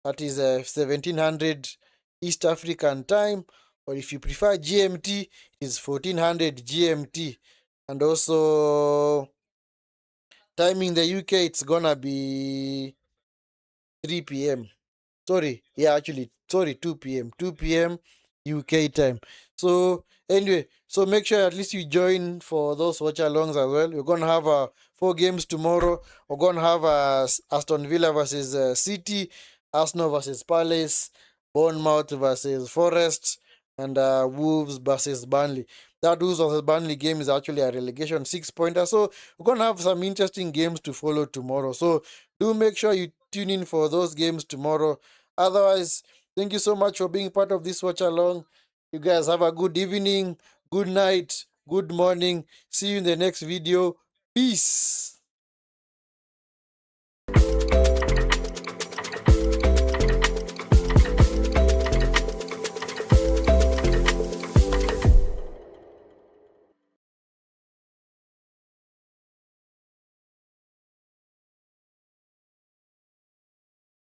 That is 1700 East African time, or if you prefer GMT, it is 1400 GMT. And also, time in the UK, it's gonna be 3 p.m. Sorry, 2 p.m. 2 p.m. UK time. So anyway, so make sure at least you join for those watch alongs as well. We're gonna have 4 games tomorrow. We're gonna have Aston Villa versus City, Arsenal versus Palace, Bournemouth versus Forest, and Wolves versus Burnley. That Wolves versus Burnley game is actually a relegation 6-pointer. So we're gonna have some interesting games to follow tomorrow. So do make sure you tune in for those games tomorrow. Otherwise, thank you so much for being part of this watch along. You guys have a good evening, good night, good morning. See you in the next video. Peace.